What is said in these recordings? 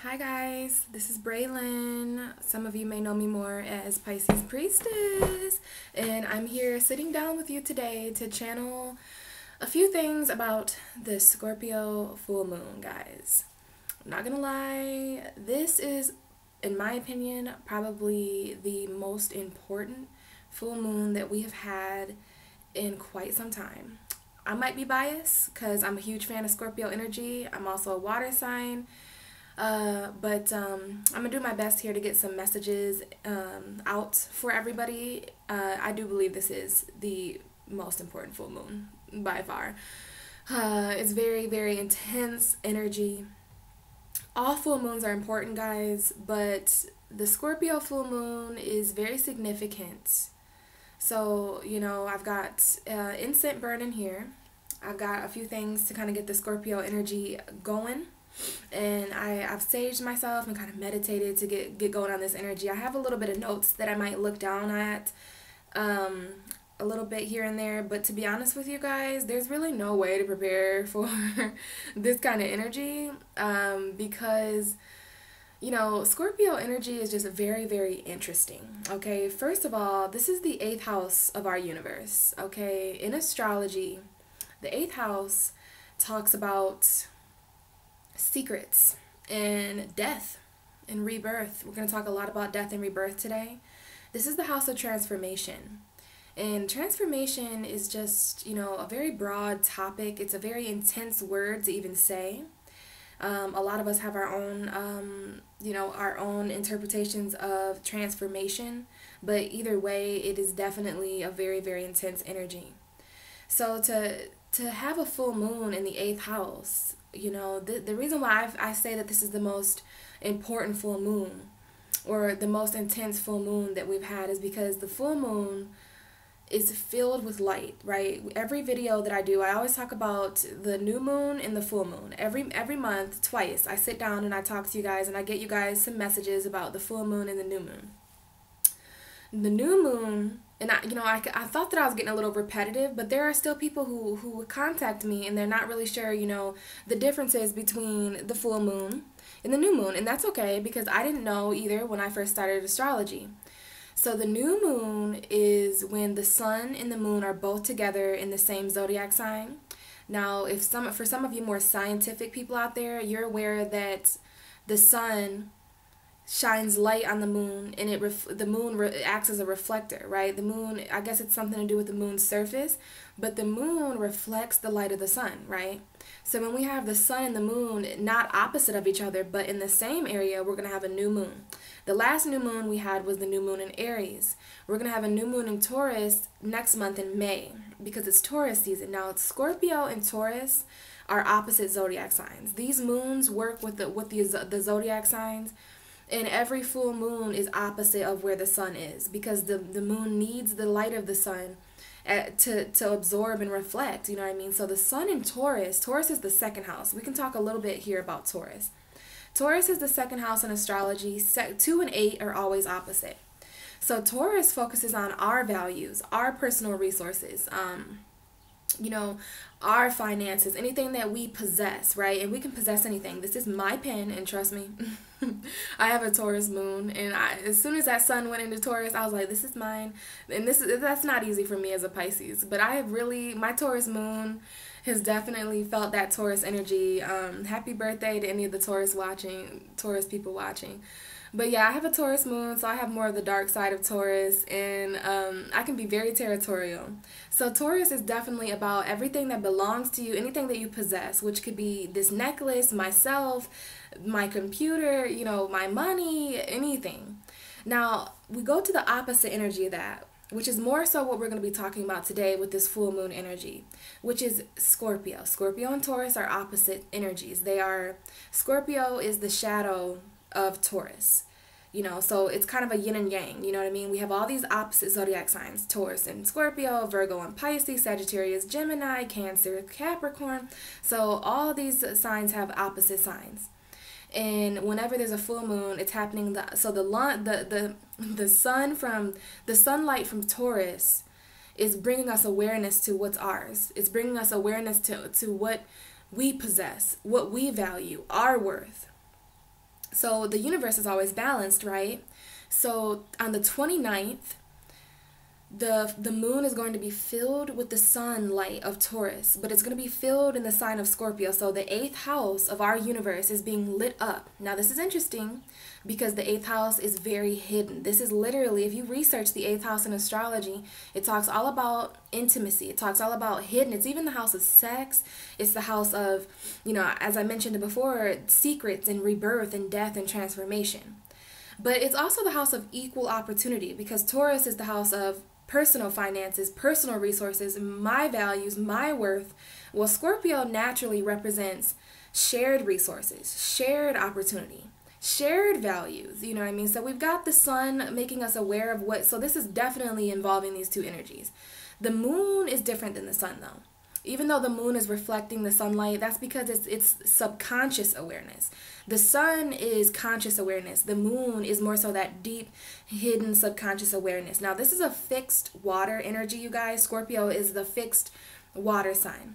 Hi guys, this is Braylon. Some of you may know me more as Pisces Priestess, and I'm here sitting down with you today to channel a few things about the Scorpio full moon, guys. I'm not gonna lie, this is, in my opinion, probably the most important full moon that we have had in quite some time. I might be biased because I'm a huge fan of Scorpio energy. I'm also a water sign. I'm gonna do my best here to get some messages out for everybody. I do believe this is the most important full moon by far. It's very, very intense energy. All full moons are important, guys, but the Scorpio full moon is very significant. So, I've got incense burning here. I've got a few things to kind of get the Scorpio energy going. And I've saged myself and kind of meditated to get going on this energy. I have a little bit of notes that I might look down at a little bit here and there, but to be honest with you guys, there's really no way to prepare for this kind of energy because Scorpio energy is just very, very interesting. Okay, first of all, this is the 8th house of our universe. Okay, in astrology, the 8th house talks about secrets and death and rebirth. We're going to talk a lot about death and rebirth today. This is the house of transformation. And transformation is just, a very broad topic. It's a very intense word to even say. A lot of us have our own, our own interpretations of transformation. But either way, it is definitely a very, very intense energy. So to have a full moon in the 8th house, the reason why I say that this is the most important full moon or the most intense full moon that we've had is because the full moon is filled with light, right? Every video that I do, I always talk about the new moon and the full moon. Every month, twice, I sit down and I talk to you guys and I get you guys some messages about the full moon and the new moon. The new moon, and I thought that I was getting a little repetitive, but there are still people who contact me and they're not really sure, the differences between the full moon and the new moon. And that's okay because I didn't know either when I first started astrology. So the new moon is when the sun and the moon are both together in the same zodiac sign. Now, for some of you more scientific people out there, you're aware that the sun shines light on the moon, and the moon acts as a reflector, right? The moon, I guess it's something to do with the moon's surface, but the moon reflects the light of the sun, right? So when we have the sun and the moon not opposite of each other, but in the same area, we're going to have a new moon. The last new moon we had was the new moon in Aries. We're going to have a new moon in Taurus next month in May because it's Taurus season. Now, Scorpio and Taurus are opposite zodiac signs. These moons work with the zodiac signs. And every full moon is opposite of where the sun is because the moon needs the light of the sun to absorb and reflect, you know what I mean? So the sun in Taurus is the second house. We can talk a little bit here about Taurus. Taurus is the second house in astrology. 2 and 8 are always opposite. So Taurus focuses on our values, our personal resources, our finances, anything that we possess, right? And we can possess anything. This is my pen, and trust me, I have a Taurus moon, and as soon as that sun went into Taurus, I was like, this is mine. And that's not easy for me as a Pisces, but my Taurus moon has definitely felt that Taurus energy. Happy birthday to any of the Taurus people watching. But yeah, I have a Taurus moon, so I have more of the dark side of Taurus, and I can be very territorial. So Taurus is definitely about everything that belongs to you, anything that you possess, which could be this necklace, myself, my computer, my money, anything. Now, we go to the opposite energy of that, which is more so what we're going to be talking about today with this full moon energy, which is Scorpio. Scorpio and Taurus are opposite energies. Scorpio is the shadow of Taurus, so it's kind of a yin and yang, you know what I mean? We have all these opposite zodiac signs, Taurus and Scorpio, Virgo and Pisces, Sagittarius, Gemini, Cancer, Capricorn. So all these signs have opposite signs. And whenever there's a full moon, it's happening. The sunlight from Taurus is bringing us awareness to what's ours. It's bringing us awareness to what we possess, what we value, our worth. So the universe is always balanced, right? So on the 29th, the moon is going to be filled with the sunlight of Taurus, but it's going to be filled in the sign of Scorpio. So the 8th house of our universe is being lit up. Now this is interesting because the 8th house is very hidden. This is literally, if you research the 8th house in astrology, it talks all about intimacy. It talks all about hidden. It's even the house of sex. It's the house of, you know, as I mentioned before, secrets and rebirth and death and transformation. But it's also the house of equal opportunity, because Taurus is the house of personal finances, personal resources, my values, my worth. Well, Scorpio naturally represents shared resources, shared opportunity, shared values, you know what I mean? So we've got the sun making us aware of what, so this is definitely involving these two energies. The moon is different than the sun though. Even though the moon is reflecting the sunlight, that's because it's subconscious awareness. The sun is conscious awareness. The moon is more so that deep, hidden subconscious awareness. Now, this is a fixed water energy, you guys. Scorpio is the fixed water sign.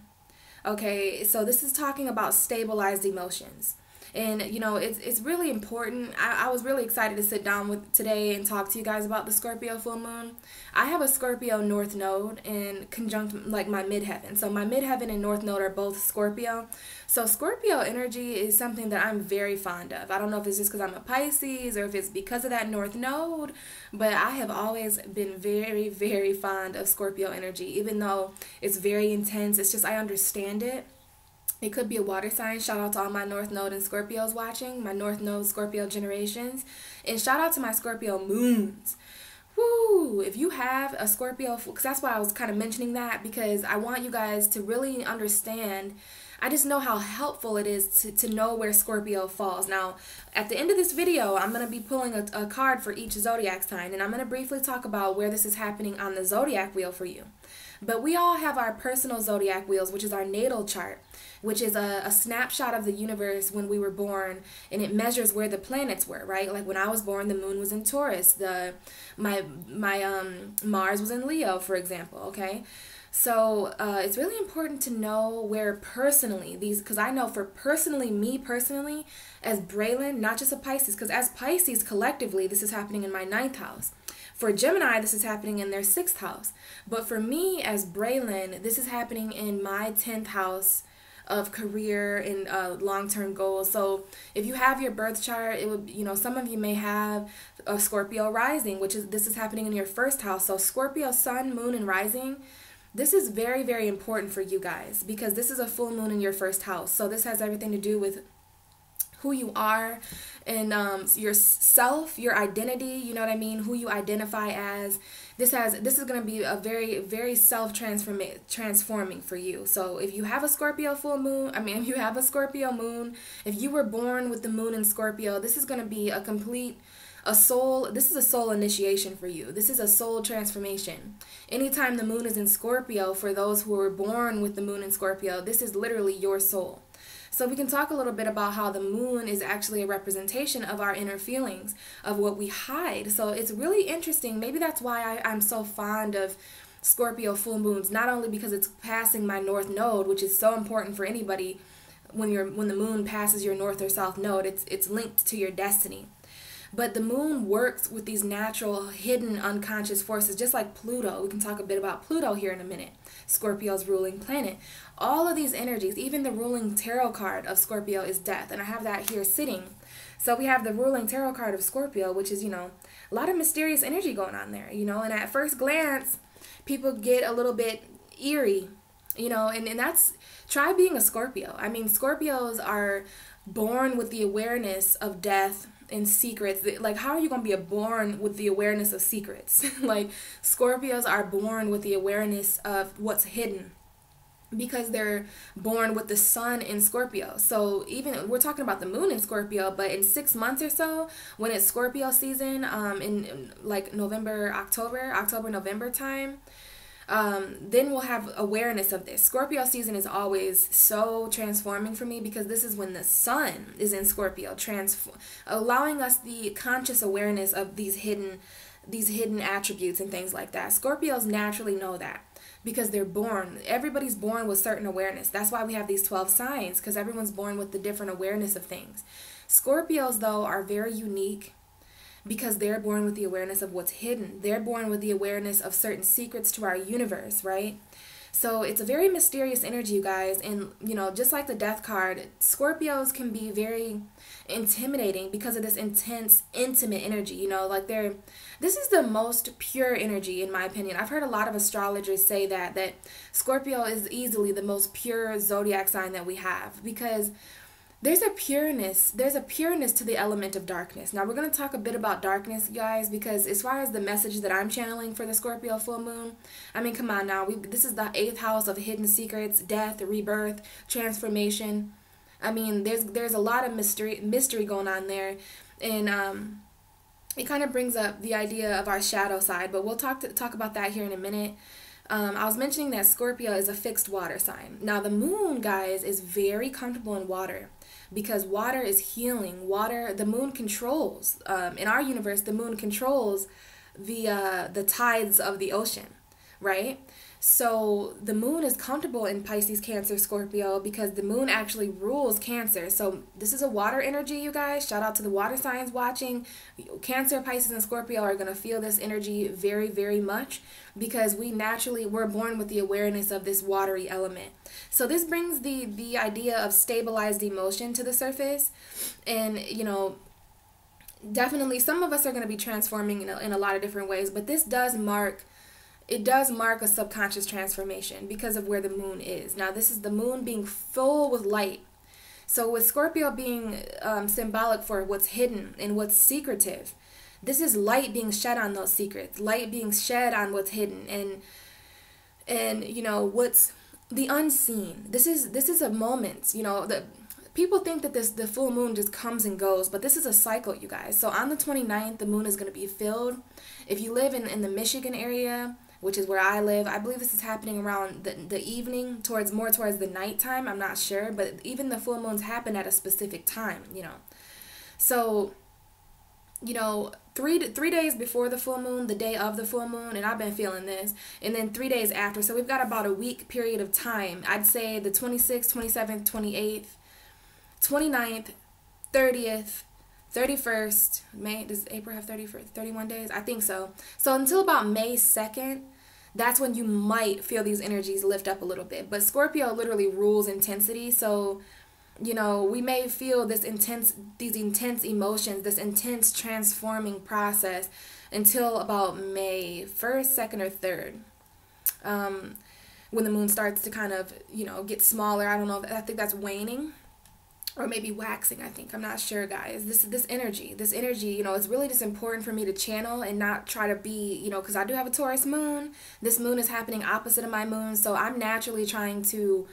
Okay, so this is talking about stabilized emotions. And, you know, it's really important. I was really excited to sit down with today and talk to you guys about the Scorpio full moon. I have a Scorpio North Node in conjunct, like my midheaven. So my midheaven and North Node are both Scorpio. So Scorpio energy is something that I'm very fond of. I don't know if it's just because I'm a Pisces or if it's because of that North Node, but I have always been very, very fond of Scorpio energy, even though it's very intense. It's just I understand it. It could be a water sign. Shout out to all my North Node and Scorpios watching, my North Node Scorpio generations. And shout out to my Scorpio moons. Woo! If you have a Scorpio, because that's why I was kind of mentioning that, because I want you guys to really understand. I just know how helpful it is to know where Scorpio falls. Now, at the end of this video, I'm going to be pulling a card for each zodiac sign, and I'm going to briefly talk about where this is happening on the zodiac wheel for you. But we all have our personal zodiac wheels, which is our natal chart, which is a snapshot of the universe when we were born, and it measures where the planets were, right? Like when I was born, the moon was in Taurus, my Mars was in Leo, for example, okay? So it's really important to know where personally these, because I know for me personally, as Braylon, not just a Pisces, because as Pisces collectively, this is happening in my 9th house. For Gemini, this is happening in their 6th house. But for me as Braylon, this is happening in my 10th house of career and long-term goals. So if you have your birth chart, it would, you know, some of you may have a Scorpio rising, this is happening in your 1st house. So Scorpio sun, moon, and rising, this is very, very important for you guys because this is a full moon in your 1st house. So this has everything to do with who you are and your self, your identity, you know what I mean, who you identify as. This is going to be a very, very transforming for you. So if you have a Scorpio full moon, if you have a Scorpio moon, if you were born with the moon in Scorpio, this is going to be this is a soul initiation for you. This is a soul transformation. Anytime the moon is in Scorpio, for those who were born with the moon in Scorpio, this is literally your soul. So we can talk a little bit about how the moon is actually a representation of our inner feelings, of what we hide. So it's really interesting. Maybe that's why I'm so fond of Scorpio full moons, not only because it's passing my North Node, which is so important for anybody. When the moon passes your North or South Node, it's linked to your destiny. But the moon works with these natural, hidden, unconscious forces, just like Pluto. We can talk a bit about Pluto here in a minute, Scorpio's ruling planet. All of these energies, even the ruling tarot card of Scorpio is death, and I have that here sitting. So we have the ruling tarot card of Scorpio, which is, you know, a lot of mysterious energy going on there, you know, and at first glance, people get a little bit eerie, you know, and that's, try being a Scorpio. I mean, Scorpios are born with the awareness of death and secrets. Like, how are you going to be born with the awareness of secrets? Like, Scorpios are born with the awareness of what's hidden because they're born with the sun in Scorpio. So even, we're talking about the moon in Scorpio, but in 6 months or so, when it's Scorpio season, in like October, November time, then we'll have awareness of this. Scorpio season is always so transforming for me because this is when the sun is in Scorpio, allowing us the conscious awareness of these hidden attributes and things like that. Scorpios naturally know that because everybody's born with certain awareness. That's why we have these 12 signs, because everyone's born with the different awareness of things. Scorpios, though, are very unique because they're born with the awareness of what's hidden. They're born with the awareness of certain secrets to our universe, right? So it's a very mysterious energy, you guys. And, you know, just like the death card, Scorpios can be very intimidating because of this intense, intimate energy. You know, like this is the most pure energy, in my opinion. I've heard a lot of astrologers say that Scorpio is easily the most pure zodiac sign that we have, because there's a pureness to the element of darkness. Now, we're going to talk a bit about darkness, guys, because as far as the message that I'm channeling for the Scorpio full moon, I mean, come on now. This is the 8th house of hidden secrets, death, rebirth, transformation. I mean, there's a lot of mystery going on there. And it kind of brings up the idea of our shadow side, but we'll talk about that here in a minute. I was mentioning that Scorpio is a fixed water sign. Now, the moon, guys, is very comfortable in water, because water is healing. Water, the moon controls. In our universe, the moon controls the tides of the ocean, right? So the moon is comfortable in Pisces, Cancer, Scorpio, because the moon actually rules Cancer. So this is a water energy, you guys. Shout out to the water signs watching. Cancer, Pisces, and Scorpio are going to feel this energy very, very much, because we're born with the awareness of this watery element. So this brings the idea of stabilized emotion to the surface. And, you know, definitely some of us are going to be transforming in a lot of different ways, but this does mark a subconscious transformation because of where the moon is. Now, this is the moon being full with light. So with Scorpio being symbolic for what's hidden and what's secretive, this is light being shed on those secrets, light being shed on what's hidden, and you know, what's the unseen. This is a moment, you know, people think that the full moon just comes and goes, but this is a cycle, you guys. So on the 29th, the moon is going to be filled. If you live in the Michigan area, which is where I live, I believe this is happening around the evening, towards the nighttime. I'm not sure, but even the full moons happen at a specific time, you know. So, you know, three days before the full moon, the day of the full moon, and I've been feeling this, and then 3 days after. So we've got about a week period of time. I'd say the 26th, 27th, 28th, 29th, 30th, 31st, May, does April have 31 days? I think so. So until about May 2nd, that's when you might feel these energies lift up a little bit. But Scorpio literally rules intensity. So, you know, we may feel these intense emotions, this intense transforming process until about May 1st, 2nd, or 3rd. When the moon starts to kind of, you know, get smaller. I don't know. I think that's waning. Or maybe waxing, I think. I'm not sure, guys. This energy, you know, it's really just important for me to channel and not try to be, you know, because I do have a Taurus moon. This moon is happening opposite of my moon, so I'm naturally trying to,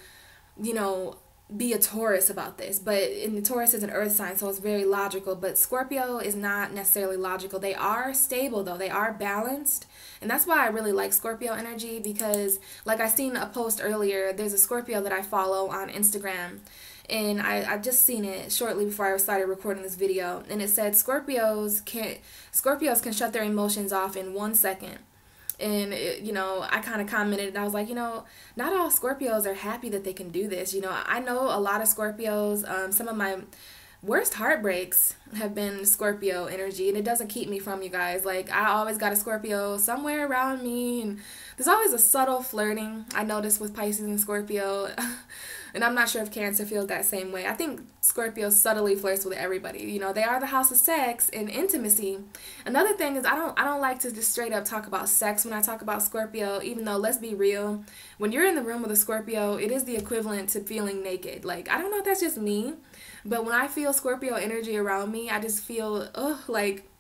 you know, be a Taurus about this. But the Taurus is an earth sign, so it's very logical. But Scorpio is not necessarily logical. They are stable, though. They are balanced. And that's why I really like Scorpio energy, because, like I seen a post earlier, there's a Scorpio that I follow on Instagram. And I just seen it shortly before I started recording this video. And it said Scorpios can shut their emotions off in 1 second. And, you know, I kind of commented, and I was like, you know, not all Scorpios are happy that they can do this. You know, I know a lot of Scorpios. Some of my worst heartbreaks have been Scorpio energy, and it doesn't keep me from you guys. Like, I always got a Scorpio somewhere around me, and there's always a subtle flirting I notice with Pisces and Scorpio. And I'm not sure if Cancer feels that same way. I think Scorpio subtly flirts with everybody. You know, they are the house of sex and intimacy. Another thing is I don't like to just straight up talk about sex when I talk about Scorpio, even though, let's be real, when you're in the room with a Scorpio, it is the equivalent to feeling naked. Like, I don't know if that's just me, but when I feel Scorpio energy around me, I just feel, like,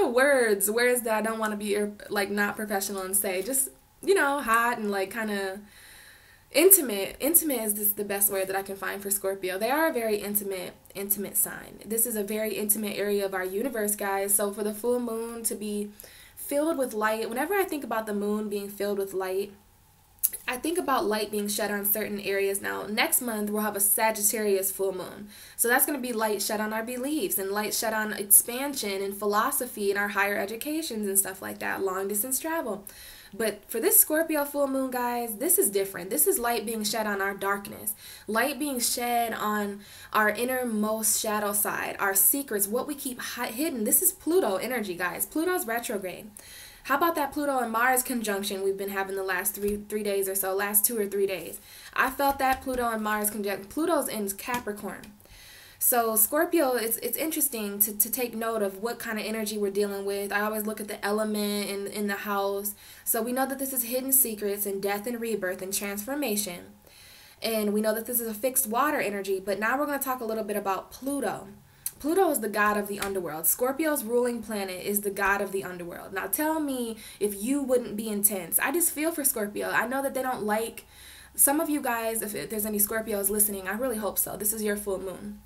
words that I don't want to be, like, not professional and say. Just, you know, hot and, like, kind of intimate is just the best word that I can find for Scorpio. They are a very intimate sign. This is a very intimate area of our universe, guys. So for the full moon to be filled with light, whenever I think about the moon being filled with light, I think about light being shed on certain areas. Now, next month, we'll have a Sagittarius full moon. So that's going to be light shed on our beliefs and light shed on expansion and philosophy and our higher educations and stuff like that, long distance travel. But for this Scorpio full moon, guys, this is different. This is light being shed on our darkness, light being shed on our innermost shadow side, our secrets, what we keep hidden. This is Pluto energy, guys. Pluto's retrograde. How about that Pluto and Mars conjunction we've been having the last three days or so, last 2 or 3 days? I felt that Pluto and Mars conjunction. Pluto's in Capricorn. So Scorpio, it's interesting to take note of what kind of energy we're dealing with. I always look at the element in the house. So we know that this is hidden secrets and death and rebirth and transformation. And we know that this is a fixed water energy. But now we're going to talk a little bit about Pluto. Pluto is the god of the underworld. Scorpio's ruling planet is the god of the underworld. Now tell me if you wouldn't be intense. I just feel for Scorpio. I know that they don't like, some of you guys, if there's any Scorpios listening, I really hope so. This is your full moon.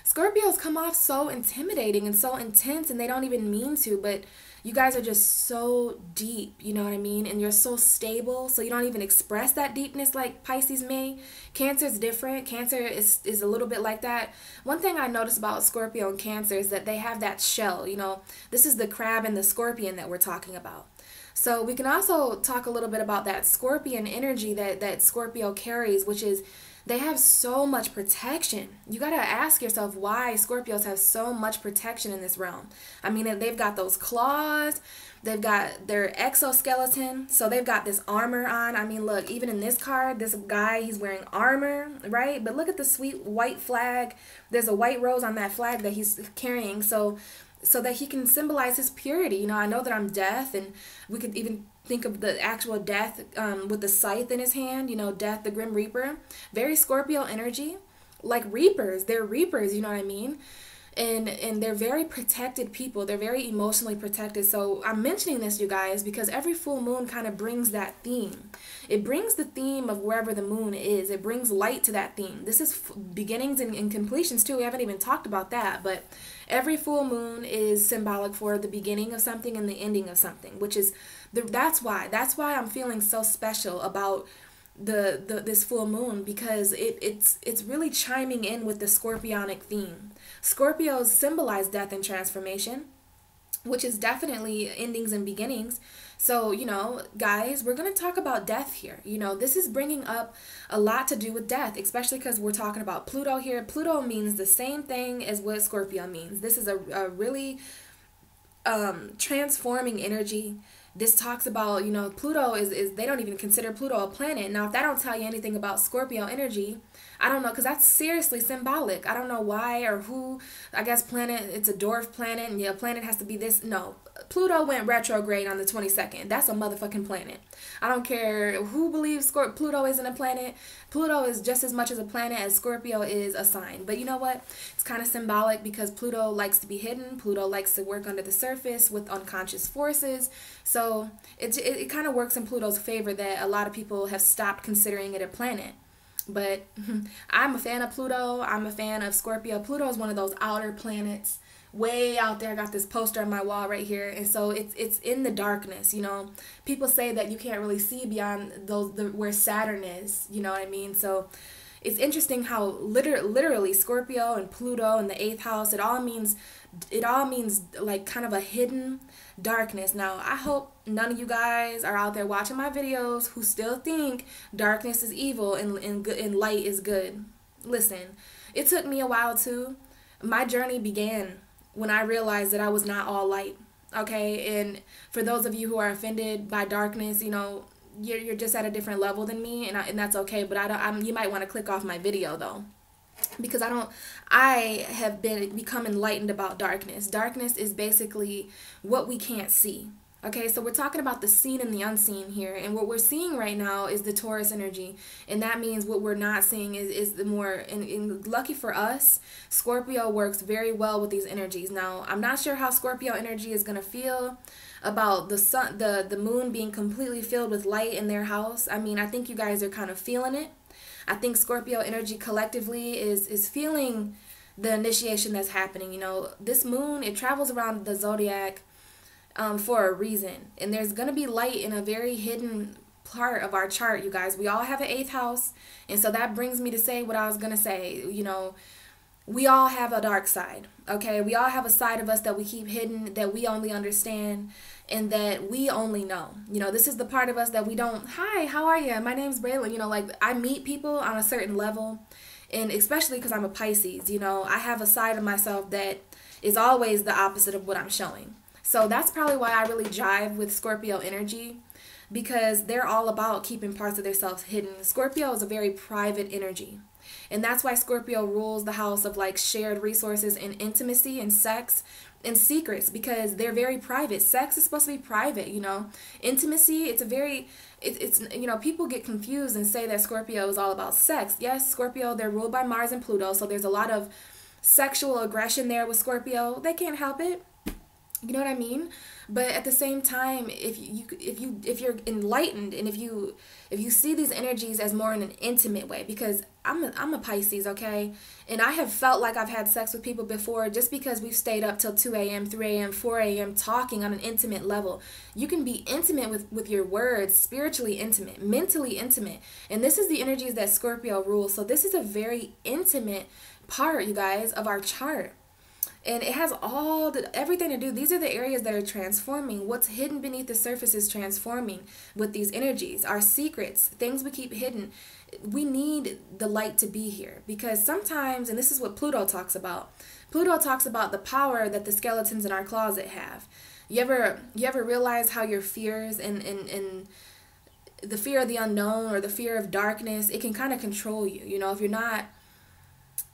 Scorpios come off so intimidating and so intense, and they don't even mean to, but you guys are just so deep, you know what I mean? And you're so stable, so you don't even express that deepness like Pisces may. Cancer is different. Cancer is a little bit like that. One thing I noticed about Scorpio and Cancer is that they have that shell, you know. This is the crab and the scorpion that we're talking about. So we can also talk a little bit about that scorpion energy that Scorpio carries, which is they have so much protection. You got to ask yourself why Scorpios have so much protection in this realm. I mean, they've got those claws. They've got their exoskeleton. So they've got this armor on. I mean, look, even in this card, this guy, he's wearing armor, right? But look at the sweet white flag. There's a white rose on that flag that he's carrying. So that he can symbolize his purity. You know, I know that I'm death, and we could even think of the actual death with the scythe in his hand, you know, death, the Grim Reaper. Very Scorpio energy, like reapers. They're reapers, you know what I mean? And they're very protected people. They're very emotionally protected. So I'm mentioning this, you guys, because every full moon kind of brings that theme. It brings the theme of wherever the moon is. It brings light to that theme. This is beginnings and completions too. We haven't even talked about that, but every full moon is symbolic for the beginning of something and the ending of something, which is that's why I'm feeling so special about this full moon, because it's really chiming in with the scorpionic theme. Scorpios symbolize death and transformation, which is definitely endings and beginnings. So, you know, guys, we're going to talk about death here. You know, this is bringing up a lot to do with death, especially because we're talking about Pluto here. Pluto means the same thing as what Scorpio means. This is a really transforming energy. This talks about, you know, Pluto is they don't even consider Pluto a planet. Now, if that don't tell you anything about Scorpio energy, I don't know, because that's seriously symbolic. I don't know why or who. I guess planet, it's a dwarf planet, and yeah, planet has to be this. No, Pluto went retrograde on the 22nd. That's a motherfucking planet. I don't care who believes Pluto isn't a planet. Pluto is just as much as a planet as Scorpio is a sign. But you know what? It's kind of symbolic because Pluto likes to be hidden. Pluto likes to work under the surface with unconscious forces. So it kind of works in Pluto's favor that a lot of people have stopped considering it a planet. But I'm a fan of Pluto. I'm a fan of Scorpio. Pluto is one of those outer planets way out there. I got this poster on my wall right here, and so it's in the darkness. You know, people say that you can't really see beyond where Saturn is. You know what I mean? So it's interesting how literally Scorpio and Pluto and the 8th house, it all means like kind of a hidden darkness. Now, I hope none of you guys are out there watching my videos who still think darkness is evil and light is good. Listen, it took me a while too. My journey began when I realized that I was not all light. Okay, and for those of you who are offended by darkness, you know, you're just at a different level than me, and that's okay. But you might want to click off my video though, because I have become enlightened about darkness. Darkness is basically what we can't see. Okay, so we're talking about the seen and the unseen here, and what we're seeing right now is the Taurus energy, and that means what we're not seeing is the more, and lucky for us, Scorpio works very well with these energies. Now, I'm not sure how Scorpio energy is going to feel about the sun, the moon being completely filled with light in their house. I mean, I think you guys are kind of feeling it. I think Scorpio energy collectively is feeling the initiation that's happening. You know, this moon, it travels around the Zodiac for a reason. And there's going to be light in a very hidden part of our chart, you guys. We all have an 8th house. And so that brings me to say what I was going to say. You know, we all have a dark side, okay? We all have a side of us that we keep hidden, that we only understand, and that we only know. You know, this is the part of us that we don't, hi, how are you? My name's Braylon. You know, like, I meet people on a certain level, and especially because I'm a Pisces, you know, I have a side of myself that is always the opposite of what I'm showing. So that's probably why I really jive with Scorpio energy, because they're all about keeping parts of themselves hidden. Scorpio is a very private energy. And that's why Scorpio rules the house of like shared resources and intimacy and sex and secrets, because they're very private. Sex is supposed to be private, you know. Intimacy, it's a very, it's you know, people get confused and say that Scorpio is all about sex. Yes, Scorpio, they're ruled by Mars and Pluto, so there's a lot of sexual aggression there with Scorpio. They can't help it. You know what I mean? But at the same time, if you're enlightened, and if you see these energies as more in an intimate way, because I'm a Pisces, okay? And I have felt like I've had sex with people before just because we've stayed up till 2 a.m., 3 a.m., 4 a.m. talking on an intimate level. You can be intimate with your words, spiritually intimate, mentally intimate. And this is the energies that Scorpio rules. So this is a very intimate part, you guys, of our chart. And it has everything to do. These are the areas that are transforming. What's hidden beneath the surface is transforming with these energies. Our secrets, things we keep hidden. We need the light to be here, because sometimes, and this is what Pluto talks about. Pluto talks about the power that the skeletons in our closet have. You ever realize how your fears and the fear of the unknown or the fear of darkness, it can kind of control you. You know, if you're not,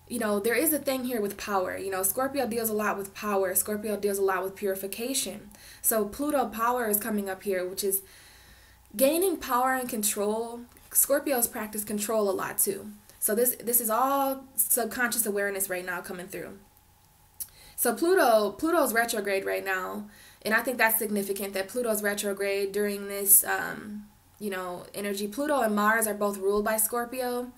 you know, there is a thing here with power. You know, Scorpio deals a lot with power. Scorpio deals a lot with purification. So Pluto power is coming up here, which is gaining power and control. Scorpios practice control a lot too. So this is all subconscious awareness right now coming through. So Pluto's retrograde right now, and I think that's significant that Pluto's retrograde during this you know, energy. Pluto and Mars are both ruled by Scorpio.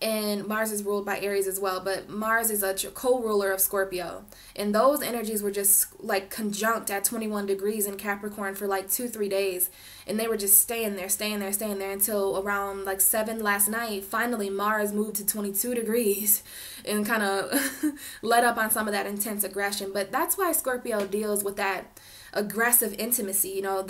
And Mars is ruled by Aries as well, but Mars is a co-ruler of Scorpio. And those energies were just like conjunct at 21 degrees in Capricorn for like 2-3 days. And they were just staying there until around like 7 last night. Finally, Mars moved to 22 degrees and kind of let up on some of that intense aggression. But that's why Scorpio deals with that aggressive intimacy. You know,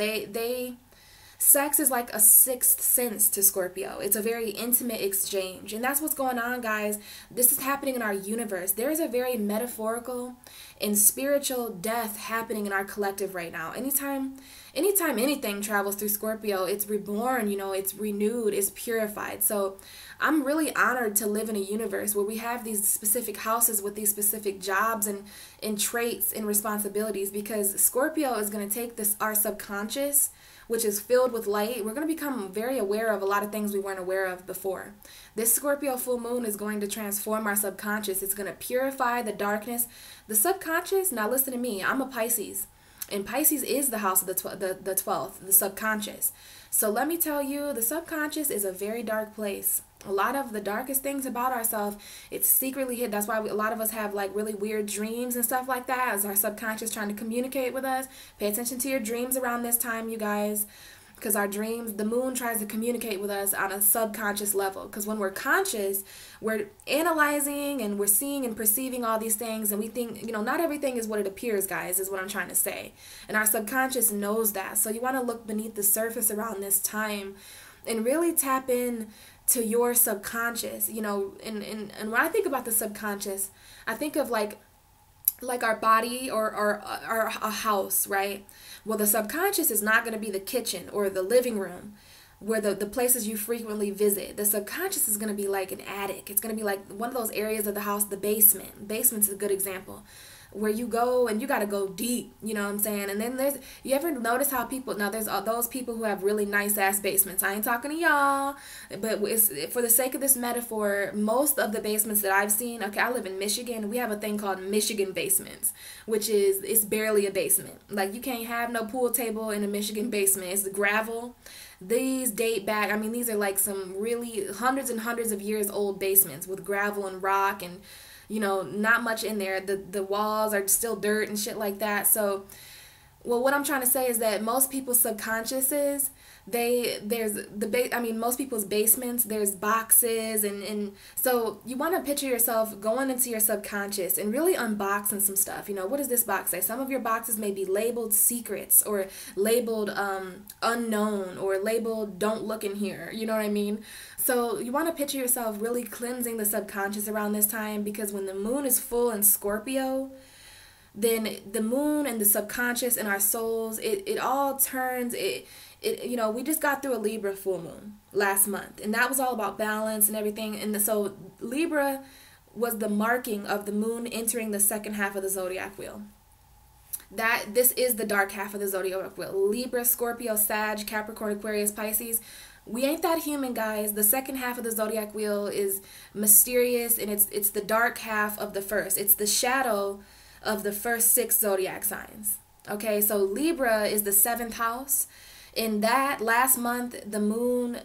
sex is like a sixth sense to Scorpio. It's a very intimate exchange. And that's what's going on, guys. This is happening in our universe. There is a very metaphorical and spiritual death happening in our collective right now. Anytime anything travels through Scorpio, it's reborn, you know, it's renewed, it's purified. So I'm really honored to live in a universe where we have these specific houses with these specific jobs and traits and responsibilities, because Scorpio is going to take our subconscious, which is filled with light. We're going to become very aware of a lot of things we weren't aware of before. This Scorpio full moon is going to transform our subconscious. It's going to purify the darkness. The subconscious, now listen to me, I'm a Pisces. And Pisces is the house of the 12th, the subconscious. So let me tell you, the subconscious is a very dark place. A lot of the darkest things about ourselves, it's secretly hid. That's why a lot of us have like really weird dreams and stuff like that, as our subconscious trying to communicate with us. Pay attention to your dreams around this time, you guys, because our dreams, the moon tries to communicate with us on a subconscious level. Because when we're conscious, we're analyzing and we're seeing and perceiving all these things, and we think, you know, not everything is what it appears, guys, is what I'm trying to say. And our subconscious knows that. So you want to look beneath the surface around this time and really tap in to your subconscious, you know. And when I think about the subconscious, I think of like our body or a house, right? Well, the subconscious is not going to be the kitchen or the living room, where the places you frequently visit. The subconscious is going to be like an attic. It's going to be like one of those areas of the house, the basement. Basement's a good example, where you go and you got to go deep, you know what I'm saying? And then you ever notice how people, now there's those people who have really nice ass basements. I ain't talking to y'all, but it's, for the sake of this metaphor, most of the basements that I've seen, okay, I live in Michigan. We have a thing called Michigan basements, which is, it's barely a basement. Like, you can't have no pool table in a Michigan basement. It's gravel. These date back, I mean, these are like some really hundreds and hundreds of years old basements with gravel and rock and, you know, not much in there. The walls are still dirt and shit like that. So Well, what I'm trying to say is that most people's subconsciouses, most people's basements, there's boxes, and so you want to picture yourself going into your subconscious and really unboxing some stuff. You know, what does this box say? Some of your boxes may be labeled secrets, or labeled unknown, or labeled don't look in here. You know what I mean? So you want to picture yourself really cleansing the subconscious around this time, because when the moon is full in Scorpio, then the moon and the subconscious and our souls, it all turns, you know, we just got through a Libra full moon last month, and that was all about balance and everything. And so Libra was the marking of the moon entering the second half of the zodiac wheel. This is the dark half of the zodiac wheel. Libra, Scorpio, Sag, Capricorn, Aquarius, Pisces. We ain't that human, guys. The second half of the zodiac wheel is mysterious, and it's the dark half of the first. It's the shadow of the first 6 zodiac signs. Okay, so Libra is the 7th house. In that last month, the moon,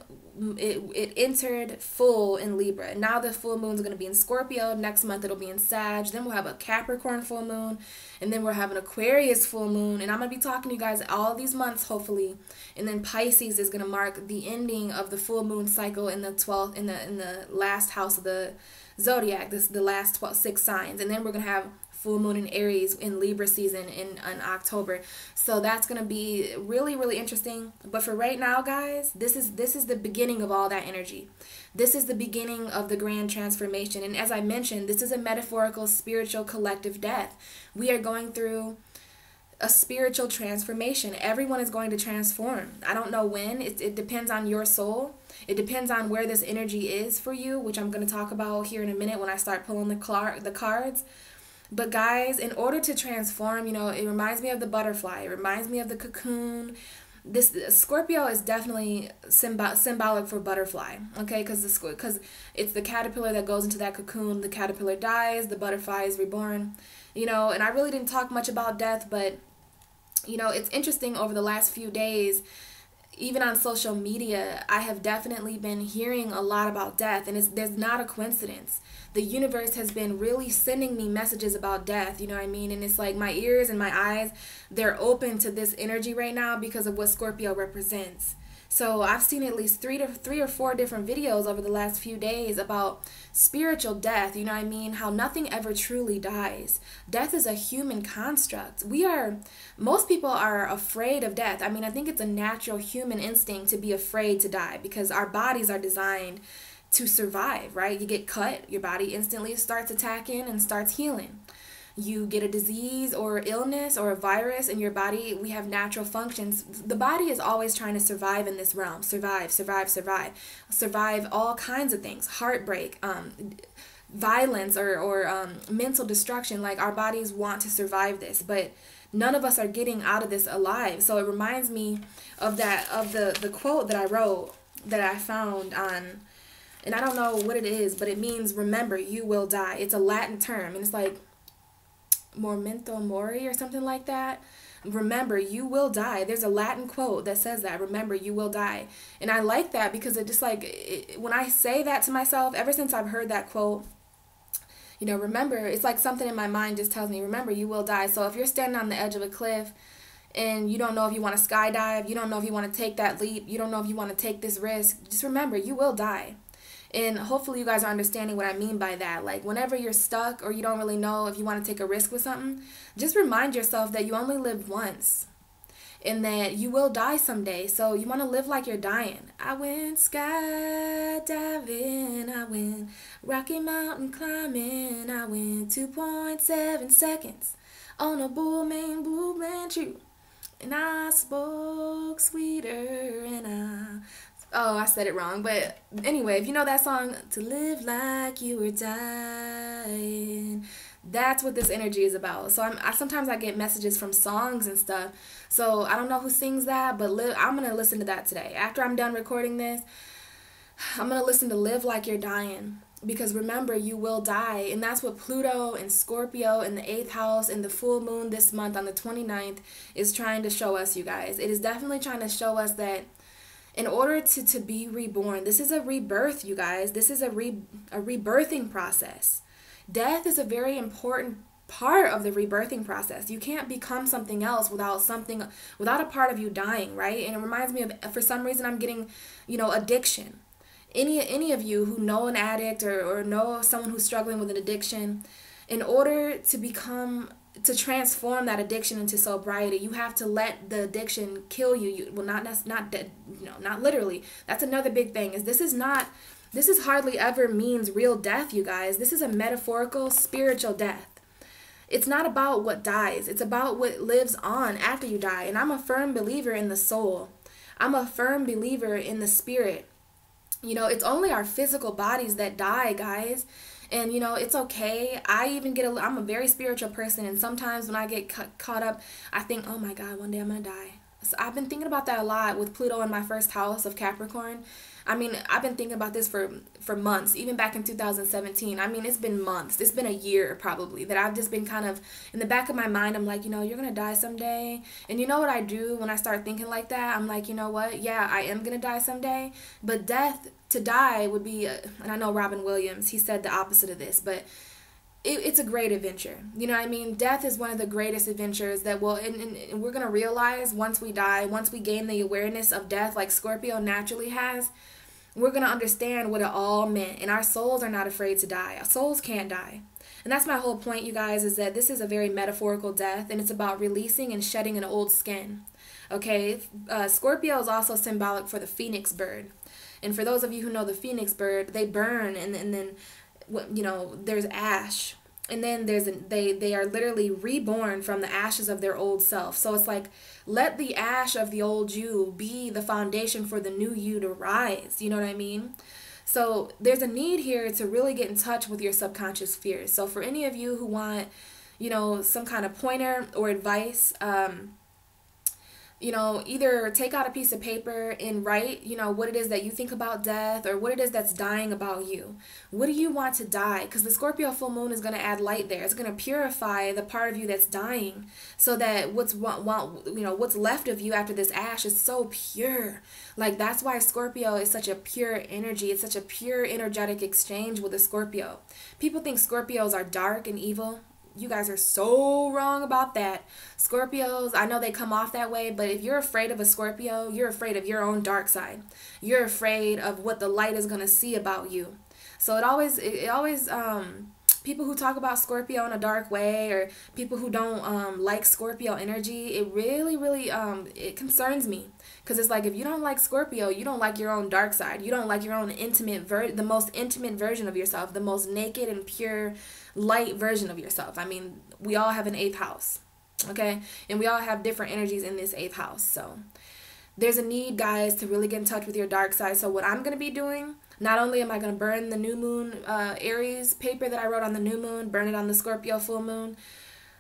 it entered full in Libra. Now the full moon is going to be in Scorpio. Next month it'll be in Sag. Then we'll have a Capricorn full moon, and then we'll have an Aquarius full moon. And I'm going to be talking to you guys all these months, hopefully. And then Pisces is going to mark the ending of the full moon cycle in the 12th, in the last house of the zodiac. This is the last 6 signs. And then we're going to have full moon in Aries in Libra season in October. So that's going to be really, really interesting. But for right now, guys, this is the beginning of all that energy. This is the beginning of the grand transformation. And as I mentioned, this is a metaphorical, spiritual, collective death. We are going through a spiritual transformation. Everyone is going to transform. I don't know when. It depends on your soul. It depends on where this energy is for you, which I'm going to talk about here in a minute when I start pulling the cards. But guys, in order to transform, you know, it reminds me of the butterfly. It reminds me of the cocoon. This Scorpio is definitely symbolic for butterfly, okay? Because it's the caterpillar that goes into that cocoon. The caterpillar dies, the butterfly is reborn, you know. And I really didn't talk much about death, but, you know, it's interesting over the last few days. Even on social media, I have definitely been hearing a lot about death, and there's not a coincidence. The universe has been really sending me messages about death, you know what I mean? And it's like my ears and my eyes, they're open to this energy right now because of what Scorpio represents. So I've seen at least three or four different videos over the last few days about spiritual death, you know what I mean? How nothing ever truly dies. Death is a human construct. Most people are afraid of death. I mean, I think it's a natural human instinct to be afraid to die because our bodies are designed to survive, right? You get cut, your body instantly starts attacking and starts healing. You get a disease or illness or a virus in your body, we have natural functions. The body is always trying to survive in this realm. Survive all kinds of things. Heartbreak, violence, or mental destruction. Like, our bodies want to survive this, but none of us are getting out of this alive. So it reminds me of the quote that I wrote, that I found on, and I don't know what it is, but it means remember, you will die. It's a Latin term, and it's like memento mori or something like that. Remember, you will die. There's a Latin quote that says that. Remember, you will die. And I like that because it just when I say that to myself, ever since I've heard that quote, you know, remember, it's like something in my mind just tells me, remember, you will die. So if you're standing on the edge of a cliff and you don't know if you want to skydive, you don't know if you want to take that leap, you don't know if you want to take this risk, just remember, you will die. And hopefully you guys are understanding what I mean by that. Like, whenever you're stuck or you don't really know if you want to take a risk with something, just remind yourself that you only live once and that you will die someday. So you want to live like you're dying. I went skydiving, I went Rocky Mountain climbing, I went 2.7 seconds on a bull man tree. And I spoke sweeter I said it wrong, but anyway, if you know that song, to live like you were dying, that's what this energy is about. So sometimes I get messages from songs and stuff, so I don't know who sings that, but I'm going to listen to that today. After I'm done recording this, I'm going to listen to Live Like You're Dying, because remember, you will die. And that's what Pluto and Scorpio in the 8th house and the full moon this month on the 29th is trying to show us, you guys. It is definitely trying to show us that in order to be reborn, this is a rebirth, you guys. This is a rebirthing process. Death is a very important part of the rebirthing process. You can't become something else without a part of you dying, right? And it reminds me of, for some reason, I'm getting, addiction. Any of you who know an addict or know someone who's struggling with an addiction, in order to transform that addiction into sobriety, you have to let the addiction kill you. Not literally. That's another big thing. This is hardly ever means real death, you guys. This is a metaphorical, spiritual death. It's not about what dies. It's about what lives on after you die. And I'm a firm believer in the soul. I'm a firm believer in the spirit. It's only our physical bodies that die, guys. And, it's okay. I'm a very spiritual person. And sometimes when I get caught up, I think, oh my God, one day I'm going to die. So I've been thinking about that a lot with Pluto in my first house of Capricorn. I've been thinking about this for months, even back in 2017. It's been months. It's been a year probably that I've just been kind of in the back of my mind. I'm like, you're going to die someday. And you know what I do when I start thinking like that? I'm like, you know what? Yeah, I am going to die someday. But to die would be, and I know Robin Williams, he said the opposite of this, but it's a great adventure. Death is one of the greatest adventures that and we're going to realize once we die, once we gain the awareness of death like Scorpio naturally has, we're going to understand what it all meant. And our souls are not afraid to die. Our souls can't die. And that's my whole point, you guys, is that this is a very metaphorical death, and it's about releasing and shedding an old skin. Okay? Scorpio is also symbolic for the phoenix bird. And for those of you who know the phoenix bird, they burn and then there's ash, and then they are literally reborn from the ashes of their old self. So it's like, let the ash of the old you be the foundation for the new you to rise. You know what I mean? So there's a need here to really get in touch with your subconscious fears. So for any of you who want, some kind of pointer or advice, either take out a piece of paper and write, what it is that you think about death, or what it is that's dying about you. What do you want to die? Because the Scorpio full moon is going to add light there. It's going to purify the part of you that's dying, so that what's left of you after this ash is so pure. Like, that's why Scorpio is such a pure energy. It's such a pure energetic exchange with a Scorpio. People think Scorpios are dark and evil. You guys are so wrong about that. Scorpios, I know they come off that way, but if you're afraid of a Scorpio, you're afraid of your own dark side. You're afraid of what the light is going to see about you. So it always people who talk about Scorpio in a dark way, or people who don't like Scorpio energy, it really it concerns me. Because it's like, if you don't like Scorpio, you don't like your own dark side. You don't like your own the most intimate version of yourself, the most naked and pure light version of yourself. We all have an 8th house, okay? And we all have different energies in this 8th house. So there's a need, guys, to really get in touch with your dark side. So what I'm going to be doing, not only am I going to burn the new moon Aries paper that I wrote on the new moon, burn it on the Scorpio full moon,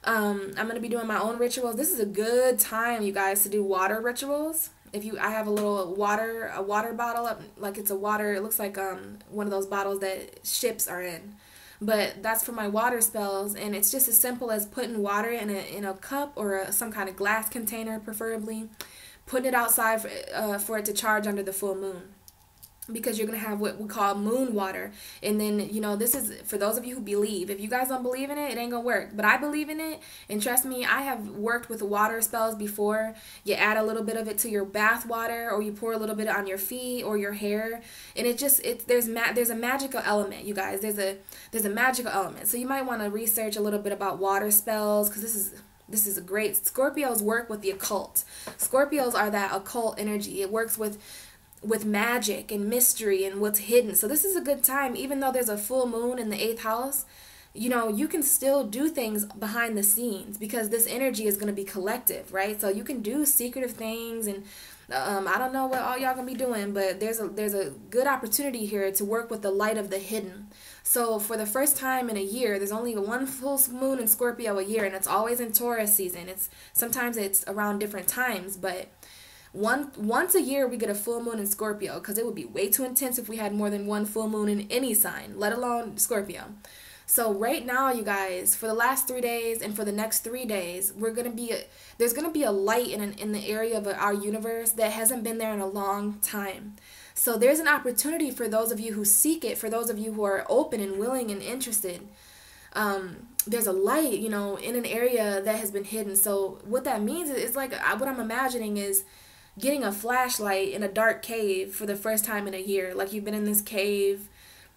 I'm going to be doing my own rituals. This is a good time, you guys, to do water rituals. I have a little water bottle up, like it's a water, it looks like one of those bottles that ships are in. But that's for my water spells, and it's just as simple as putting water in a cup or some kind of glass container, preferably, putting it outside for it to charge under the full moon. Because you're going to have what we call moon water. And then, this is for those of you who believe. If you guys don't believe in it, it ain't going to work. But I believe in it. And trust me, I have worked with water spells before. You add a little bit of it to your bath water, or you pour a little bit on your feet or your hair. And there's a magical element, you guys. There's a magical element. So you might want to research a little bit about water spells, because this is a great. Scorpios work with the occult. Scorpios are that occult energy. It works with magic and mystery and what's hidden. So this is a good time, even though there's a full moon in the 8th house, you can still do things behind the scenes, because this energy is going to be collective, right? So you can do secretive things, and I don't know what all y'all gonna be doing, but there's a good opportunity here to work with the light of the hidden. So for the first time in a year, there's only one full moon in Scorpio a year, and it's always in Taurus season. Sometimes it's around different times, but once a year we get a full moon in Scorpio, because it would be way too intense if we had more than one full moon in any sign, let alone Scorpio. So right now, you guys, for the last 3 days and for the next 3 days, there's gonna be a light in the area of our universe that hasn't been there in a long time. So there's an opportunity for those of you who seek it, for those of you who are open and willing and interested. there's a light, you know, in an area that has been hidden. So what that means is like, what I'm imagining is getting a flashlight in a dark cave for the first time in a year. Like you've been in this cave,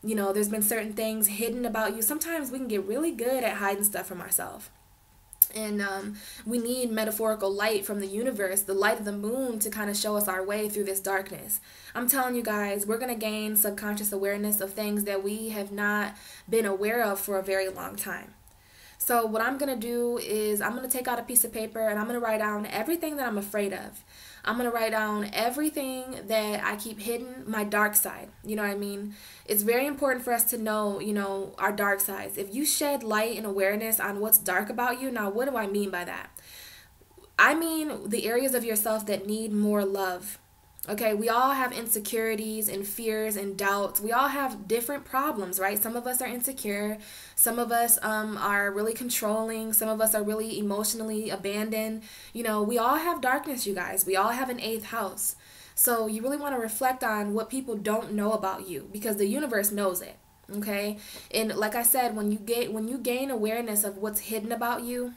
you know, there's been certain things hidden about you. Sometimes we can get really good at hiding stuff from ourselves. And we need metaphorical light from the universe, the light of the moon, to kind of show us our way through this darkness. I'm telling you guys, we're going to gain subconscious awareness of things that we have not been aware of for a very long time. So what I'm going to do is I'm going to take out a piece of paper and I'm going to write down everything that I'm afraid of. I'm going to write down everything that I keep hidden, my dark side. You know what I mean? It's very important for us to know, you know, our dark sides. If you shed light and awareness on what's dark about you, now what do I mean by that? I mean the areas of yourself that need more love. Okay, we all have insecurities and fears and doubts. We all have different problems, right? Some of us are insecure. Some of us are really controlling. Some of us are really emotionally abandoned. You know, we all have darkness, you guys. We all have an 8th house. So you really want to reflect on what people don't know about you, because the universe knows it. Okay, and like I said, when you gain awareness of what's hidden about you,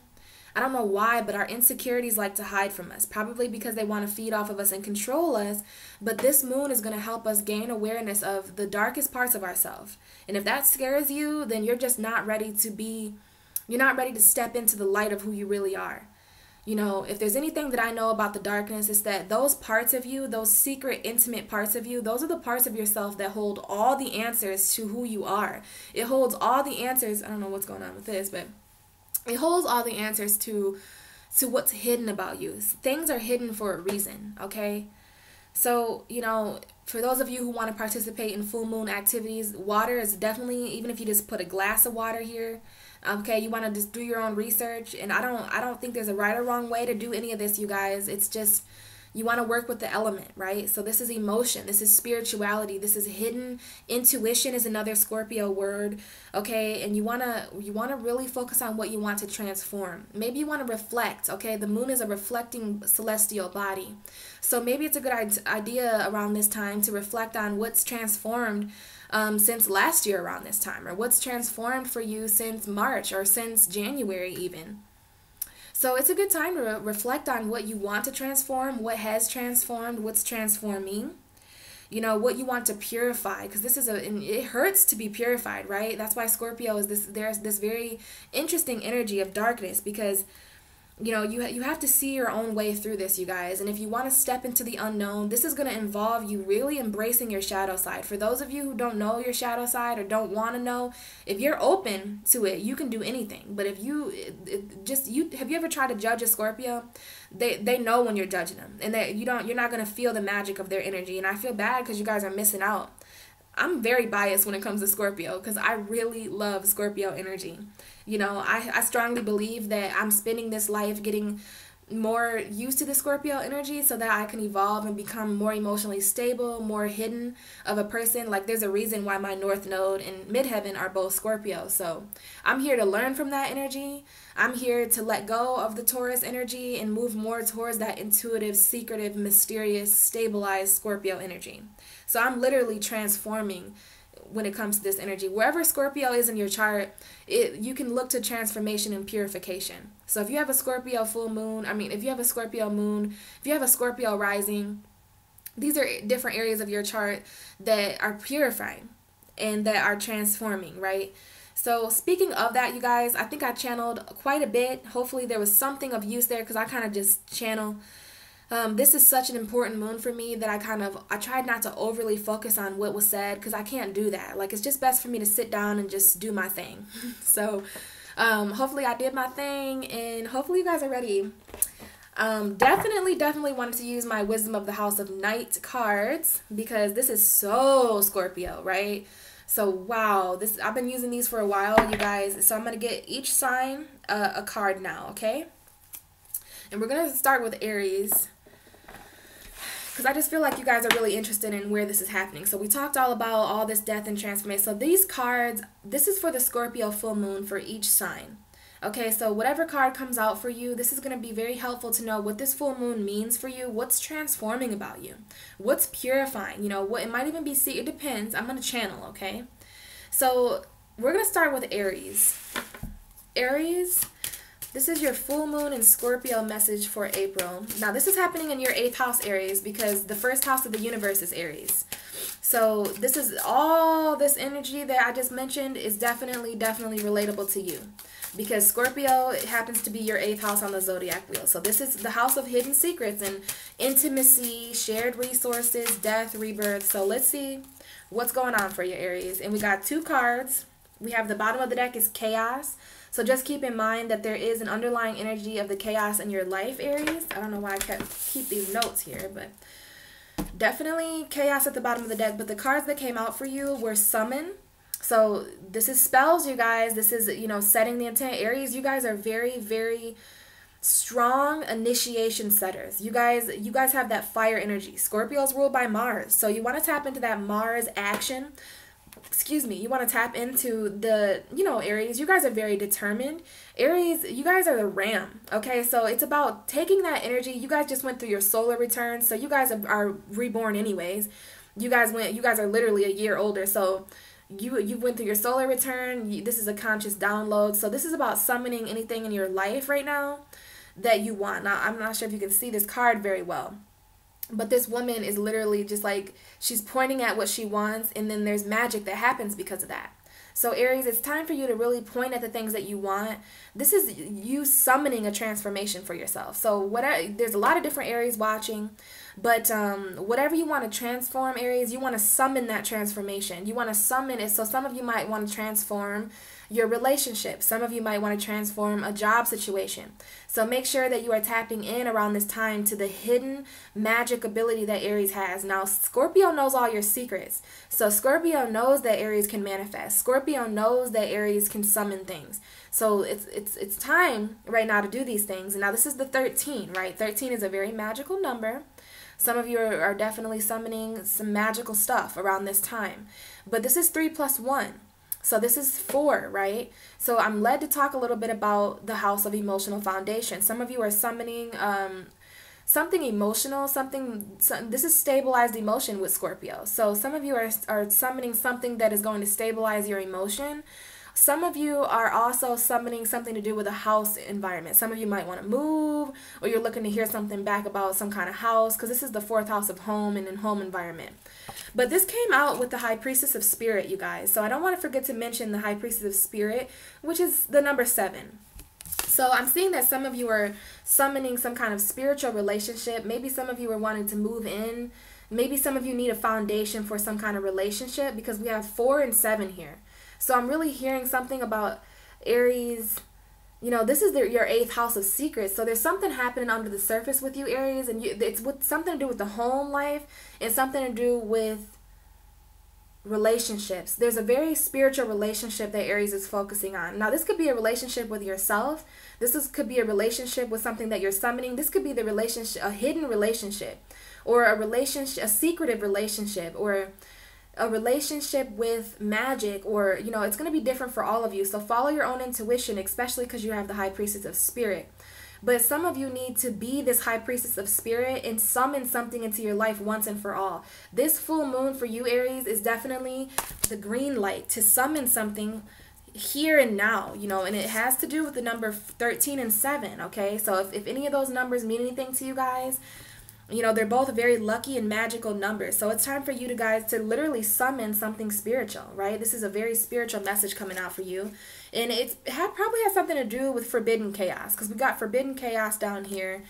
I don't know why, but our insecurities like to hide from us, probably because they want to feed off of us and control us. But this moon is going to help us gain awareness of the darkest parts of ourselves. And if that scares you, then you're just not ready to step into the light of who you really are. You know, if there's anything that I know about the darkness, it's that those parts of you, those secret, intimate parts of you, those are the parts of yourself that hold all the answers to who you are. It holds all the answers. I don't know what's going on with this, but it holds all the answers to what's hidden about you. Things are hidden for a reason, okay? So, you know, for those of you who want to participate in full moon activities, water is definitely, even if you just put a glass of water here, okay, you want to just do your own research. And I don't think there's a right or wrong way to do any of this, you guys. It's just, you want to work with the element, right? So this is emotion. This is spirituality. This is hidden. Intuition is another Scorpio word, okay? And you want to really focus on what you want to transform. Maybe you want to reflect, okay? The moon is a reflecting celestial body. So maybe it's a good idea around this time to reflect on what's transformed since last year around this time, or what's transformed for you since March or since January even. So it's a good time to reflect on what you want to transform, what has transformed, what's transforming, you know, what you want to purify, because it hurts to be purified, right? That's why Scorpio is there's this very interesting energy of darkness, because you know, you have to see your own way through this, you guys. And if you want to step into the unknown, this is going to involve you really embracing your shadow side. For those of you who don't know your shadow side or don't want to know, if you're open to it, you can do anything. But if have you ever tried to judge a Scorpio? They know when you're judging them, and you're not going to feel the magic of their energy. And I feel bad because you guys are missing out. I'm very biased when it comes to Scorpio because I really love Scorpio energy. You know, I strongly believe that I'm spending this life getting more used to the Scorpio energy so that I can evolve and become more emotionally stable, more hidden of a person. Like, there's a reason why my North Node and Midheaven are both Scorpio. So I'm here to learn from that energy. I'm here to let go of the Taurus energy and move more towards that intuitive, secretive, mysterious, stabilized Scorpio energy. So I'm literally transforming when it comes to this energy. Wherever Scorpio is in your chart, you can look to transformation and purification. So if you have a Scorpio full moon, if you have a Scorpio moon, if you have a Scorpio rising, these are different areas of your chart that are purifying and that are transforming, right? So speaking of that, you guys, I think I channeled quite a bit. Hopefully there was something of use there, because I kind of just channel. This is such an important moon for me that I tried not to overly focus on what was said, because I can't do that. Like, it's just best for me to sit down and just do my thing. So hopefully I did my thing, and hopefully you guys are ready. Definitely wanted to use my Wisdom of the House of Night cards, because this is so Scorpio, right? So wow, I've been using these for a while, you guys. So I'm going to get each sign a card now, okay? And we're going to start with Aries, because I just feel like you guys are really interested in where this is happening. So we talked all about all this death and transformation. So these cards, this is for the Scorpio full moon for each sign. Okay, so whatever card comes out for you, this is going to be very helpful to know what this full moon means for you, what's transforming about you, what's purifying, you know, what it might even be, it depends. I'm going to channel, okay? So we're going to start with Aries. Aries, this is your full moon in Scorpio message for April. Now, this is happening in your 8th house, Aries, because the first house of the universe is Aries. So this is all this energy that I just mentioned is definitely relatable to you. Because Scorpio, it happens to be your 8th house on the Zodiac wheel. So this is the house of hidden secrets and intimacy, shared resources, death, rebirth. So let's see what's going on for you, Aries. And we got 2 cards. We have the bottom of the deck is chaos. So just keep in mind that there is an underlying energy of the chaos in your life, Aries. I don't know why I keep these notes here, but definitely chaos at the bottom of the deck. But the cards that came out for you were summon. So this is spells, you guys. This is, you know, setting the intent. Aries, you guys are very strong initiation setters. You guys have that fire energy. Scorpio is ruled by Mars. So you want to tap into that Mars action. Excuse me, you want to tap into the, you know, Aries, you guys are very determined. Aries, you guys are the ram, okay? So it's about taking that energy. You guys just went through your solar return, so you guys are reborn anyways. You guys are literally a year older, so you went through your solar return. This is a conscious download. So this is about summoning anything in your life right now that you want. Now, I'm not sure if you can see this card very well, but this woman is literally just like, she's pointing at what she wants, and then there's magic that happens because of that. So Aries, it's time for you to really point at the things that you want. This is you summoning a transformation for yourself. So whatever, there's a lot of different Aries watching, but whatever you want to transform, Aries, you want to summon that transformation. You want to summon it. So some of you might want to transform your relationship. Some of you might want to transform a job situation. So make sure that you are tapping in around this time to the hidden magic ability that Aries has. Now, Scorpio knows all your secrets. So Scorpio knows that Aries can manifest. Scorpio knows that Aries can summon things. So it's time right now to do these things. And now this is the 13, right? 13 is a very magical number. Some of you are definitely summoning some magical stuff around this time. But this is 3 plus 1. So this is 4, right? So I'm led to talk a little bit about the house of emotional foundation. Some of you are summoning something emotional, this is stabilized emotion with Scorpio. So some of you are summoning something that is going to stabilize your emotion. Some of you are also summoning something to do with a house environment. Some of you might want to move, or you're looking to hear something back about some kind of house, because this is the 4th house of home and in home environment. But this came out with the High Priestess of Spirit, you guys. So I don't want to forget to mention the High Priestess of Spirit, which is the number 7. So I'm seeing that some of you are summoning some kind of spiritual relationship. Maybe some of you are wanting to move in. Maybe some of you need a foundation for some kind of relationship, because we have 4 and 7 here. So I'm really hearing something about Aries. You know, this is your 8th house of secrets. So there's something happening under the surface with you, Aries, and it's with something to do with the home life and something to do with relationships. There's a very spiritual relationship that Aries is focusing on. Now, this could be a relationship with yourself. Could be a relationship with something that you're summoning. This could be the relationship, a hidden relationship, or a secretive relationship, or a relationship with magic, or, you know, it's going to be different for all of you. So follow your own intuition, especially because you have the High Priestess of Spirit. But some of you need to be this High Priestess of Spirit and summon something into your life once and for all. This full moon for you, Aries, is definitely the green light to summon something here and now, you know, and it has to do with the number 13 and 7, okay? So if any of those numbers mean anything to you guys, you know, they're both very lucky and magical numbers. So it's time for you guys to literally summon something spiritual, right? This is a very spiritual message coming out for you. And probably has something to do with forbidden chaos, because we got forbidden chaos down here.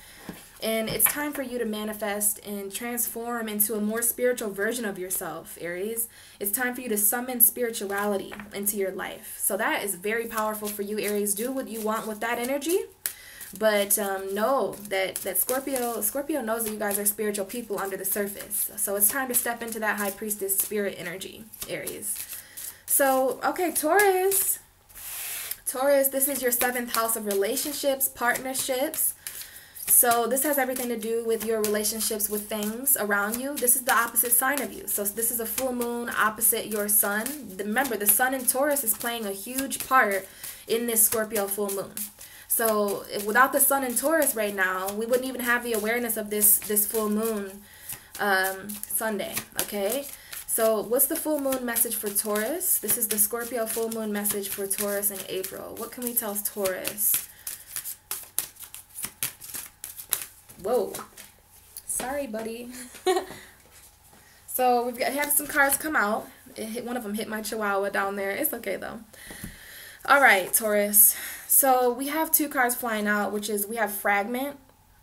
And it's time for you to manifest and transform into a more spiritual version of yourself, Aries. It's time for you to summon spirituality into your life. So that is very powerful for you, Aries. Do what you want with that energy. But know that Scorpio knows that you guys are spiritual people under the surface. So it's time to step into that High Priestess spirit energy, Aries. So, okay, Taurus. Taurus, this is your 7th house of relationships, partnerships. So this has everything to do with your relationships with things around you. This is the opposite sign of you. So this is a full moon opposite your sun. Remember, the sun in Taurus is playing a huge part in this Scorpio full moon. So without the sun in Taurus right now, we wouldn't even have the awareness of this full moon Sunday, okay? So what's the full moon message for Taurus? This is the Scorpio full moon message for Taurus in April. What can we tell Taurus? Whoa. Sorry, buddy. So we've had some cards come out. One of them hit my chihuahua down there. It's okay though. All right, Taurus. So we have two cards flying out, which is we have Fragment.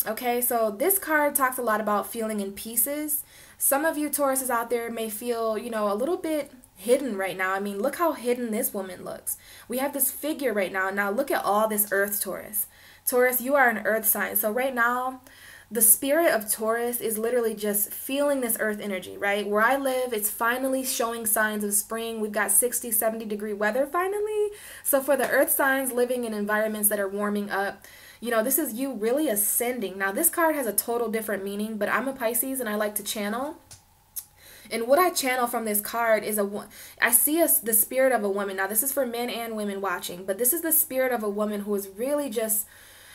Okay, so this card talks a lot about feeling in pieces. Some of you Tauruses out there may feel, you know, a little bit hidden right now. I mean, look how hidden this woman looks. We have this figure right now. Now look at all this earth, Taurus. Taurus, you are an earth sign. So right now, the spirit of Taurus is literally just feeling this earth energy, right? Where I live, it's finally showing signs of spring. We've got 60, 70 degree weather finally. So for the earth signs living in environments that are warming up, you know, this is you really ascending. Now, this card has a total different meaning, but I'm a Pisces and I like to channel. And what I channel from this card is I see the spirit of a woman. Now, this is for men and women watching, but this is the spirit of a woman who is really just,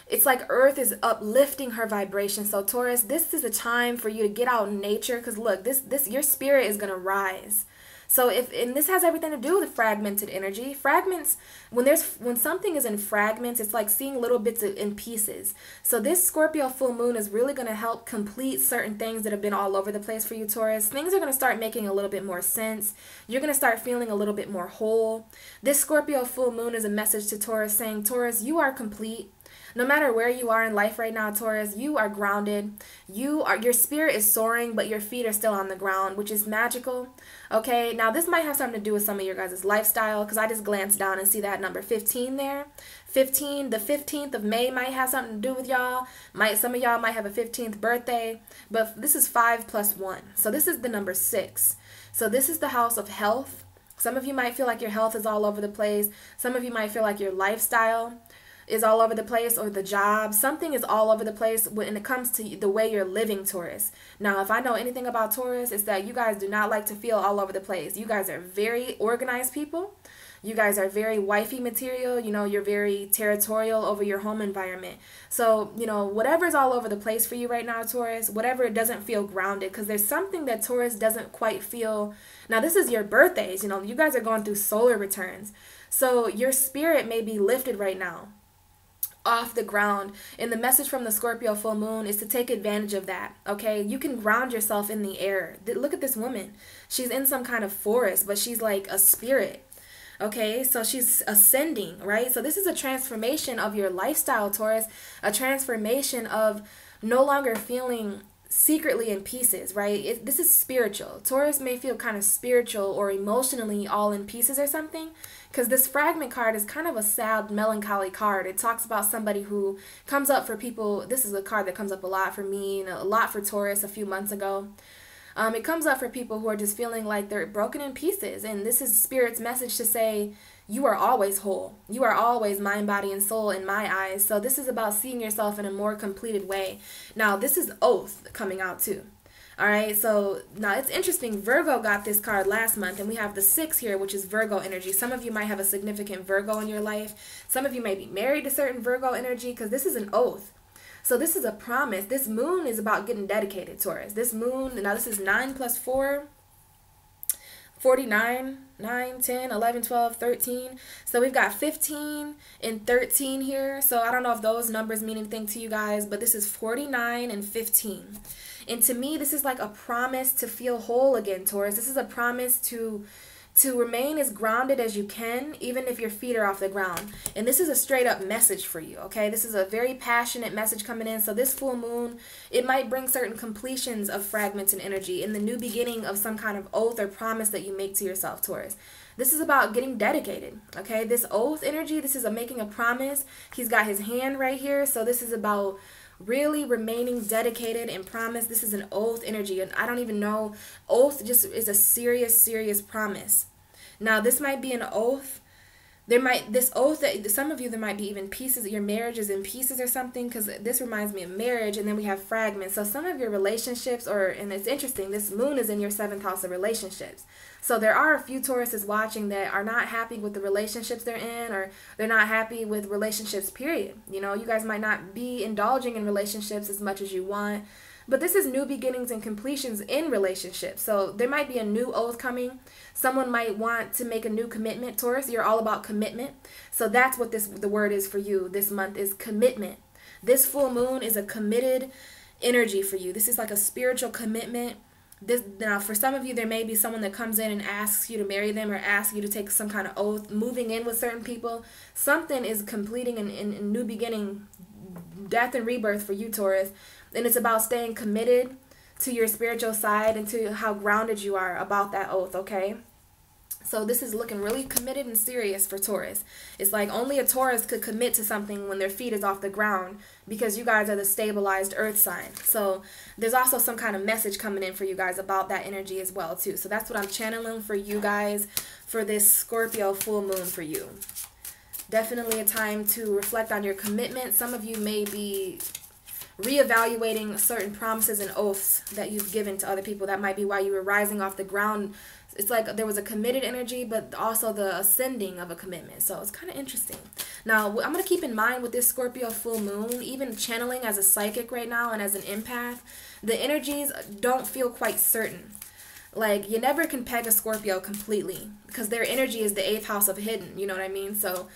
it's like earth is uplifting her vibration. So Taurus, this is a time for you to get out in nature, because look, this your spirit is going to rise. So and this has everything to do with fragmented energy. Fragments, when something is in fragments, it's like seeing little bits in pieces. So this Scorpio full moon is really going to help complete certain things that have been all over the place for you, Taurus. Things are going to start making a little bit more sense. You're going to start feeling a little bit more whole. This Scorpio full moon is a message to Taurus saying, Taurus, you are complete. No matter where you are in life right now, Taurus, you are grounded. Your spirit is soaring, but your feet are still on the ground, which is magical. Okay, now this might have something to do with some of your guys' lifestyle, because I just glanced down and see that number 15 there. 15, the 15th of May might have something to do with y'all. Some of y'all might have a 15th birthday, but this is 5 plus 1. So this is the number 6. So this is the house of health. Some of you might feel like your health is all over the place. Some of you might feel like your lifestyle is all over the place, or the job. Something is all over the place when it comes to the way you're living, Taurus. Now, if I know anything about Taurus, it's that you guys do not like to feel all over the place. You guys are very organized people. You guys are very wifey material. You know, you're very territorial over your home environment. So, you know, whatever's all over the place for you right now, Taurus, whatever doesn't feel grounded, because there's something that Taurus doesn't quite feel. Now, this is your birthdays. You know, you guys are going through solar returns. So your spirit may be lifted right now off the ground, and the message from the Scorpio full moon is to take advantage of that. Okay, you can ground yourself in the air. Look at this woman. She's in some kind of forest, but she's like a spirit. Okay, so she's ascending, right? So this is a transformation of your lifestyle, Taurus, a transformation of no longer feeling secretly in pieces, right? This is spiritual. Taurus may feel kind of spiritual or emotionally all in pieces or something, because this fragment card is kind of a sad, melancholy card. It talks about somebody who comes up for people. This is a card that comes up a lot for me and a lot for Taurus a few months ago. It comes up for people who are just feeling like they're broken in pieces, and this is Spirit's message to say, you are always whole. You are always mind, body, and soul in my eyes. So this is about seeing yourself in a more completed way. Now, this is Oath coming out too. All right, so now it's interesting. Virgo got this card last month, and we have the 6 here, which is Virgo energy. Some of you might have a significant Virgo in your life. Some of you may be married to certain Virgo energy, because this is an oath. So this is a promise. This moon is about getting dedicated, Taurus. This moon, now this is 9 plus 4. 49, 9, 10, 11, 12, 13. So we've got 15 and 13 here. So I don't know if those numbers mean anything to you guys, but this is 49 and 15. And to me, this is like a promise to feel whole again, Taurus. This is a promise to remain as grounded as you can, even if your feet are off the ground. And this is a straight up message for you, okay? This is a very passionate message coming in. So this full moon, it might bring certain completions of fragments and energy in the new beginning of some kind of oath or promise that you make to yourself, Taurus. This is about getting dedicated, okay? This oath energy, this is making a promise. He's got his hand right here. So this is about really remaining dedicated and promise. This is an oath energy, and I don't even know, oath just is a serious promise. Now this might be an oath. This oath that some of you, there might be even pieces, your marriage is in pieces or something, because this reminds me of marriage, and then we have fragments. So some of your relationships, and it's interesting, this moon is in your 7th house of relationships. So there are a few Tauruses watching that are not happy with the relationships they're in, or they're not happy with relationships, period. You know, you guys might not be indulging in relationships as much as you want. But this is new beginnings and completions in relationships. So there might be a new oath coming. Someone might want to make a new commitment. Taurus, you're all about commitment. So that's what the word is for you this month, is commitment. This full moon is a committed energy for you. This is like a spiritual commitment. Now, for some of you, there may be someone that comes in and asks you to marry them or asks you to take some kind of oath, moving in with certain people. Something is completing in new beginning, death and rebirth for you, Taurus. And it's about staying committed to your spiritual side and to how grounded you are about that oath, okay? So this is looking really committed and serious for Taurus. It's like only a Taurus could commit to something when their feet is off the ground, because you guys are the stabilized earth sign. So there's also some kind of message coming in for you guys about that energy as well too. So that's what I'm channeling for you guys for this Scorpio full moon for you. Definitely a time to reflect on your commitment. Some of you may be reevaluating certain promises and oaths that you've given to other people. That might be why you were rising off the ground. It's like there was a committed energy, but also the ascending of a commitment. So it's kind of interesting. Now, I'm going to keep in mind with this Scorpio full moon, even channeling as a psychic right now and as an empath, the energies don't feel quite certain. Like, you never can peg a Scorpio completely because their energy is the 8th house of hidden. You know what I mean? So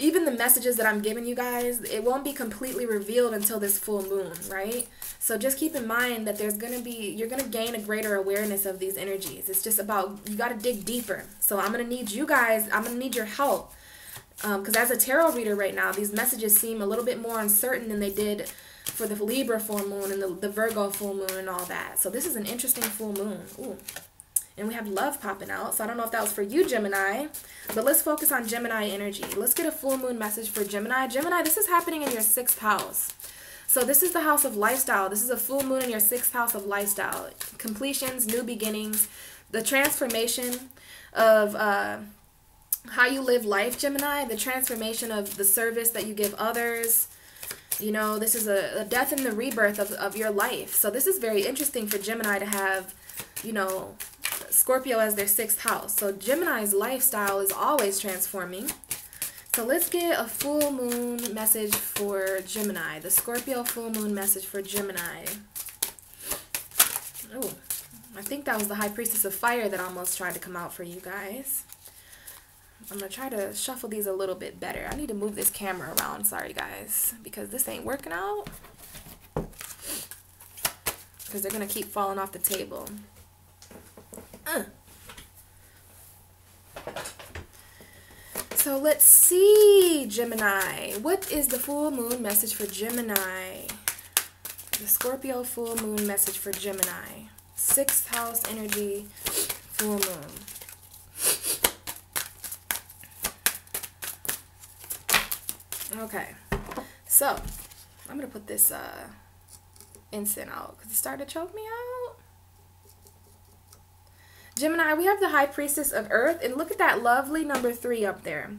even the messages that I'm giving you guys, it won't be completely revealed until this full moon, right? So just keep in mind that you're going to gain a greater awareness of these energies. It's just about, you got to dig deeper. So I'm going to need you guys, I'm going to need your help. Because as a tarot reader right now, these messages seem a little bit more uncertain than they did for the Libra full moon and the Virgo full moon and all that. So this is an interesting full moon. Ooh. And we have love popping out. So I don't know if that was for you, Gemini. But let's focus on Gemini energy. Let's get a full moon message for Gemini. Gemini, this is happening in your 6th house. So this is the house of lifestyle. This is a full moon in your 6th house of lifestyle. Completions, new beginnings, the transformation of how you live life, Gemini. The transformation of the service that you give others. You know, this is a death and the rebirth of your life. So this is very interesting for Gemini to have, you know, Scorpio as their 6th house. So Gemini's lifestyle is always transforming. So let's get a full moon message for Gemini. The Scorpio full moon message for Gemini. Oh, I think that was the High Priestess of Fire that almost tried to come out for you guys. I'm going to try to shuffle these a little bit better. I need to move this camera around, sorry guys, because this ain't working out. Because they're going to keep falling off the table. So let's see, Gemini. What is the full moon message for Gemini? The Scorpio full moon message for Gemini. 6th house energy, full moon. Okay, so I'm going to put this incense out because it started to choke me out. Gemini, we have the High Priestess of Earth, and look at that lovely number 3 up there.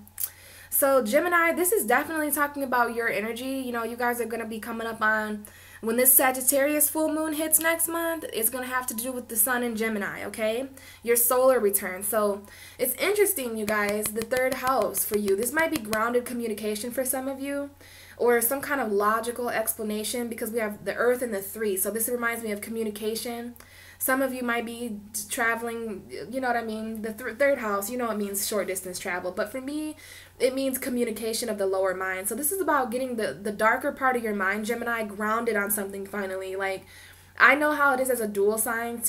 So Gemini, this is definitely talking about your energy. You know, you guys are going to be coming up on, when this Sagittarius full moon hits next month, it's going to have to do with the sun in Gemini, okay? Your solar return. So it's interesting, you guys, the 3rd house for you. This might be grounded communication for some of you, or some kind of logical explanation, because we have the Earth and the 3. So this reminds me of communication. Some of you might be traveling, you know what I mean? The 3rd house, you know it means short distance travel. But for me, it means communication of the lower mind. So this is about getting the darker part of your mind, Gemini, grounded on something finally. Like, I know how it is as a dual sign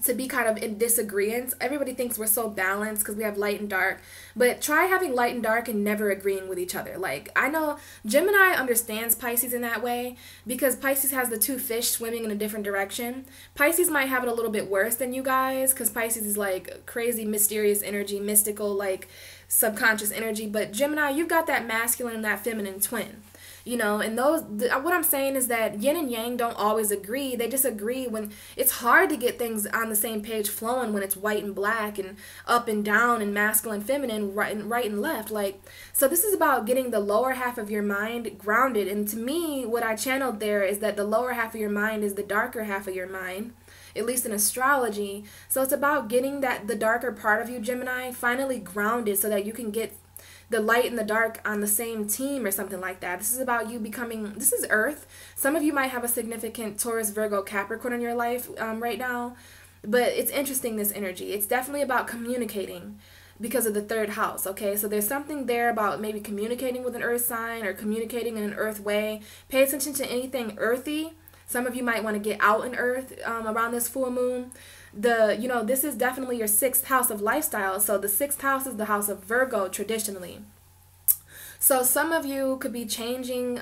to be kind of in disagreement. Everybody thinks we're so balanced because we have light and dark, but try having light and dark and never agreeing with each other. Like, I know Gemini understands Pisces in that way because Pisces has the 2 fish swimming in a different direction. Pisces might have it a little bit worse than you guys because Pisces is like crazy mysterious energy, mystical, like subconscious energy, but Gemini, you've got that masculine and that feminine twin. You know, and what I'm saying is that yin and yang don't always agree. They disagree when it's hard to get things on the same page flowing when it's white and black and up and down and masculine, feminine, right and left. Like, so this is about getting the lower half of your mind grounded. And to me, what I channeled there is that the lower half of your mind is the darker half of your mind, at least in astrology. So it's about getting the darker part of you, Gemini, finally grounded so that you can get the light and the dark on the same team or something like that. This is about you becoming, this is Earth. Some of you might have a significant Taurus, Virgo, Capricorn in your life right now. But it's interesting, this energy. It's definitely about communicating because of the third house, okay? So there's something there about maybe communicating with an earth sign or communicating in an earth way. Pay attention to anything earthy. Some of you might want to get out in earth around this full moon. This is definitely your 6th house of lifestyle. So the 6th house is the house of Virgo traditionally. So some of you could be changing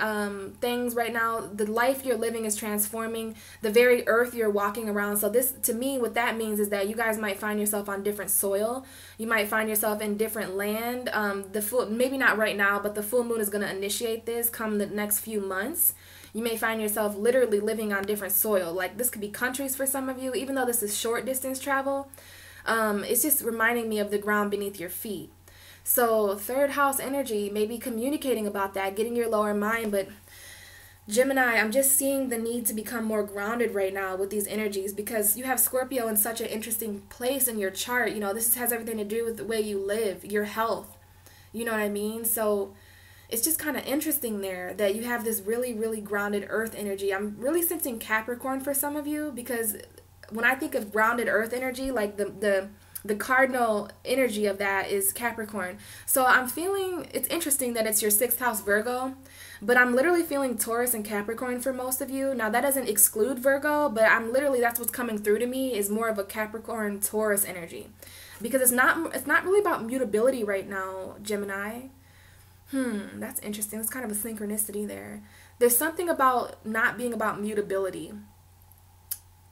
things right now. The life you're living is transforming the very earth you're walking around. So this, to me, what that means is that you guys might find yourself on different soil. You might find yourself in different land. Maybe not right now, but the full moon is going to initiate this come the next few months. You may find yourself literally living on different soil. Like this could be countries for some of you, even though this is short distance travel. It's just reminding me of the ground beneath your feet. So 3rd house energy, maybe communicating about that, getting your lower mind. But Gemini, I'm just seeing the need to become more grounded right now with these energies because you have Scorpio in such an interesting place in your chart. This has everything to do with the way you live, your health. You know what I mean? So it's just kind of interesting there that you have this really, really grounded earth energy. I'm really sensing Capricorn for some of you because when I think of grounded earth energy, like the cardinal energy of that is Capricorn. So I'm feeling, it's interesting that it's your 6th house Virgo, but I'm literally feeling Taurus and Capricorn for most of you. Now that doesn't exclude Virgo, but that's what's coming through to me is more of a Capricorn Taurus energy. Because it's not really about mutability right now, Gemini. That's interesting. It's kind of a synchronicity there. There's something about not being about mutability.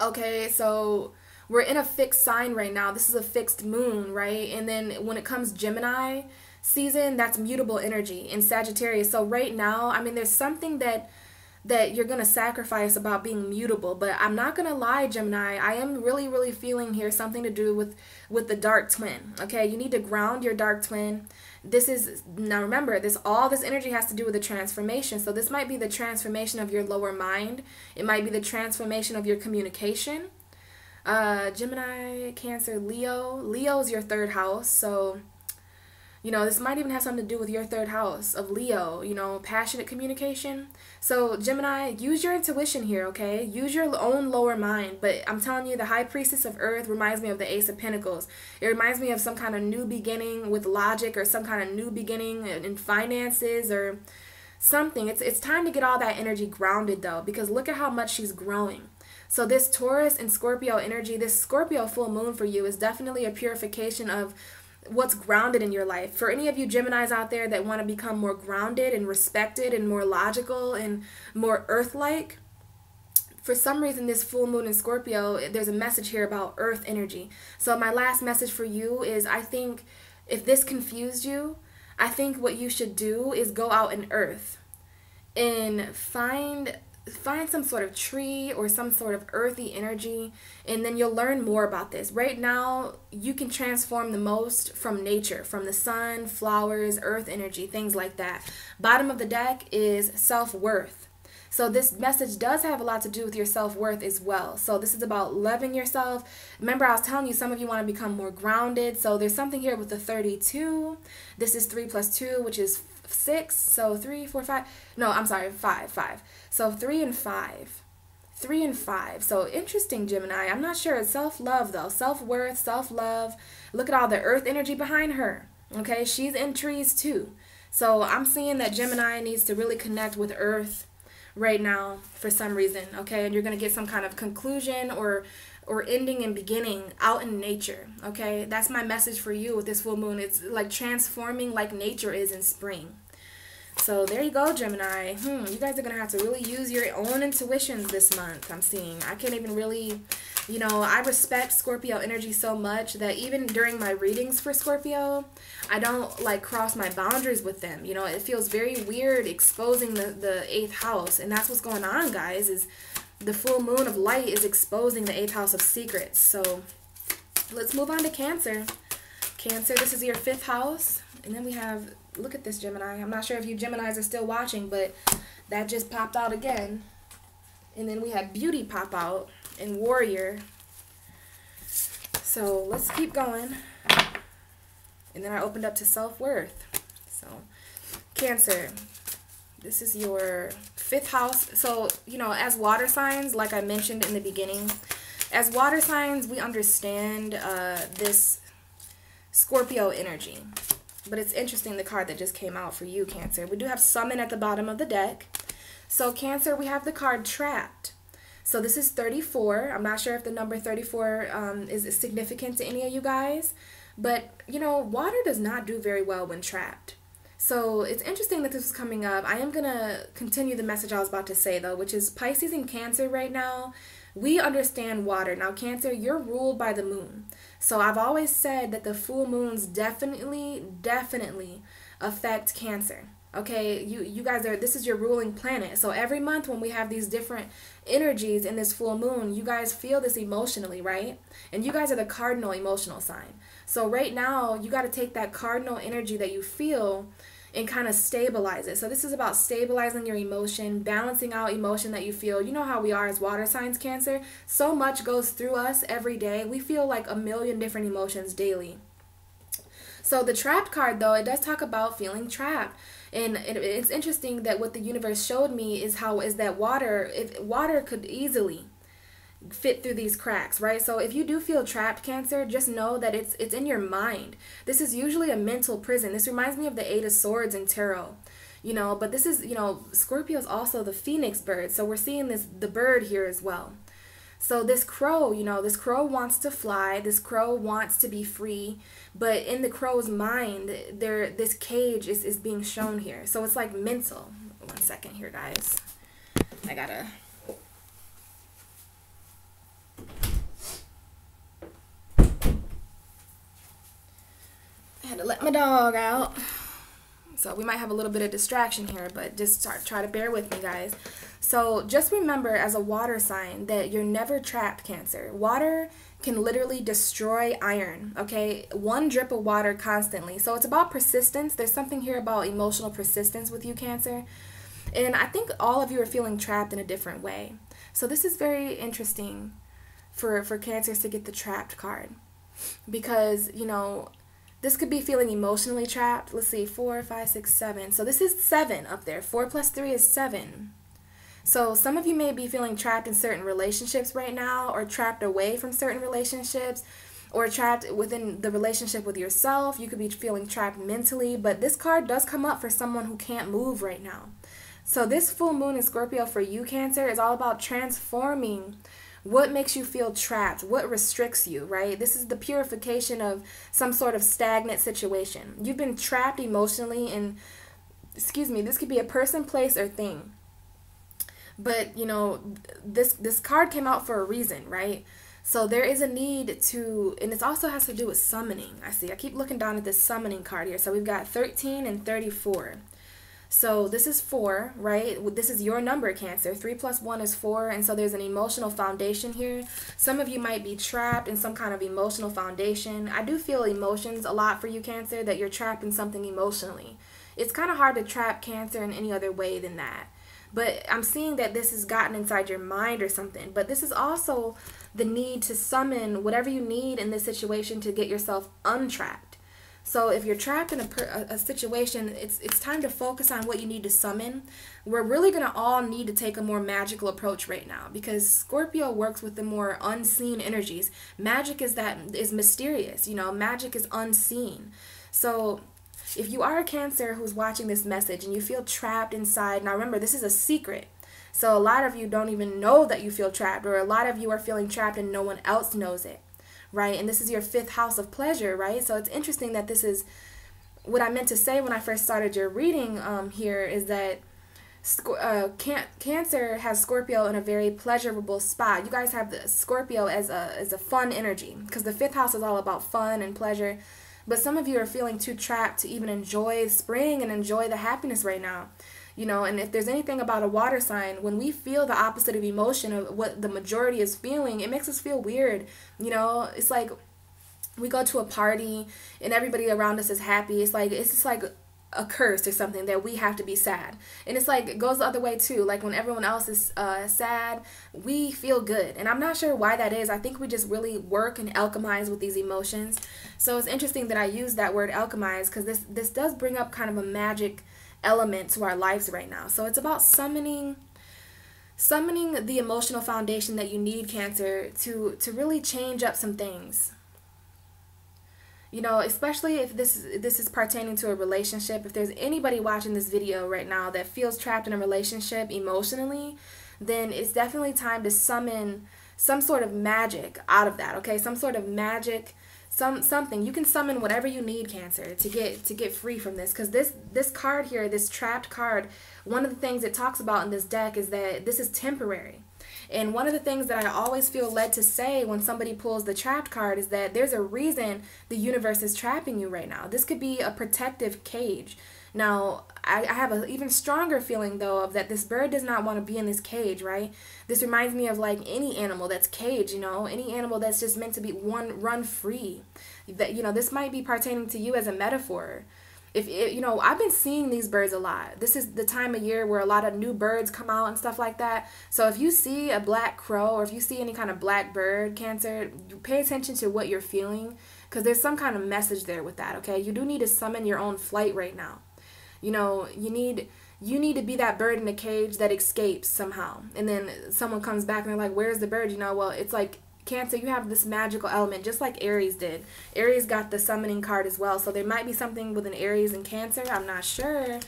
Okay, so we're in a fixed sign right now. This is a fixed moon, right? And then when it comes Gemini season, that's mutable energy in Sagittarius. So right now, there's something that you're going to sacrifice about being mutable. But I'm not going to lie, Gemini. I am really, really feeling here something to do with the dark twin. Okay, you need to ground your dark twin. Now remember, all this energy has to do with the transformation. So this might be the transformation of your lower mind. It might be the transformation of your communication. Gemini, Cancer, Leo. Leo's your 3rd house. So, this might even have something to do with your 3rd house of Leo, passionate communication. So Gemini, use your intuition here, okay? Use your own lower mind. But I'm telling you, the High Priestess of Earth reminds me of the Ace of Pentacles. It reminds me of some kind of new beginning with logic or some kind of new beginning in finances or something. It's time to get all that energy grounded though, because look at how much she's growing. So this Taurus and Scorpio energy, this Scorpio full moon for you is definitely a purification of what's grounded in your life. For any of you Geminis out there that want to become more grounded and respected and more logical and more earth-like, for some reason this full moon in Scorpio, there's a message here about earth energy. So my last message for you is, I think if this confused you, I think what you should do is go out in earth and find some sort of tree or some sort of earthy energy, and then you'll learn more about this. Right now, you can transform the most from nature, from the sun, flowers, earth energy, things like that. Bottom of the deck is self-worth. So this message does have a lot to do with your self-worth as well. So this is about loving yourself. Remember, I was telling you some of you want to become more grounded. So there's something here with the 32. This is 3 plus 2, which is 6. So 3, 4, 5. No, I'm sorry, 5. So 3 and 5. 3 and 5. So interesting, Gemini. I'm not sure. It's self-love, though. Self-worth, self-love. Look at all the earth energy behind her. Okay, she's in trees, too. So I'm seeing that Gemini needs to really connect with earth right now for some reason, okay? And you're going to get some kind of conclusion or ending and beginning out in nature, okay? That's my message for you with this full moon. It's like transforming like nature is in spring. So there you go, Gemini. You guys are going to have to really use your own intuitions this month, I'm seeing. I can't even really, I respect Scorpio energy so much that even during my readings for Scorpio, I don't like cross my boundaries with them. It feels very weird exposing the 8th house. And that's what's going on, guys, is the full moon of light is exposing the 8th house of secrets. So let's move on to Cancer. Cancer, this is your 5th house. And then we have, look at this, Gemini. I'm not sure if you Geminis are still watching, but that just popped out again. And then we had Beauty pop out and Warrior. So let's keep going. And then I opened up to self-worth. So, Cancer, this is your 5th house. So, you know, as water signs, like I mentioned in the beginning, as water signs, we understand this Scorpio energy. But it's interesting, the card that just came out for you, Cancer. We do have Summon at the bottom of the deck. So, Cancer, we have the card Trapped. So, this is 34. I'm not sure if the number 34 is significant to any of you guys. But, you know, water does not do very well when trapped. So, it's interesting that this is coming up. I am going to continue the message I was about to say, though, which is Pisces and Cancer right now. We understand water. Now, Cancer, you're ruled by the moon. So I've always said that the full moons definitely affect Cancer. Okay, you guys are, this is your ruling planet. So every month when we have these different energies in this full moon, you guys feel this emotionally, right? And you guys are the cardinal emotional sign. So right now, you got to take that cardinal energy that you feel and kind of stabilize it. So this is about stabilizing your emotion, balancing out emotion that you feel. You know how we are as water signs, Cancer. So much goes through us every day. We feel like a million different emotions daily. So the Trapped card, though, it does talk about feeling trapped. And it's interesting that what the universe showed me is that water could easily fit through these cracks, right? So if you do feel trapped, Cancer, just know that it's in your mind. This is usually a mental prison. This reminds me of the 8 of Swords in tarot, you know, but this is, you know, Scorpio is also the phoenix bird. So we're seeing the bird here as well. So this crow, you know, this crow wants to fly. This crow wants to be free. But in the crow's mind, this cage is being shown here. So it's like mental. 1 second here, guys. I gotta... I had to let my dog out. So we might have a little bit of distraction here, but just try to bear with me, guys. So just remember, as a water sign, that you're never trapped, Cancer. Water can literally destroy iron, okay? 1 drip of water constantly. So it's about persistence. There's something here about emotional persistence with you, Cancer. And I think all of you are feeling trapped in a different way. So this is very interesting for Cancers to get the Trapped card. Because, you know, this could be feeling emotionally trapped. Let's see, 4, 5, 6, 7. So this is 7 up there. 4 plus 3 is 7. So some of you may be feeling trapped in certain relationships right now, or trapped away from certain relationships, or trapped within the relationship with yourself. You could be feeling trapped mentally, but this card does come up for someone who can't move right now. So this full moon in Scorpio for you, Cancer, is all about transforming what makes you feel trapped, what restricts you, right? This is the purification of some sort of stagnant situation. You've been trapped emotionally, and, excuse me, this could be a person, place, or thing. But, you know, this card came out for a reason, right? So there is a need to, and it also has to do with summoning. I keep looking down at this summoning card here. So we've got 13 and 34. So this is 4, right? This is your number, Cancer. 3 plus 1 is 4, and so there's an emotional foundation here. Some of you might be trapped in some kind of emotional foundation. I do feel emotions a lot for you, Cancer, that you're trapped in something emotionally. It's kind of hard to trap Cancer in any other way than that. But I'm seeing that this has gotten inside your mind or something. But this is also the need to summon whatever you need in this situation to get yourself untrapped. So if you're trapped in a situation, it's time to focus on what you need to summon. We're really going to all need to take a more magical approach right now, because Scorpio works with the more unseen energies. Magic is mysterious, you know, magic is unseen. So if you are a Cancer who's watching this message and you feel trapped inside, now remember, this is a secret. So a lot of you don't even know that you feel trapped, or a lot of you are feeling trapped and no one else knows it. Right? And this is your 5th house of pleasure, right? So it's interesting that this is what I meant to say when I first started your reading here, is that Cancer has Scorpio in a very pleasurable spot. You guys have the Scorpio as a fun energy, because the 5th house is all about fun and pleasure. But some of you are feeling too trapped to even enjoy spring and enjoy the happiness right now. You know, and if there's anything about a water sign, when we feel the opposite of emotion of what the majority is feeling, it makes us feel weird. You know, it's like we go to a party and everybody around us is happy. It's just like a curse or something that we have to be sad. And it's like, it goes the other way too. Like when everyone else is sad, we feel good. And I'm not sure why that is. I think we just really work and alchemize with these emotions. So it's interesting that I use that word alchemize, because this does bring up kind of a magic element to our lives right now. So it's about summoning the emotional foundation that you need, Cancer, to really change up some things. You know, especially if this is pertaining to a relationship. If there's anybody watching this video right now that feels trapped in a relationship emotionally, then it's definitely time to summon some sort of magic out of that, okay? Some sort of magic, something. You can summon whatever you need, Cancer, to get free from this. Because this card here, this trapped card, one of the things it talks about in this deck is that this is temporary. And one of the things that I always feel led to say when somebody pulls the trapped card is that there's a reason the universe is trapping you right now. This could be a protective cage. Now, I have an even stronger feeling, though, of that this bird does not want to be in this cage, right? This reminds me of like any animal that's caged, you know, any animal that's just meant to be run free. That, you know, this might be pertaining to you as a metaphor. You know, I've been seeing these birds a lot. This is the time of year where a lot of new birds come out and stuff like that. So if you see a black crow or if you see any kind of black bird, Cancer, pay attention to what you're feeling, because there's some kind of message there with that, okay? You do need to summon your own flight right now. You know, you need to be that bird in the cage that escapes somehow. And then someone comes back and they're like, where's the bird? You know, well, it's like, Cancer, you have this magical element, just like Aries did. Aries got the summoning card as well, so there might be something with an Aries and Cancer. I'm not sure.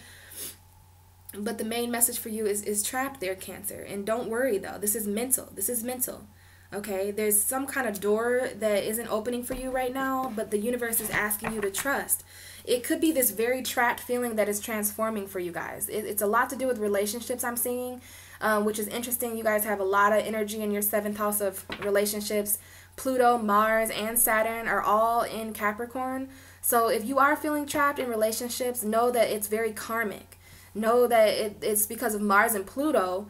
But the main message for you is trapped there, Cancer. And don't worry, though. This is mental. This is mental. Okay? There's some kind of door that isn't opening for you right now, but the universe is asking you to trust. It could be this very trapped feeling that is transforming for you guys. It's a lot to do with relationships, I'm seeing. Which is interesting. You guys have a lot of energy in your 7th house of relationships. Pluto, Mars, and Saturn are all in Capricorn. So if you are feeling trapped in relationships, know that it's very karmic. Know that it's because of Mars and Pluto.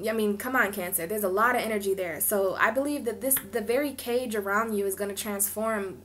I mean, come on, Cancer. There's a lot of energy there. So I believe that the very cage around you is going to transform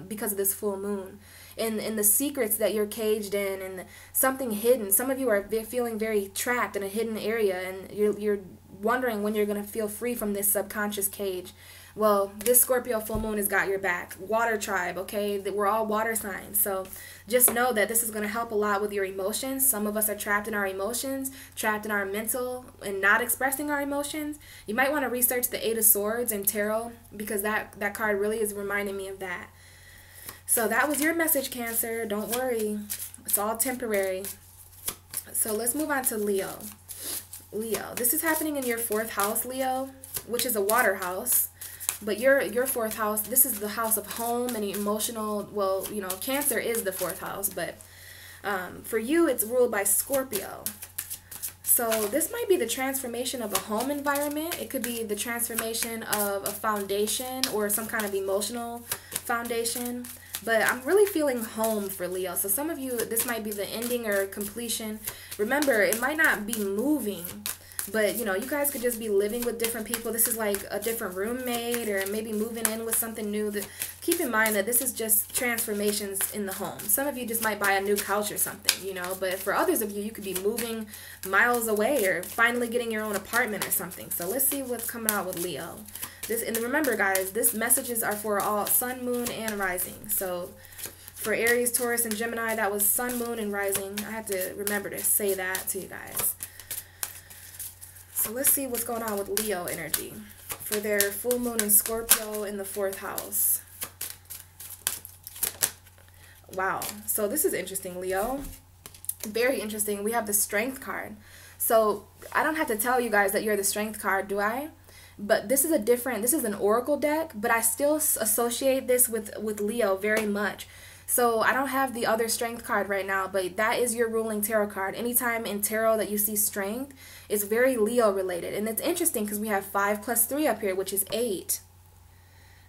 because of this full moon. In the secrets that you're caged in, and something hidden. Some of you are feeling very trapped in a hidden area, and you're wondering when you're going to feel free from this subconscious cage. Well, this Scorpio full moon has got your back. Water tribe, okay? We're all water signs. So just know that this is going to help a lot with your emotions. Some of us are trapped in our emotions, trapped in our mental, and not expressing our emotions. You might want to research the 8 of Swords and Tarot, because that card really is reminding me of that. So that was your message, Cancer. Don't worry. It's all temporary. So let's move on to Leo. Leo. This is happening in your 4th house, Leo, which is a water house. But your 4th house, this is the house of home and emotional, well, you know, Cancer is the 4th house, but for you, it's ruled by Scorpio. So this might be the transformation of a home environment. It could be the transformation of a foundation or some kind of emotional foundation. But I'm really feeling home for Leo. So some of you, this might be the ending or completion. Remember, it might not be moving, but, you know, you guys could just be living with different people. This is like a different roommate, or maybe moving in with something new. Keep in mind that this is just transformations in the home. Some of you just might buy a new couch or something, you know. But for others of you, you could be moving miles away or finally getting your own apartment or something. So let's see what's coming out with Leo. And remember, guys, this messages are for all sun, moon, and rising. So for Aries, Taurus, and Gemini, that was sun, moon, and rising. I had to remember to say that to you guys. So let's see what's going on with Leo energy for their full moon in Scorpio in the 4th house. Wow. So this is interesting, Leo. Very interesting. We have the Strength card. So I don't have to tell you guys that you're the Strength card, do I? But this is an oracle deck, but I still associate this with Leo very much. So I don't have the other Strength card right now, but that is your ruling tarot card. Anytime in tarot that you see Strength, it's very Leo related. And it's interesting because we have 5 plus 3 up here, which is 8.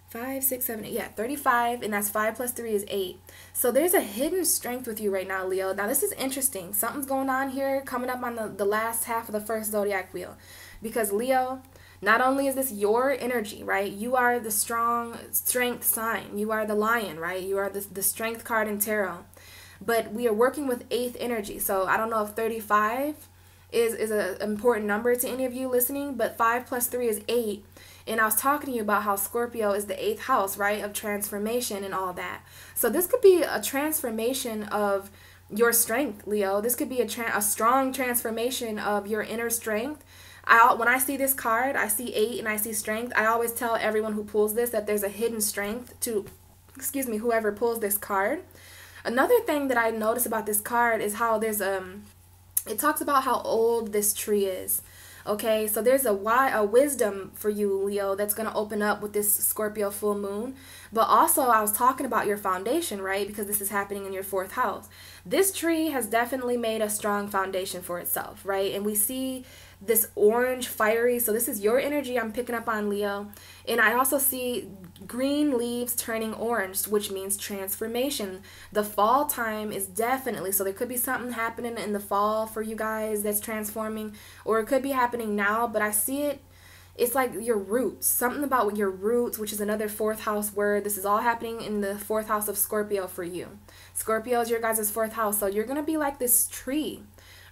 5, 6, 7, 8. Yeah, 35, and that's 5 plus 3 is 8. So there's a hidden strength with you right now, Leo. Now this is interesting. Something's going on here coming up on the last half of the first zodiac wheel. Because Leo, not only is this your energy, right? You are the strength sign. You are the lion, right? You are the Strength card in tarot. but we are working with 8th energy. So I don't know if 35 is an important number to any of you listening, but 5 plus 3 is 8. And I was talking to you about how Scorpio is the 8th house, right, of transformation and all that. So this could be a transformation of your strength, Leo. This could be a strong transformation of your inner strength. When I see this card, I see 8 and I see strength. I always tell everyone who pulls this that there's a hidden strength to, whoever pulls this card. Another thing that I notice about this card is how there's it talks about how old this tree is. Okay, so there's a wisdom for you, Leo, that's going to open up with this Scorpio full moon. But also, I was talking about your foundation, right? Because this is happening in your 4th house. This tree has definitely made a strong foundation for itself, right? And we see this orange fiery, so this is your energy I'm picking up on, Leo. And I also see green leaves turning orange, which means transformation. The fall time is definitely, so there could be something happening in the fall for you guys that's transforming, or it could be happening now, but I see it, it's like your roots, something about your roots, which is another 4th house word. This is all happening in the 4th house of Scorpio for you. Scorpio is your guys' 4th house, so you're going to be like this tree,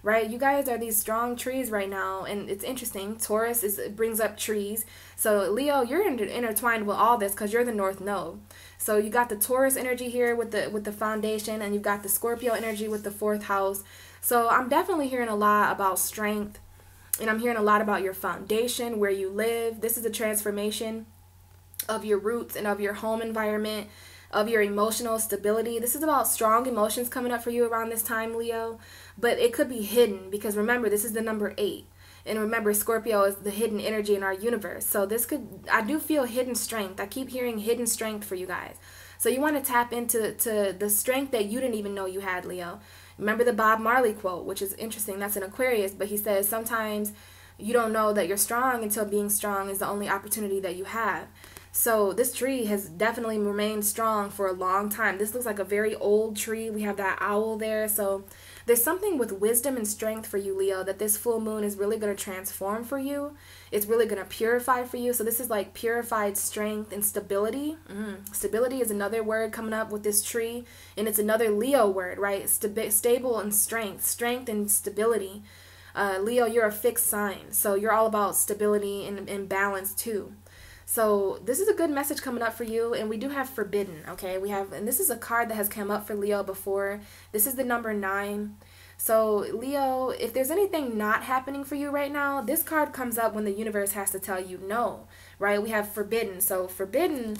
right? You guys are these strong trees right now, and it's interesting. Taurus brings up trees. So Leo, you're intertwined with all this because you're the North Node. So you got the Taurus energy here with the foundation, and you've got the Scorpio energy with the 4th house. So I'm definitely hearing a lot about strength, and I'm hearing a lot about your foundation, where you live. This is a transformation of your roots and of your home environment, of your emotional stability. This is about strong emotions coming up for you around this time, Leo. But it could be hidden because remember, this is the number 8. And remember, Scorpio is the hidden energy in our universe. So this could, I do feel hidden strength. I keep hearing hidden strength for you guys. So you want to tap into the strength that you didn't even know you had, Leo. Remember the Bob Marley quote, which is interesting. That's an Aquarius, but he says sometimes you don't know that you're strong until being strong is the only opportunity that you have. So this tree has definitely remained strong for a long time. This looks like a very old tree. We have that owl there. So there's something with wisdom and strength for you, Leo, that this full moon is really going to transform for you. It's really going to purify for you. So this is like purified strength and stability. Stability is another word coming up with this tree. And it's another Leo word, right? Stable and strength and stability. Leo, you're a fixed sign. So you're all about stability and balance too. So this is a good message coming up for you, and we do have forbidden, okay? And this is a card that has come up for Leo before. This is the number 9. So Leo, if there's anything not happening for you right now, this card comes up when the universe has to tell you no, right? We have forbidden. So forbidden,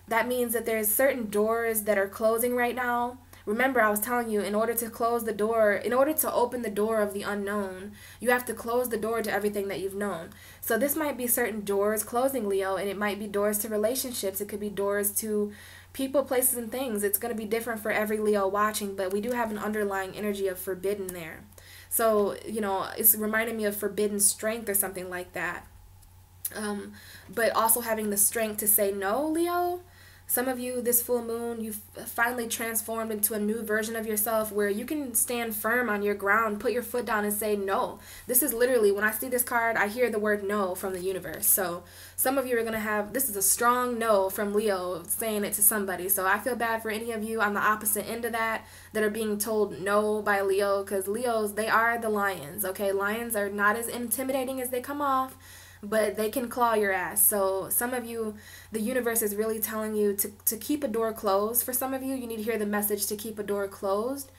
that means that there's certain doors that are closing right now. Remember, I was telling you, in order to close the door, in order to open the door of the unknown, you have to close the door to everything that you've known. So this might be certain doors closing, Leo, and it might be doors to relationships. It could be doors to people, places, and things. It's going to be different for every Leo watching, but we do have an underlying energy of forbidden there. So, you know, it's reminding me of forbidden strength or something like that. But also having the strength to say no, Leo. Some of you, this full moon, you've finally transformed into a new version of yourself where you can stand firm on your ground, put your foot down and say no. This is literally, when I see this card, I hear the word no from the universe. So some of you are going to have, this is a strong no from Leo saying it to somebody. So I feel bad for any of you on the opposite end of that are being told no by Leo, because Leos, they are the lions, okay? Lions are not as intimidating as they come off, but they can claw your ass. So some of you, the universe is really telling you to keep a door closed. For some of you, you need to hear the message to keep a door closed,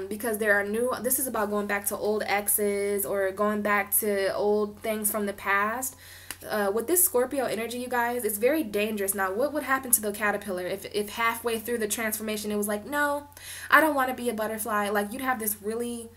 because there are this is about going back to old exes or going back to old things from the past. With this Scorpio energy, you guys, it's very dangerous. Now, what would happen to the caterpillar if halfway through the transformation it was like, no, I don't want to be a butterfly? Like, you'd have this really...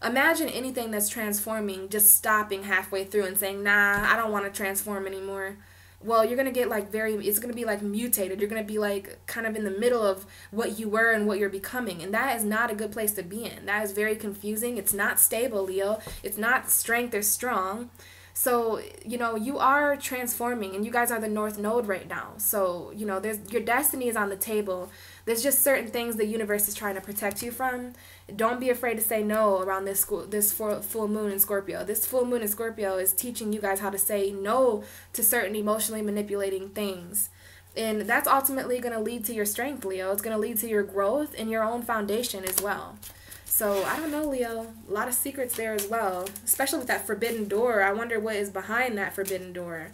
Imagine anything that's transforming just stopping halfway through and saying, nah, I don't want to transform anymore. Well, you're going to get like it's going to be like mutated. You're going to be like kind of in the middle of what you were and what you're becoming. And that is not a good place to be in. That is very confusing. It's not stable, Leo. It's not strength or strong. So, you know, you are transforming, and you guys are the North Node right now. So, you know, your destiny is on the table. There's just certain things the universe is trying to protect you from. Don't be afraid to say no around this full moon in Scorpio. This full moon in Scorpio is teaching you guys how to say no to certain emotionally manipulating things And that's ultimately going to lead to your strength, Leo. It's going to lead to your growth and your own foundation as well. So, I don't know, Leo. A lot of secrets there as well. Especially with that forbidden door. I wonder what is behind that forbidden door.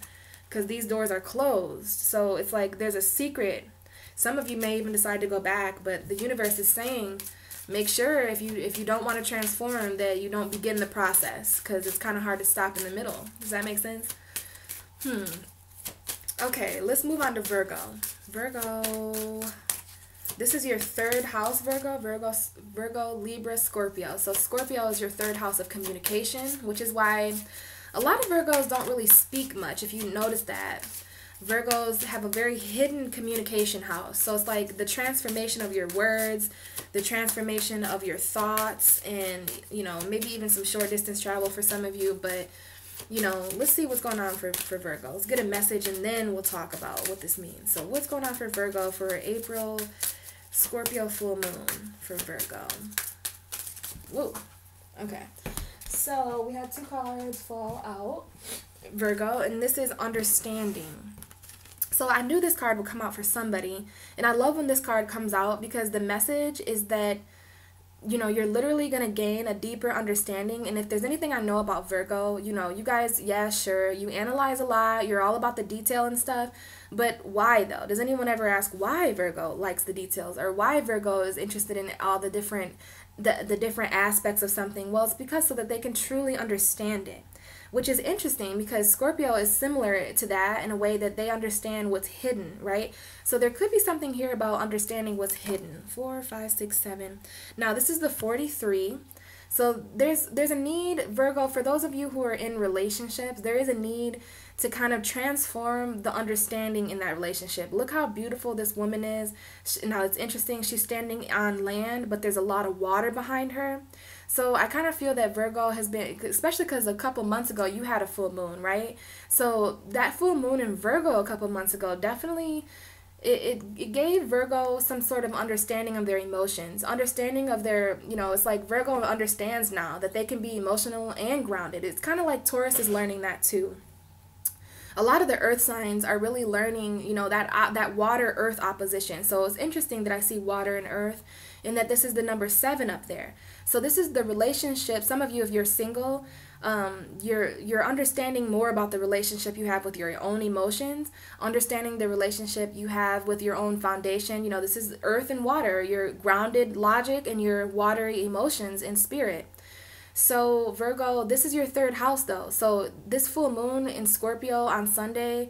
Because these doors are closed. So, it's like there's a secret. Some of you may even decide to go back. But the universe is saying, make sure if you don't want to transform that you don't begin the process. Because it's kind of hard to stop in the middle. Does that make sense? Okay, let's move on to Virgo. Virgo, this is your third house, Virgo, Libra, Scorpio. So Scorpio is your third house of communication, which is why a lot of Virgos don't really speak much, if you notice that. Virgos have a very hidden communication house. So it's like the transformation of your words, the transformation of your thoughts, and, you know, maybe even some short distance travel for some of you, but you know, let's see what's going on for Virgo. Let's get a message and then we'll talk about what this means. So what's going on for Virgo for April Scorpio full moon for Virgo? Whoa. Okay. So we had 2 cards fall out. Virgo, and this is understanding. So I knew this card would come out for somebody. And I love when this card comes out because the message is that, you know, you're literally going to gain a deeper understanding. And if there's anything I know about Virgo, you know, you guys, yeah, sure, you analyze a lot. You're all about the detail and stuff. But why, though? Does anyone ever ask why Virgo likes the details or why Virgo is interested in all the different aspects of something? Well, it's because so that they can truly understand it. Which is interesting because Scorpio is similar to that in a way that they understand what's hidden, right? So there could be something here about understanding what's hidden. 4, 5, 6, 7. Now this is the 43. So there's a need, Virgo, for those of you who are in relationships, there is a need to kind of transform the understanding in that relationship. Look how beautiful this woman is. Now it's interesting, she's standing on land, but there's a lot of water behind her. So I kind of feel that Virgo has been, especially because a couple months ago you had a full moon, right? So that full moon in Virgo a couple months ago definitely, it gave Virgo some sort of understanding of their emotions, understanding of their, you know, it's like Virgo understands now that they can be emotional and grounded. It's kind of like Taurus is learning that too. A lot of the earth signs are really learning, you know, that water-earth opposition. So it's interesting that I see water and earth and that this is the number 7 up there. So this is the relationship. Some of you, if you're single, you're understanding more about the relationship you have with your own emotions, understanding the relationship you have with your own foundation. You know, this is earth and water, your grounded logic and your watery emotions and spirit. So Virgo, this is your 3rd house though. So this full moon in Scorpio on Sunday,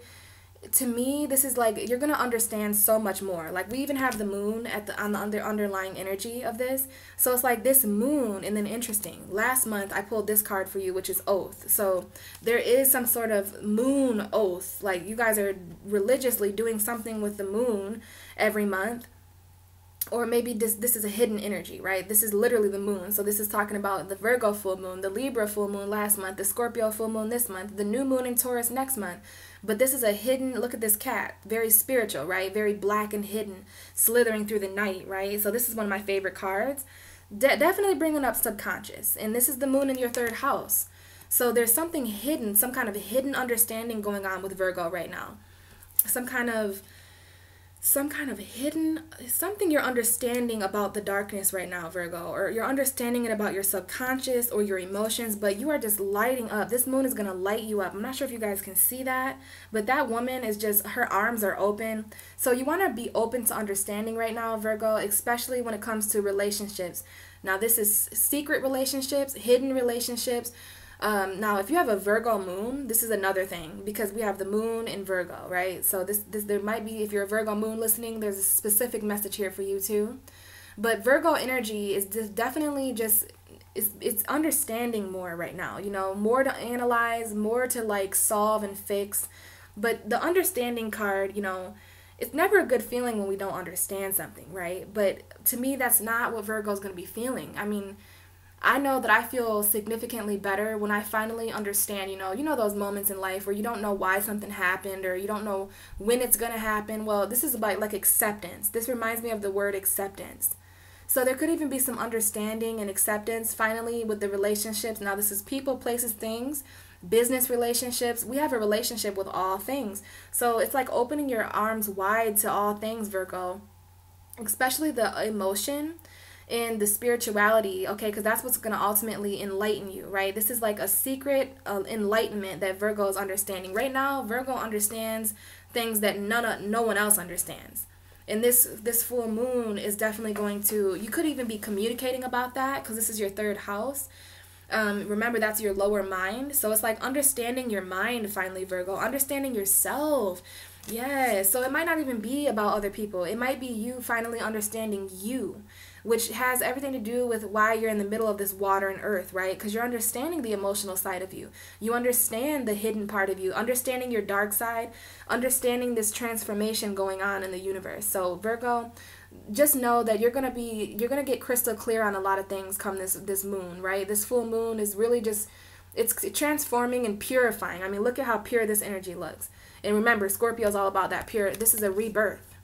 to me, this is like, you're going to understand so much more. Like we even have the moon on the underlying energy of this. So it's like this moon, and then interesting. Last month I pulled this card for you, which is oath. So there is some sort of moon oath. Like you guys are religiously doing something with the moon every month. Or maybe this is a hidden energy, right? This is literally the moon. So this is talking about the Virgo full moon, the Libra full moon last month, the Scorpio full moon this month, the new moon in Taurus next month. But this is a hidden, look at this cat, very spiritual, right? Very black and hidden, slithering through the night, right? So this is one of my favorite cards. Definitely bringing up subconscious. And this is the moon in your 3rd house. So there's something hidden, some kind of hidden understanding going on with Virgo right now. Some kind of hidden, something you're understanding about the darkness right now, Virgo, or you're understanding it about your subconscious or your emotions, but you are just lighting up. This moon is going to light you up. I'm not sure if you guys can see that, but that woman is just, her arms are open. So you want to be open to understanding right now, Virgo, especially when it comes to relationships. Now, this is secret relationships, hidden relationships. Now, if you have a Virgo moon, this is another thing because we have the moon in Virgo, right? So this there might be, if you're a Virgo moon listening, there's a specific message here for you too. But Virgo energy is definitely just, it's understanding more right now, you know, more to analyze, more to like solve and fix. But the understanding card, you know, it's never a good feeling when we don't understand something, right? But to me, that's not what Virgo's going to be feeling. I mean, I know that I feel significantly better when I finally understand, you know those moments in life where you don't know why something happened or you don't know when it's going to happen. Well, this is about like acceptance. This reminds me of the word acceptance. So there could even be some understanding and acceptance finally with the relationships. Now this is people, places, things business relationships. We have a relationship with all things. So it's like opening your arms wide to all things, Virgo, especially the emotion and the spirituality, okay, because that's what's going to ultimately enlighten you, right? This is like a secret enlightenment that Virgo is understanding. Right now, Virgo understands things that no one else understands. And this full moon is definitely going to, you could even be communicating about that because this is your third house. Remember, that's your lower mind. So it's like understanding your mind finally, Virgo, understanding yourself. Yeah, so it might not even be about other people. It might be you finally understanding you, which has everything to do with why you're in the middle of this water and earth, right? Because you're understanding the emotional side of you. You understand the hidden part of you, understanding your dark side, understanding this transformation going on in the universe. So Virgo, just know that you're gonna get crystal clear on a lot of things come this moon, right? This full moon is really just, it's transforming and purifying. I mean, look at how pure this energy looks. And remember, Scorpio is all about that pure. This is a rebirth.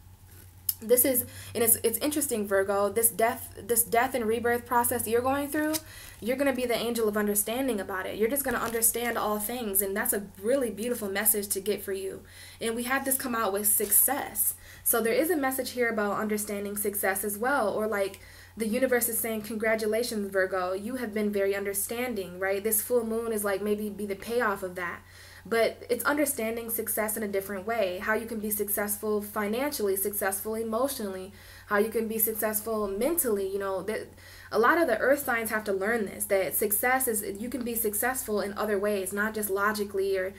This is, and it's interesting, Virgo, this death and rebirth process you're going through, you're going to be the angel of understanding about it. You're just going to understand all things, and that's a really beautiful message to get for you. And we had this come out with success. So there is a message here about understanding success as well, or like the universe is saying, congratulations, Virgo, you have been very understanding, right? This full moon is like maybe be the payoff of that. But it's understanding success in a different way. How you can be successful financially, successful emotionally, how you can be successful mentally. You know, that a lot of the earth signs have to learn this, that success is, you can be successful in other ways, not just logically or,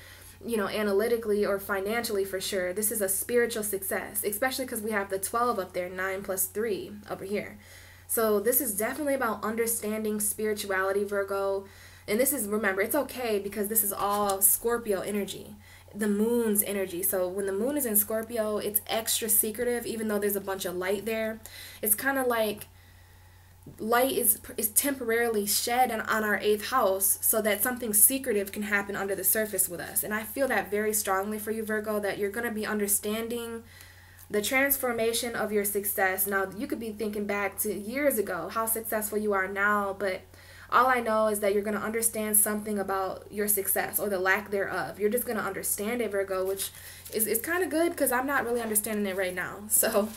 you know, analytically or financially for sure. This is a spiritual success, especially because we have the 12 up there, 9 plus 3 over here. So this is definitely about understanding spirituality, Virgo. And this is, remember, it's okay because this is all Scorpio energy, the moon's energy. So when the moon is in Scorpio, it's extra secretive, even though there's a bunch of light there. It's kind of like light is temporarily shed on our 8th house so that something secretive can happen under the surface with us. And I feel that very strongly for you, Virgo, that you're going to be understanding the transformation of your success. Now, you could be thinking back to years ago, how successful you are now, but all I know is that you're going to understand something about your success or the lack thereof. You're just going to understand it, Virgo, which is kind of good because I'm not really understanding it right now. So,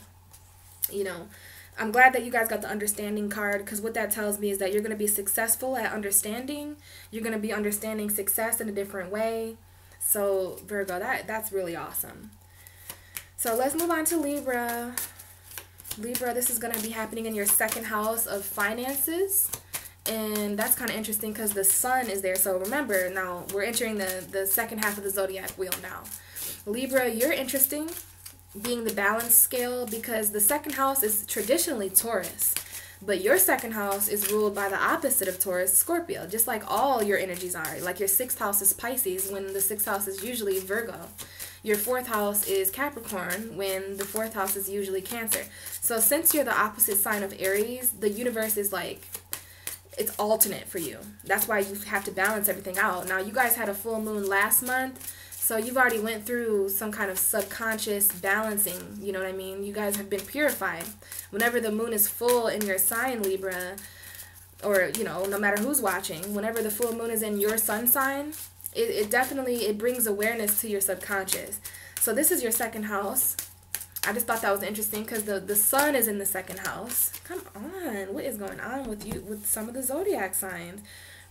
you know, I'm glad that you guys got the understanding card, because what that tells me is that you're going to be successful at understanding. You're going to be understanding success in a different way. So, Virgo, that's really awesome. So let's move on to Libra. Libra, this is going to be happening in your 2nd house of finances. And that's kind of interesting because the sun is there. So remember, now we're entering the second half of the zodiac wheel now. Libra, you're interesting being the balance scale because the 2nd house is traditionally Taurus. But your 2nd house is ruled by the opposite of Taurus, Scorpio, just like all your energies are. Like your 6th house is Pisces when the 6th house is usually Virgo. Your 4th house is Capricorn when the 4th house is usually Cancer. So since you're the opposite sign of Aries, the universe is like, it's alternate for you. That's why you have to balance everything out. Now, you guys had a full moon last month, so you've already went through some kind of subconscious balancing, you know what I mean? You guys have been purified. Whenever the moon is full in your sign, Libra, or, you know, no matter who's watching, whenever the full moon is in your sun sign, it definitely brings awareness to your subconscious. So this is your 2nd house. I just thought that was interesting because the sun is in the 2nd house. Come on, what is going on with you with some of the zodiac signs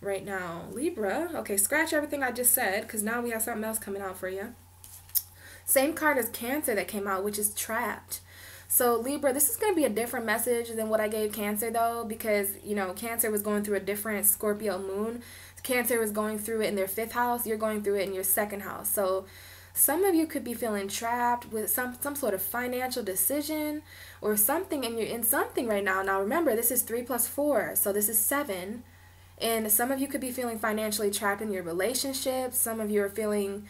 right now? Libra, okay, scratch everything I just said because now we have something else coming out for you. Same card as Cancer that came out, which is trapped. So Libra, this is going to be a different message than what I gave Cancer though, because, you know, Cancer was going through a different Scorpio moon. Cancer was going through it in their 5th house. You're going through it in your 2nd house. So some of you could be feeling trapped with some sort of financial decision or something, and you're in something right now. Now remember, this is 3 plus 4, so this is 7. And some of you could be feeling financially trapped in your relationships. Some of you are feeling,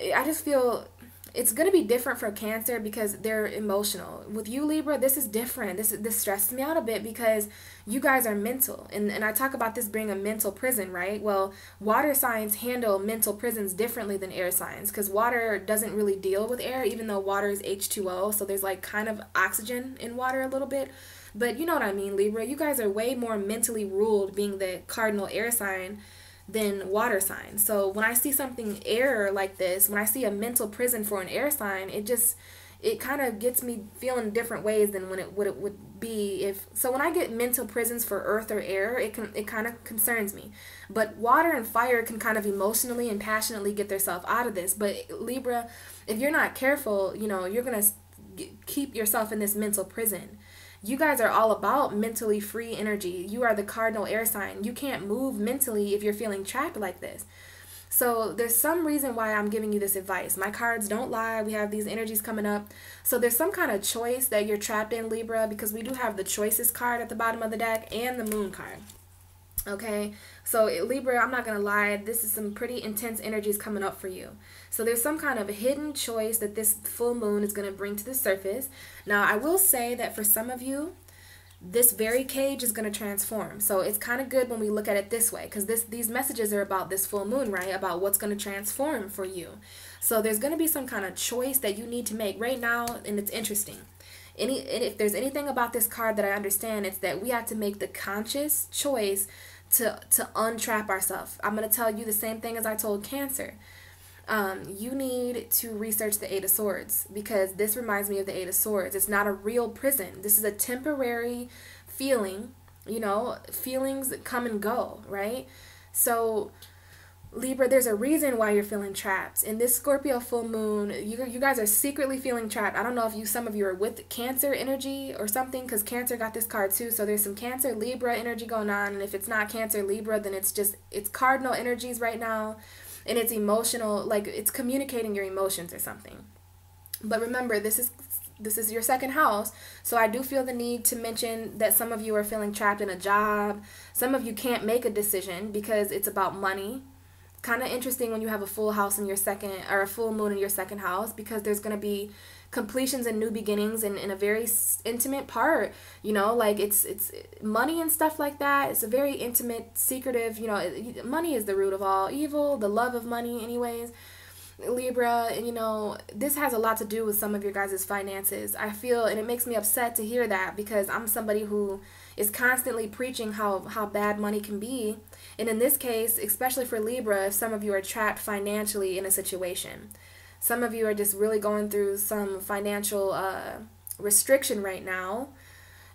I just feel it's going to be different for Cancer because they're emotional. With you, Libra, this is different. This stresses me out a bit because you guys are mental. And I talk about this being a mental prison, right? Well, water signs handle mental prisons differently than air signs because water doesn't really deal with air, even though water is H2O. So there's like kind of oxygen in water a little bit. But you know what I mean, Libra. You guys are way more mentally ruled being the cardinal air sign than water signs. So when I see something air like this, when I see a mental prison for an air sign, it kind of gets me feeling different ways than what it would be if. So when I get mental prisons for earth or air, it kind of concerns me. But water and fire can kind of emotionally and passionately get themselves out of this. But Libra, if you're not careful, you know, you're gonna keep yourself in this mental prison. You guys are all about mentally free energy. You are the cardinal air sign. You can't move mentally if you're feeling trapped like this. So there's some reason why I'm giving you this advice. My cards don't lie. We have these energies coming up. So there's some kind of choice that you're trapped in, Libra, because we do have the choices card at the bottom of the deck and the moon card. Okay, so Libra, I'm not going to lie, this is some pretty intense energies coming up for you. So there's some kind of hidden choice that this full moon is going to bring to the surface. Now, I will say that for some of you, this very cage is going to transform. So it's kind of good when we look at it this way, because these messages are about this full moon, right? About what's going to transform for you. So there's going to be some kind of choice that you need to make right now, and it's interesting. If there's anything about this card that I understand, it's that we have to make the conscious choice to untrap ourselves. I'm going to tell you the same thing as I told Cancer. You need to research the Eight of Swords, because this reminds me of the Eight of Swords. It's not a real prison. This is a temporary feeling. You know, feelings come and go, right? So Libra, there's a reason why you're feeling trapped. In this Scorpio full moon, you guys are secretly feeling trapped. I don't know if some of you are with Cancer energy or something, because Cancer got this card too. So there's some Cancer Libra energy going on, and if it's not Cancer Libra, then it's cardinal energies right now, and it's emotional, like it's communicating your emotions or something. But remember, this is your second house, so I do feel the need to mention that some of you are feeling trapped in a job. Some of you can't make a decision because it's about money. Kind of interesting when you have a full house in your second, or a full moon in your second house, because there's going to be completions and new beginnings in a very intimate part, you know, like it's money and stuff like that. It's a very intimate, secretive, you know, money is the root of all evil, the love of money anyways, Libra. And you know, this has a lot to do with some of your guys' finances, I feel, and it makes me upset to hear that, because I'm somebody who is constantly preaching how bad money can be. And in this case, especially for Libra, if some of you are trapped financially in a situation, some of you are just really going through some financial restriction right now.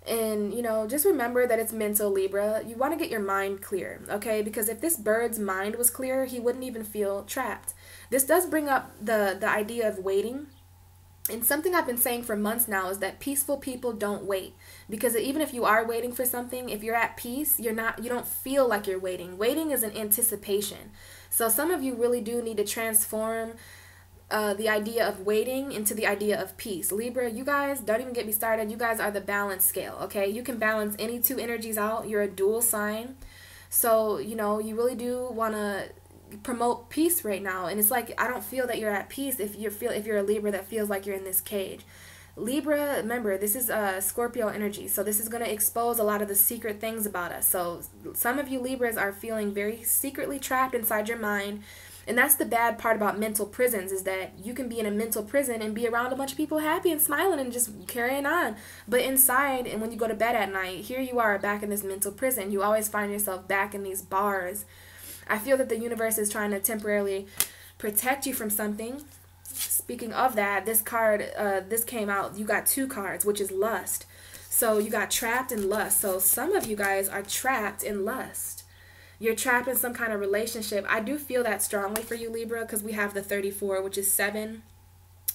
And, you know, just remember that it's mental, Libra. You want to get your mind clear, okay? Because if this bird's mind was clear, he wouldn't even feel trapped. This does bring up the idea of waiting. And something I've been saying for months now is that peaceful people don't wait. Because even if you are waiting for something, if you're at peace, you don't feel like you're waiting. Waiting is an anticipation. So some of you really do need to transform the idea of waiting into the idea of peace. Libra, you guys, don't even get me started. You guys are the balance scale, okay? You can balance any two energies out. You're a dual sign. So, you know, you really do want to promote peace right now. And it's like, I don't feel that you're at peace if you're a Libra that feels like you're in this cage. Libra, remember, this is Scorpio energy, so this is going to expose a lot of the secret things about us. So some of you Libras are feeling very secretly trapped inside your mind. And that's the bad part about mental prisons, is that you can be in a mental prison and be around a bunch of people happy and smiling and just carrying on. But inside, and when you go to bed at night, here you are back in this mental prison. You always find yourself back in these bars. I feel that the universe is trying to temporarily protect you from something. Speaking of that, this card, this came out, you got two cards, which is lust. So you got trapped in lust. So some of you guys are trapped in lust. You're trapped in some kind of relationship. I do feel that strongly for you, Libra, because we have the 34, which is 7.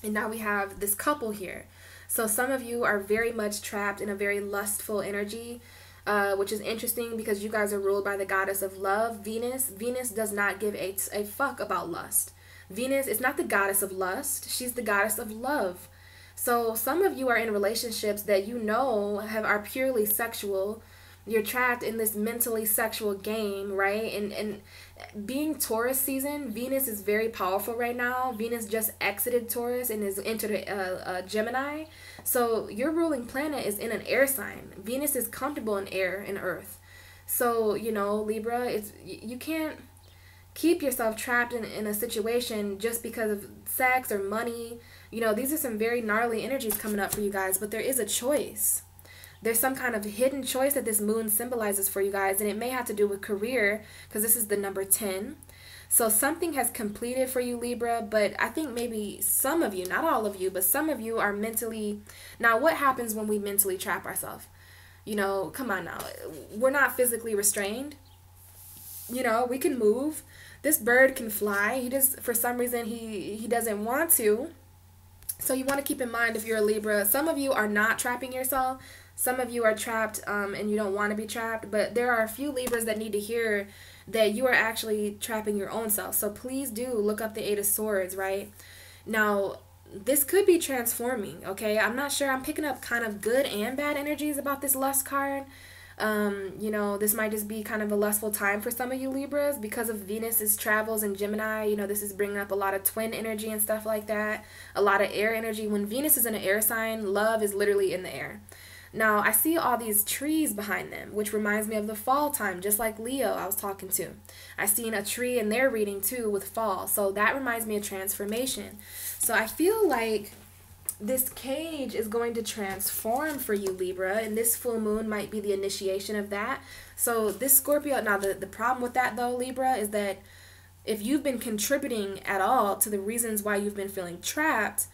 And now we have this couple here. So some of you are very much trapped in a very lustful energy, which is interesting because you guys are ruled by the goddess of love, Venus. Venus does not give a fuck about lust. Venus is not the goddess of lust. She's the goddess of love. So some of you are in relationships that you know are purely sexual. You're trapped in this mentally sexual game, right? And being Taurus season, Venus is very powerful right now. Venus just exited Taurus and is entered Gemini. So your ruling planet is in an air sign. Venus is comfortable in air and earth. So, you know, Libra, you can't keep yourself trapped in a situation just because of sex or money. You know, these are some very gnarly energies coming up for you guys, but there is a choice. there's some kind of hidden choice that this moon symbolizes for you guys, and it may have to do with career, because this is the number 10. So something has completed for you, Libra, but I think maybe some of you, not all of you, but some of you are mentally... Now, what happens when we mentally trap ourselves? You know, come on now. We're not physically restrained. You know, we can move. This bird can fly. He just, for some reason, he doesn't want to. So you want to keep in mind, if you're a Libra, some of you are not trapping yourself. Some of you are trapped and you don't want to be trapped. But there are a few Libras that need to hear that you are actually trapping your own self. So please do look up the 8 of Swords, right? Now, this could be transforming, okay? I'm not sure. I'm picking up kind of good and bad energies about this lust card. You know, this might just be kind of a lustful time for some of you Libras because of Venus's travels in Gemini. You know, this is bringing up a lot of twin energy and stuff like that. A lot of air energy. When Venus is in an air sign, love is literally in the air. Now, I see all these trees behind them, which reminds me of the fall time, just like Leo I was talking to. I seen a tree in their reading too with fall. So that reminds me of transformation. So I feel like this cage is going to transform for you, Libra, and this full moon might be the initiation of that. So this Scorpio, now the problem with that though, Libra, is that if you've been contributing at all to the reasons why you've been feeling trapped,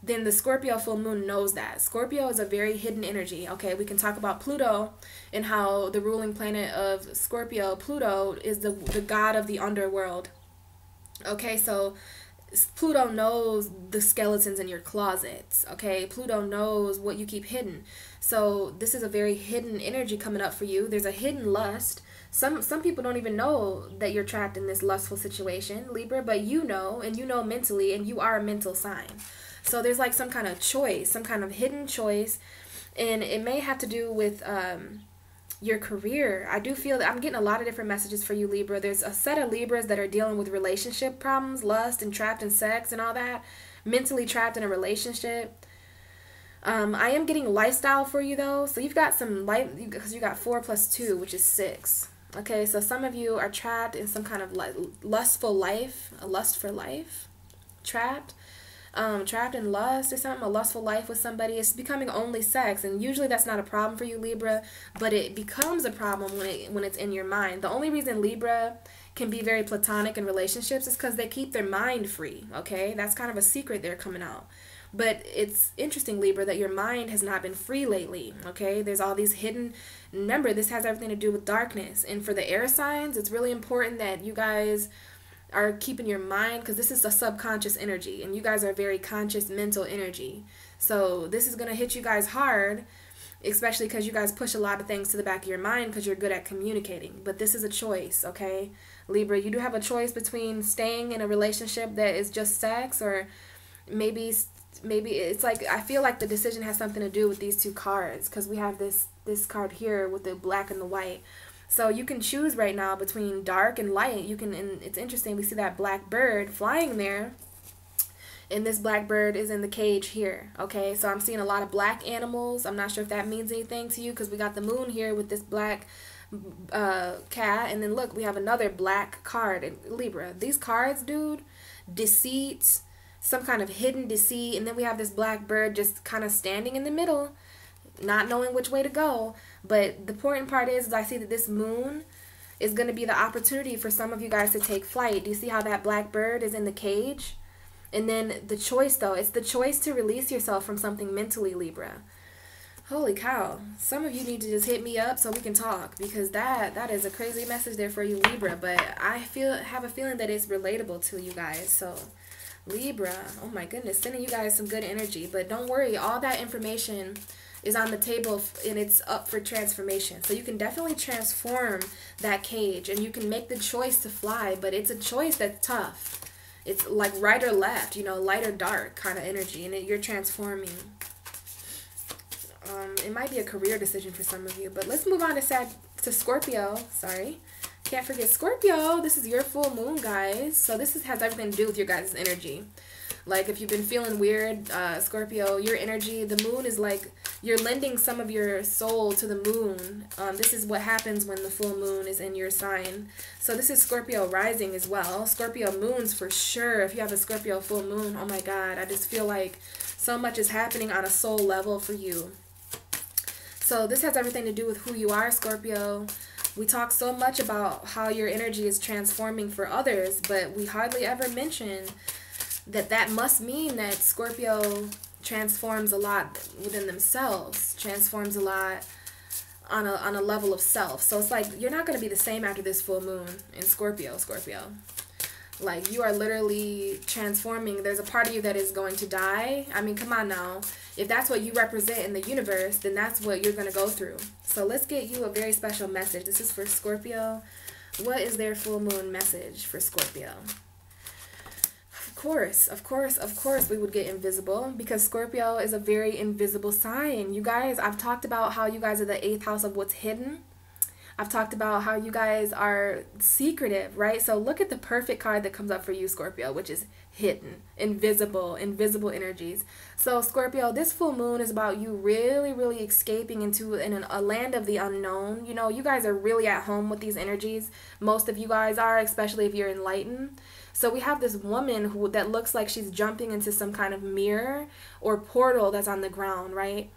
then the Scorpio full moon knows that. Scorpio is a very hidden energy, okay? We can talk about Pluto and how the ruling planet of Scorpio, Pluto, is the god of the underworld. Okay, so Pluto knows the skeletons in your closets, okay? Pluto knows what you keep hidden. So this is a very hidden energy coming up for you. There's a hidden lust. Some people don't even know that you're trapped in this lustful situation, Libra, but you know, and you know mentally, and you are a mental sign. So there's like some kind of choice, some kind of hidden choice, and it may have to do with your career. I do feel that I'm getting a lot of different messages for you, Libra. There's a set of Libras that are dealing with relationship problems, lust, and trapped in sex and all that, mentally trapped in a relationship. I am getting lifestyle for you, though. So you've got some life, because you got 4 + 2, which is 6. Okay, so some of you are trapped in some kind of lustful life, a lust for life, trapped in lust or something, a lustful life with somebody. It's becoming only sex, and usually that's not a problem for you, Libra, but it becomes a problem when it's in your mind. The only reason Libra can be very platonic in relationships is because they keep their mind free, okay? That's kind of a secret there coming out. But it's interesting, Libra, that your mind has not been free lately, okay? There's all these hidden... Remember, this has everything to do with darkness. And for the air signs, it's really important that you guys are keeping your mind, because this is a subconscious energy, and you guys are very conscious mental energy. So this is going to hit you guys hard, especially because you guys push a lot of things to the back of your mind because you're good at communicating. But this is a choice, okay? Libra, you do have a choice between staying in a relationship that is just sex, or maybe it's like, I feel like the decision has something to do with these two cards, because we have this card here with the black and the white. So you can choose right now between dark and light. You can, and it's interesting, we see that black bird flying there, and this black bird is in the cage here, okay? So I'm seeing a lot of black animals. I'm not sure if that means anything to you, because we got the moon here with this black cat, and then look, we have another black card in Libra. These cards, dude, deceit, some kind of hidden deceit, and then we have this black bird just kind of standing in the middle, not knowing which way to go. But the important part is I see that this moon is going to be the opportunity for some of you guys to take flight. Do you see how that black bird is in the cage? And then the choice, though, it's the choice to release yourself from something mentally, Libra. Holy cow. Some of you need to just hit me up so we can talk, because that is a crazy message there for you, Libra. But I have a feeling that it's relatable to you guys. So Libra, oh my goodness, sending you guys some good energy. But don't worry, all that information is on the table, and it's up for transformation. So you can definitely transform that cage, and you can make the choice to fly, but it's a choice that's tough. It's like right or left, you know, light or dark kind of energy, and you're transforming. It might be a career decision for some of you, but let's move on to Scorpio. Sorry. Can't forget Scorpio. This is your full moon, guys. So this has everything to do with your guys' energy. Like, if you've been feeling weird, Scorpio, your energy, the moon is like, you're lending some of your soul to the moon. This is what happens when the full moon is in your sign. So this is Scorpio rising as well. Scorpio moons for sure. If you have a Scorpio full moon, oh my God, I just feel like so much is happening on a soul level for you. So this has everything to do with who you are, Scorpio. We talk so much about how your energy is transforming for others, but we hardly ever mention that must mean that Scorpio transforms a lot within themselves, transforms a lot on a level of self. So it's like you're not going to be the same after this full moon in Scorpio. Like, you are literally transforming. There's a part of you that is going to die. I mean, come on now. If that's what you represent in the universe, then that's what you're going to go through. So let's get you a very special message. This is for Scorpio. What is their full moon message for Scorpio? Of course, we would get invisible, because Scorpio is a very invisible sign. You guys, I've talked about how you guys are the 8th house of what's hidden. I've talked about how you guys are secretive, right? So look at the perfect card that comes up for you, Scorpio, which is hidden, invisible energies. So Scorpio, this full moon is about you really, really escaping into a land of the unknown. You know, you guys are really at home with these energies. Most of you guys are, especially if you're enlightened. So we have this woman that looks like she's jumping into some kind of mirror or portal that's on the ground, right?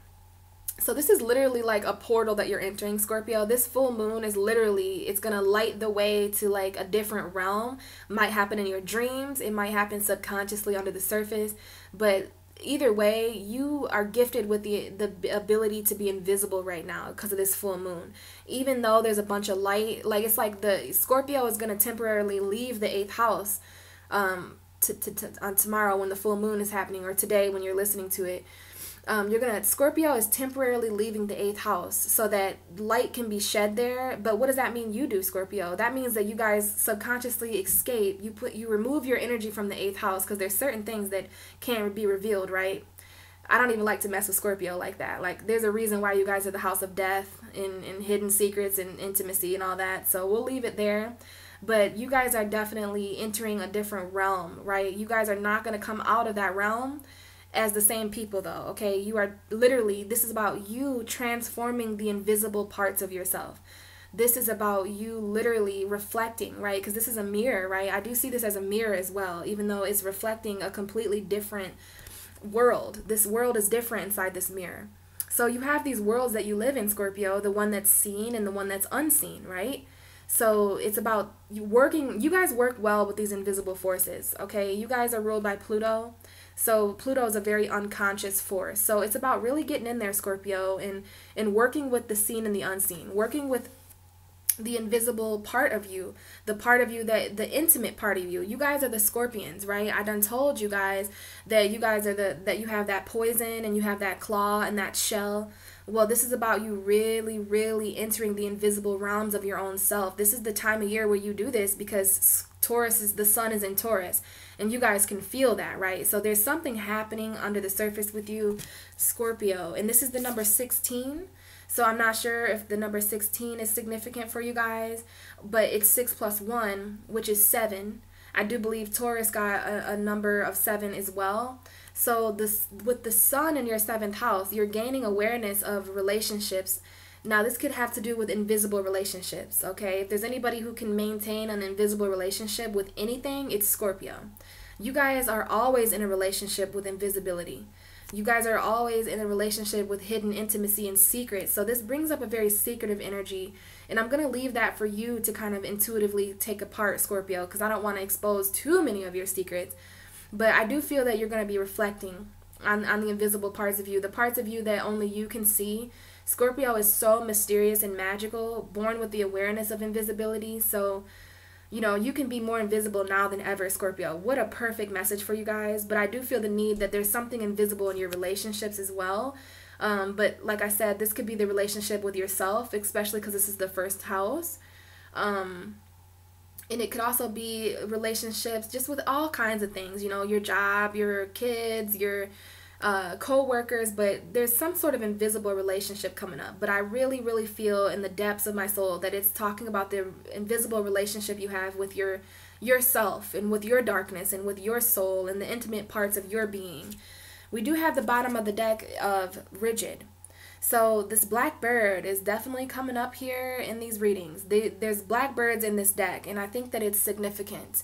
So this is literally like a portal that you're entering, Scorpio. This full moon is literally, it's going to light the way to like a different realm. Might happen in your dreams. It might happen subconsciously under the surface. But either way, you are gifted with the ability to be invisible right now because of this full moon. Even though there's a bunch of light, like it's like the Scorpio is going to temporarily leave the 8th house on tomorrow when the full moon is happening, or today when you're listening to it. Scorpio is temporarily leaving the 8th house so that light can be shed there. But what does that mean you do, Scorpio? That means that you guys subconsciously escape. You remove your energy from the 8th house, because there's certain things that can't be revealed, right? I don't even like to mess with Scorpio like that. Like, there's a reason why you guys are the house of death and hidden secrets and intimacy and all that. So we'll leave it there. But you guys are definitely entering a different realm, right? You guys are not going to come out of that realm as the same people, though, okay? You are literally, this is about you transforming the invisible parts of yourself. This is about you literally reflecting, right? Because this is a mirror, right? I do see this as a mirror as well, even though it's reflecting a completely different world. This world is different inside this mirror. So you have these worlds that you live in, Scorpio, the one that's seen and the one that's unseen, right? So it's about you working, you guys work well with these invisible forces, okay? You guys are ruled by Pluto. So Pluto is a very unconscious force. So it's about really getting in there, Scorpio, and working with the seen and the unseen, working with the invisible part of you, the part of you that the intimate part of you. You guys are the Scorpions, right? I done told you guys that you guys are that you have that poison and you have that claw and that shell. Well, this is about you really, really entering the invisible realms of your own self. This is the time of year where you do this, because the sun is in Taurus, and you guys can feel that, right? So there's something happening under the surface with you, Scorpio, and this is the number 16. So I'm not sure if the number 16 is significant for you guys, but it's 6 plus 1, which is 7. I do believe Taurus got a number of 7 as well. So with the sun in your 7th house, you're gaining awareness of relationships. Now, this could have to do with invisible relationships, okay? If there's anybody who can maintain an invisible relationship with anything, it's Scorpio. You guys are always in a relationship with invisibility. You guys are always in a relationship with hidden intimacy and secrets. So this brings up a very secretive energy. And I'm going to leave that for you to kind of intuitively take apart, Scorpio, because I don't want to expose too many of your secrets. But I do feel that you're going to be reflecting on the invisible parts of you, the parts of you that only you can see. Scorpio is so mysterious and magical, born with the awareness of invisibility. So, you know, you can be more invisible now than ever, Scorpio. What a perfect message for you guys. But I do feel the need that there's something invisible in your relationships as well. But like I said, this could be the relationship with yourself, especially because this is the 1st house. And it could also be relationships just with all kinds of things, you know, your job, your kids, your co-workers, but there's some sort of invisible relationship coming up. But I really, really feel in the depths of my soul that it's talking about the invisible relationship you have with yourself and with your darkness and with your soul and the intimate parts of your being. We do have the bottom of the deck of rigid. So this black bird is definitely coming up here in these readings. There's black birds in this deck, and I think that it's significant.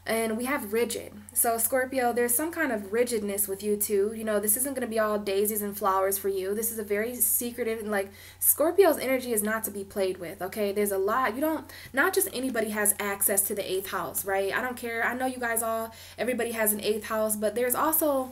And we have rigid. So Scorpio, there's some kind of rigidness with you too. You know, this isn't going to be all daisies and flowers for you. This is a very secretive, like Scorpio's energy is not to be played with, okay? There's a lot. You don't, not just anybody has access to the 8th house, right? I don't care. I know you guys all, everybody has an 8th house, but there's also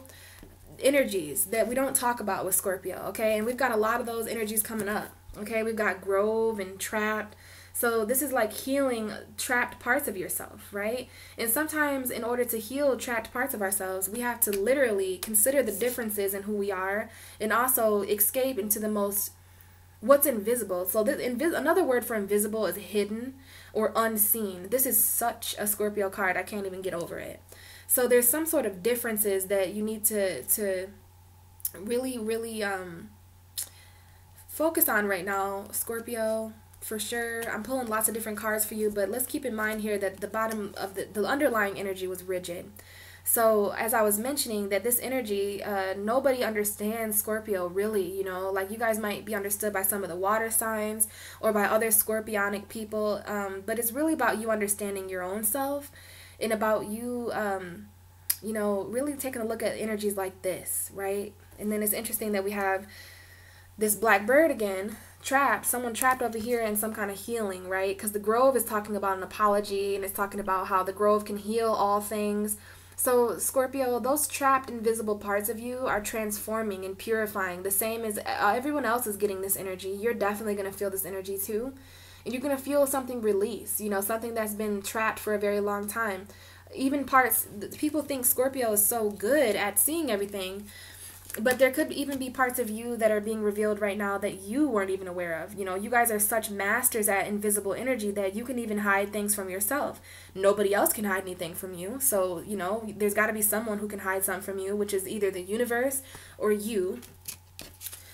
energies that we don't talk about with Scorpio, okay? And we've got a lot of those energies coming up, okay? We've got Grove and Trapped. So this is like healing trapped parts of yourself, right? And sometimes in order to heal trapped parts of ourselves, we have to literally consider the differences in who we are and also escape into the most, what's invisible. So this, another word for invisible is hidden or unseen. This is such a Scorpio card. I can't even get over it. So there's some sort of differences that you need to really focus on right now, Scorpio. For sure, I'm pulling lots of different cards for you, but let's keep in mind here that the bottom of the underlying energy was rigid. So as I was mentioning, that this energy, nobody understands Scorpio really, you know, like you guys might be understood by some of the water signs or by other scorpionic people, but it's really about you understanding your own self and about you, you know, really taking a look at energies like this, right? And then it's interesting that we have this black bird again, trapped, someone trapped over here in some kind of healing, right? Because the Grove is talking about an apology and it's talking about how the Grove can heal all things. So Scorpio, those trapped invisible parts of you are transforming and purifying, the same as everyone else is getting this energy. You're definitely going to feel this energy too. And you're going to feel something release, you know, something that's been trapped for a very long time. Even parts, people think Scorpio is so good at seeing everything, but there could even be parts of you that are being revealed right now that you weren't even aware of. You know, you guys are such masters at invisible energy that you can even hide things from yourself. Nobody else can hide anything from you. So, you know, there's got to be someone who can hide something from you, which is either the universe or you.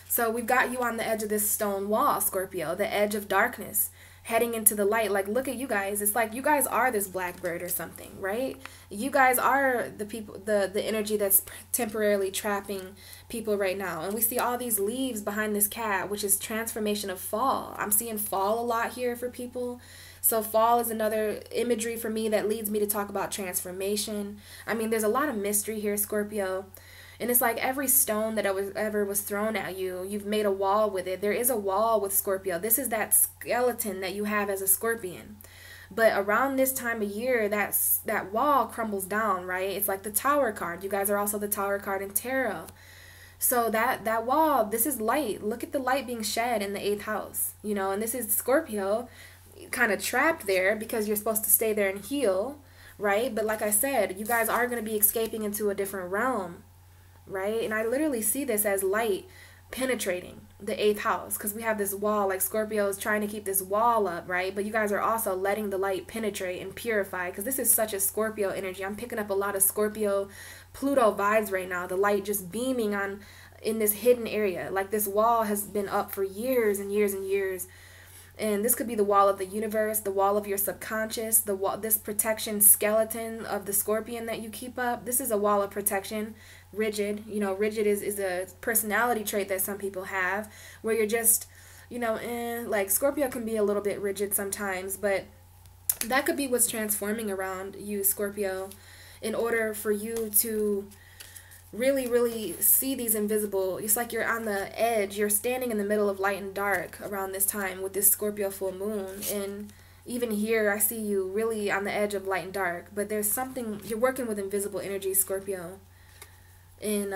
So we've got you on the edge of this stone wall, Scorpio, the edge of darkness, heading into the light. Like, look at you guys. It's like you guys are this blackbird or something, right? You guys are the people, the energy that's temporarily trapping people right now. And we see all these leaves behind this cat, which is transformation of fall. I'm seeing fall a lot here for people. So fall is another imagery for me that leads me to talk about transformation. I mean, there's a lot of mystery here, Scorpio. And it's like every stone that ever was thrown at you, you've made a wall with it. There is a wall with Scorpio. This is that skeleton that you have as a scorpion. But around this time of year, that wall crumbles down, right? It's like the Tower card. You guys are also the Tower card in tarot. So that wall, this is light. Look at the light being shed in the 8th house, you know, and this is Scorpio kind of trapped there because you're supposed to stay there and heal, right? But like I said, you guys are going to be escaping into a different realm, right? And I literally see this as light penetrating the 8th house because we have this wall, like Scorpio is trying to keep this wall up, right? But you guys are also letting the light penetrate and purify because this is such a Scorpio energy. I'm picking up a lot of Scorpio Pluto vibes right now. The light just beaming on in this hidden area. Like this wall has been up for years and years and years. And this could be the wall of the universe, the wall of your subconscious, the wall, this protection skeleton of the scorpion that you keep up. This is a wall of protection. Rigid, you know, rigid is a personality trait that some people have where you're just, you know, like Scorpio can be a little bit rigid sometimes, but that could be what's transforming around you, Scorpio, in order for you to really see these invisible, it's like you're on the edge, you're standing in the middle of light and dark around this time with this Scorpio full moon. And even here I see you really on the edge of light and dark, but there's something, you're working with invisible energy, Scorpio, and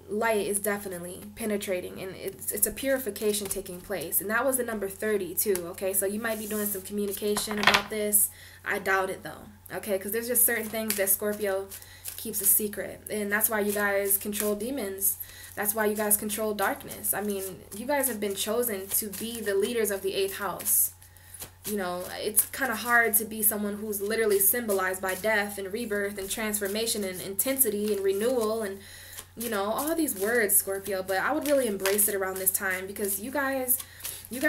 light is definitely penetrating, and it's a purification taking place. And that was the number 30 too, okay? So you might be doing some communication about this. I doubt it though, okay? Because there's just certain things that Scorpio keeps a secret, and that's why you guys control demons. That's why you guys control darkness. I mean, you guys have been chosen to be the leaders of the 8th house. You know, it's kind of hard to be someone who's literally symbolized by death and rebirth and transformation and intensity and renewal and, you know, all these words, Scorpio. But I would really embrace it around this time because you guys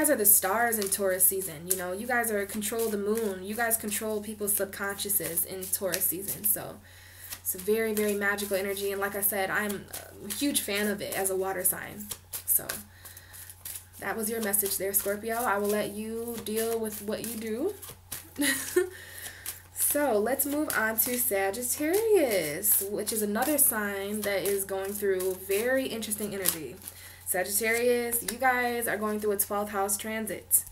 are the stars in Taurus season. You know, you guys control the moon. You guys control people's subconsciouses in Taurus season. So it's a very, very magical energy. And like I said, I'm a huge fan of it as a water sign. So that was your message there, Scorpio. I will let you deal with what you do. So let's move on to Sagittarius, which is another sign that is going through very interesting energy. Sagittarius, you guys are going through a 12th house transit.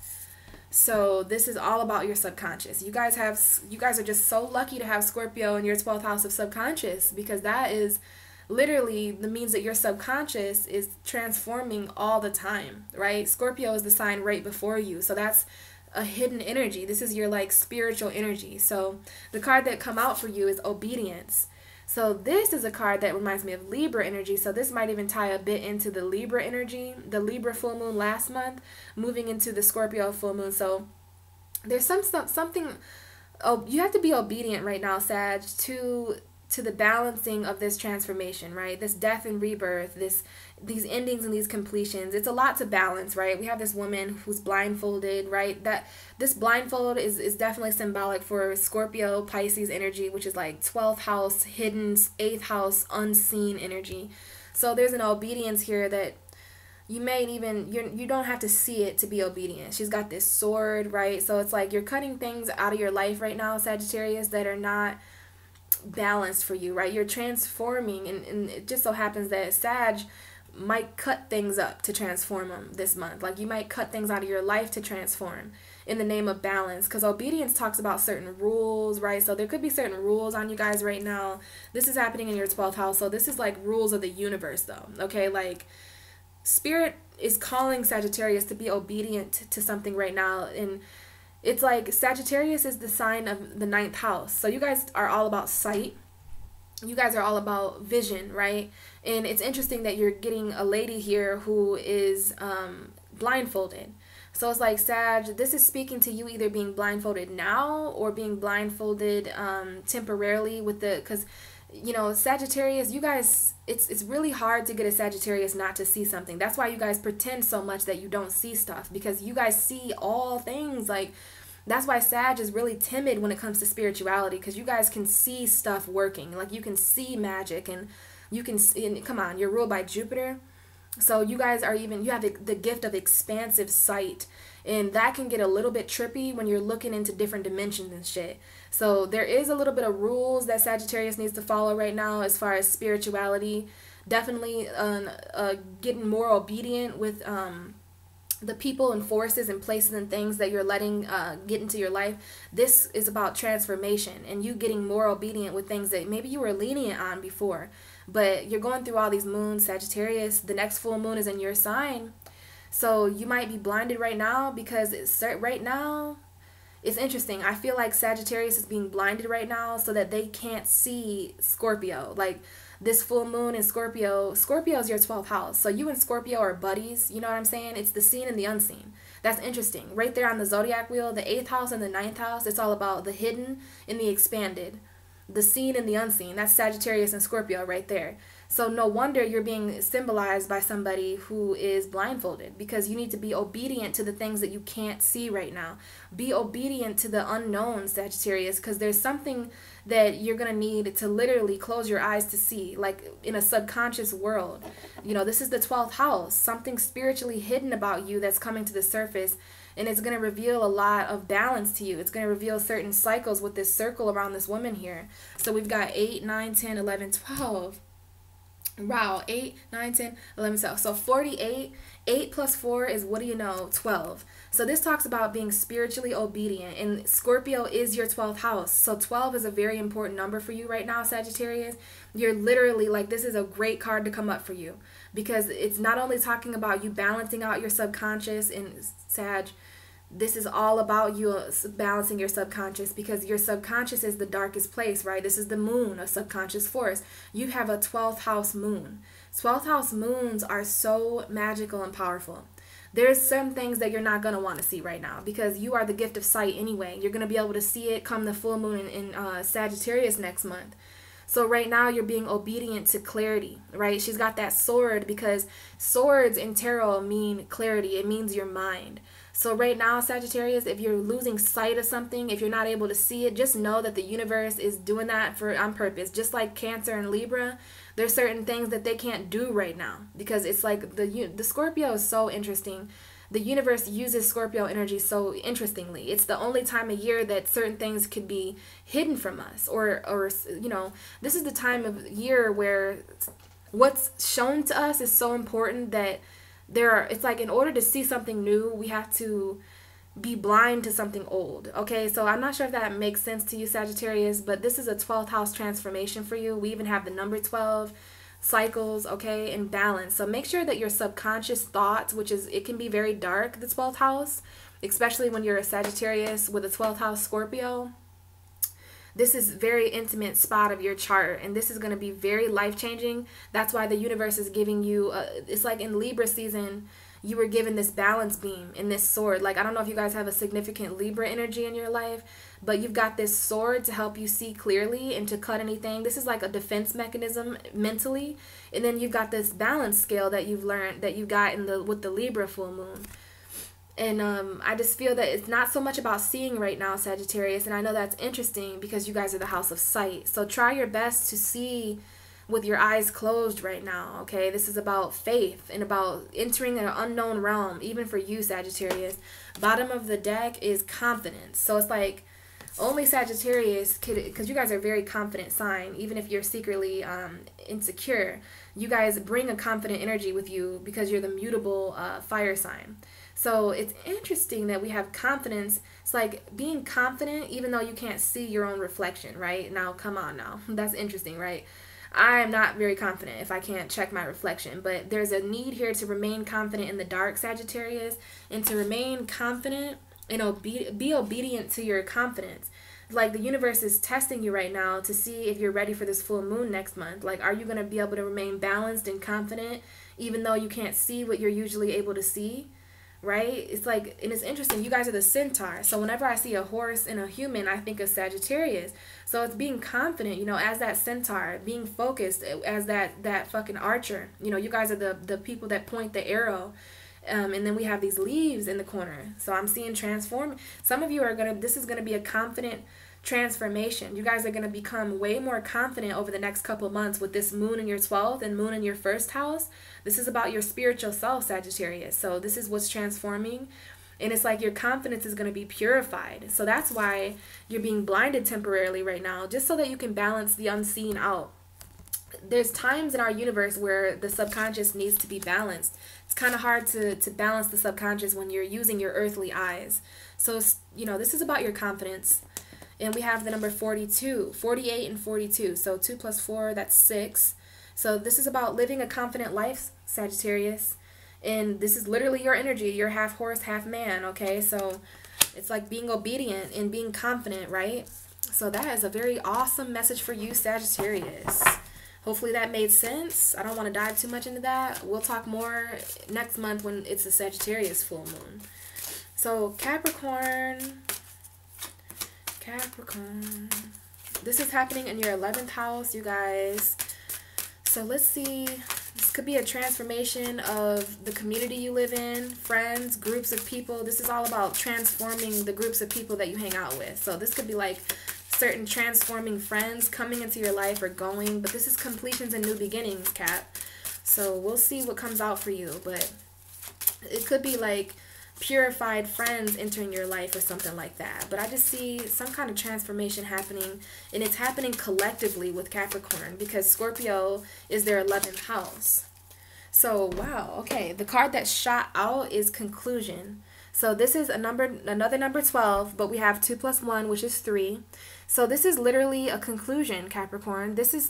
So this is all about your subconscious. You guys are just so lucky to have Scorpio in your 12th house of subconscious, because that is literally the means that your subconscious is transforming all the time, right? Scorpio is the sign right before you. So that's a hidden energy. This is your like spiritual energy. So the card that come out for you is obedience. So this is a card that reminds me of Libra energy. So this might even tie a bit into the Libra energy, the Libra full moon last month, moving into the Scorpio full moon. So there's something. Oh, you have to be obedient right now, Sag, to the balancing of this transformation, right? This death and rebirth, these endings and these completions. It's a lot to balance, right? We have this woman who's blindfolded, right? That this blindfold is definitely symbolic for Scorpio, Pisces energy, which is like 12th house, hidden, 8th house, unseen energy. So there's an obedience here that you may even, you don't have to see it to be obedient. She's got this sword, right? So it's like you're cutting things out of your life right now, Sagittarius, that are not balanced for you, right? You're transforming, and it just so happens that Sag might cut things up to transform them this month. Like you might cut things out of your life to transform in the name of balance, because obedience talks about certain rules, right? So there could be certain rules on you guys right now. This is happening in your 12th house, so this is like rules of the universe though, okay? Like Spirit is calling Sagittarius to be obedient to something right now, and it's like Sagittarius is the sign of the 9th house. So you guys are all about sight. You guys are all about vision, right? And it's interesting that you're getting a lady here who is blindfolded. So it's like, Sag, this is speaking to you either being blindfolded now or being blindfolded temporarily with the, because, you know, Sagittarius, you guys, it's really hard to get a Sagittarius not to see something. That's why you guys pretend so much that you don't see stuff, because you guys see all things. Like, that's why Sag is really timid when it comes to spirituality, because you guys can see stuff working. Like, you can see magic, and you can see, and come on, you're ruled by Jupiter. So you guys are even, you have the gift of expansive sight, and that can get a little bit trippy when you're looking into different dimensions and shit. So there is a little bit of rules that Sagittarius needs to follow right now as far as spirituality. Definitely getting more obedient with the people and forces and places and things that you're letting get into your life. This is about transformation and you getting more obedient with things that maybe you were lenient on before. But you're going through all these moons, Sagittarius. The next full moon is in your sign. So you might be blinded right now because right now, it's interesting. I feel like Sagittarius is being blinded right now so that they can't see Scorpio. Like this full moon in Scorpio, Scorpio is your 12th house. So you and Scorpio are buddies. You know what I'm saying? It's the seen and the unseen. That's interesting. Right there on the zodiac wheel, the 8th house and the 9th house, it's all about the hidden and the expanded. The seen and the unseen. That's Sagittarius and Scorpio right there. So no wonder you're being symbolized by somebody who is blindfolded, because you need to be obedient to the things that you can't see right now. Be obedient to the unknown, Sagittarius, because there's something that you're going to need to literally close your eyes to see, like in a subconscious world. You know, this is the 12th house, something spiritually hidden about you that's coming to the surface. And it's going to reveal a lot of balance to you. It's going to reveal certain cycles with this circle around this woman here. So we've got 8, 9, 10, 11, 12. Wow, 8, 9, 10, 11, 12. So 48, 8 plus 4 is, what do you know, 12. So this talks about being spiritually obedient. And Scorpio is your 12th house. So 12 is a very important number for you right now, Sagittarius. You're literally like, this is a great card to come up for you. Because it's not only talking about you balancing out your subconscious and Sag, this is all about you balancing your subconscious, because your subconscious is the darkest place, right? This is the moon, a subconscious force. You have a 12th house moon. 12th house moons are so magical and powerful. There's some things that you're not going to want to see right now, because you are the gift of sight anyway. You're going to be able to see it come the full moon in Sagittarius next month. So right now you're being obedient to clarity, right? She's got that sword, because swords in tarot mean clarity. It means your mind. So right now, Sagittarius, if you're losing sight of something, if you're not able to see it, just know that the universe is doing that on purpose. Just like Cancer and Libra, there's certain things that they can't do right now, because it's like the Scorpio is so interesting. the universe uses Scorpio energy so interestingly. It's the only time of year that certain things could be hidden from us, or you know, this is the time of year where what's shown to us is so important that it's like, in order to see something new, we have to be blind to something old. Okay, so I'm not sure if that makes sense to you, Sagittarius, but this is a 12th house transformation for you. We even have the number 12 cycles, okay, and balance. So make sure that your subconscious thoughts, which is, it can be very dark, the 12th house, especially when you're a Sagittarius with a 12th house Scorpio. This is very intimate spot of your chart, and this is going to be very life-changing. That's why the universe is giving you it's like in Libra season, you were given this balance beam and this sword. Like, I don't know if you guys have a significant Libra energy in your life, but you've got this sword to help you see clearly and to cut anything. This is like a defense mechanism mentally. And then you've got this balance scale that you've learned, that you got with the Libra full moon. And I just feel that it's not so much about seeing right now, Sagittarius. And I know that's interesting because you guys are the house of sight. So try your best to see with your eyes closed right now, okay? This is about faith and about entering an unknown realm, even for you, Sagittarius. Bottom of the deck is confidence. So it's like only Sagittarius could, because you guys are a very confident sign, even if you're secretly insecure. You guys bring a confident energy with you because you're the mutable fire sign. So it's interesting that we have confidence. It's like being confident even though you can't see your own reflection, right? Now, come on now. That's interesting, right? I am not very confident if I can't check my reflection, but there's a need here to remain confident in the dark, Sagittarius, and to remain confident and be obedient to your confidence. Like, the universe is testing you right now to see if you're ready for this full moon next month. Like, are you going to be able to remain balanced and confident even though you can't see what you're usually able to see? Right? It's like, and it's interesting, you guys are the centaur. So whenever I see a horse and a human, I think of Sagittarius. So it's being confident, you know, as that centaur, being focused as that fucking archer. You know, you guys are the people that point the arrow. And then we have these leaves in the corner. So I'm seeing transform. Some of you are this is gonna be a confident transformation. You guys are going to become way more confident over the next couple months with this moon in your 12th and moon in your first house. This is about your spiritual self, Sagittarius. So this is what's transforming. And it's like your confidence is going to be purified. So that's why you're being blinded temporarily right now, just so that you can balance the unseen out. There's times in our universe where the subconscious needs to be balanced. It's kind of hard to balance the subconscious when you're using your earthly eyes. So, you know, this is about your confidence. And we have the number 42, 48 and 42. So 2 plus 4, that's 6. So this is about living a confident life, Sagittarius. And this is literally your energy. You're half horse, half man, okay? So it's like being obedient and being confident, right? So that is a very awesome message for you, Sagittarius. Hopefully that made sense. I don't want to dive too much into that. We'll talk more next month when it's a Sagittarius full moon. So Capricorn. This is happening in your 11th house, you guys. So let's see. This could be a transformation of the community you live in, friends, groups of people. This is all about transforming the groups of people that you hang out with. So this could be like certain transforming friends coming into your life or going. But this is completions and new beginnings, Cap. So we'll see what comes out for you. But it could be like purified friends entering your life or something like that. But I just see some kind of transformation happening, and it's happening collectively with Capricorn because Scorpio is their 11th house. So wow, okay, the card that shot out is conclusion. So this is another number 12, but we have 2 plus 1, which is 3. So this is literally a conclusion, Capricorn. This is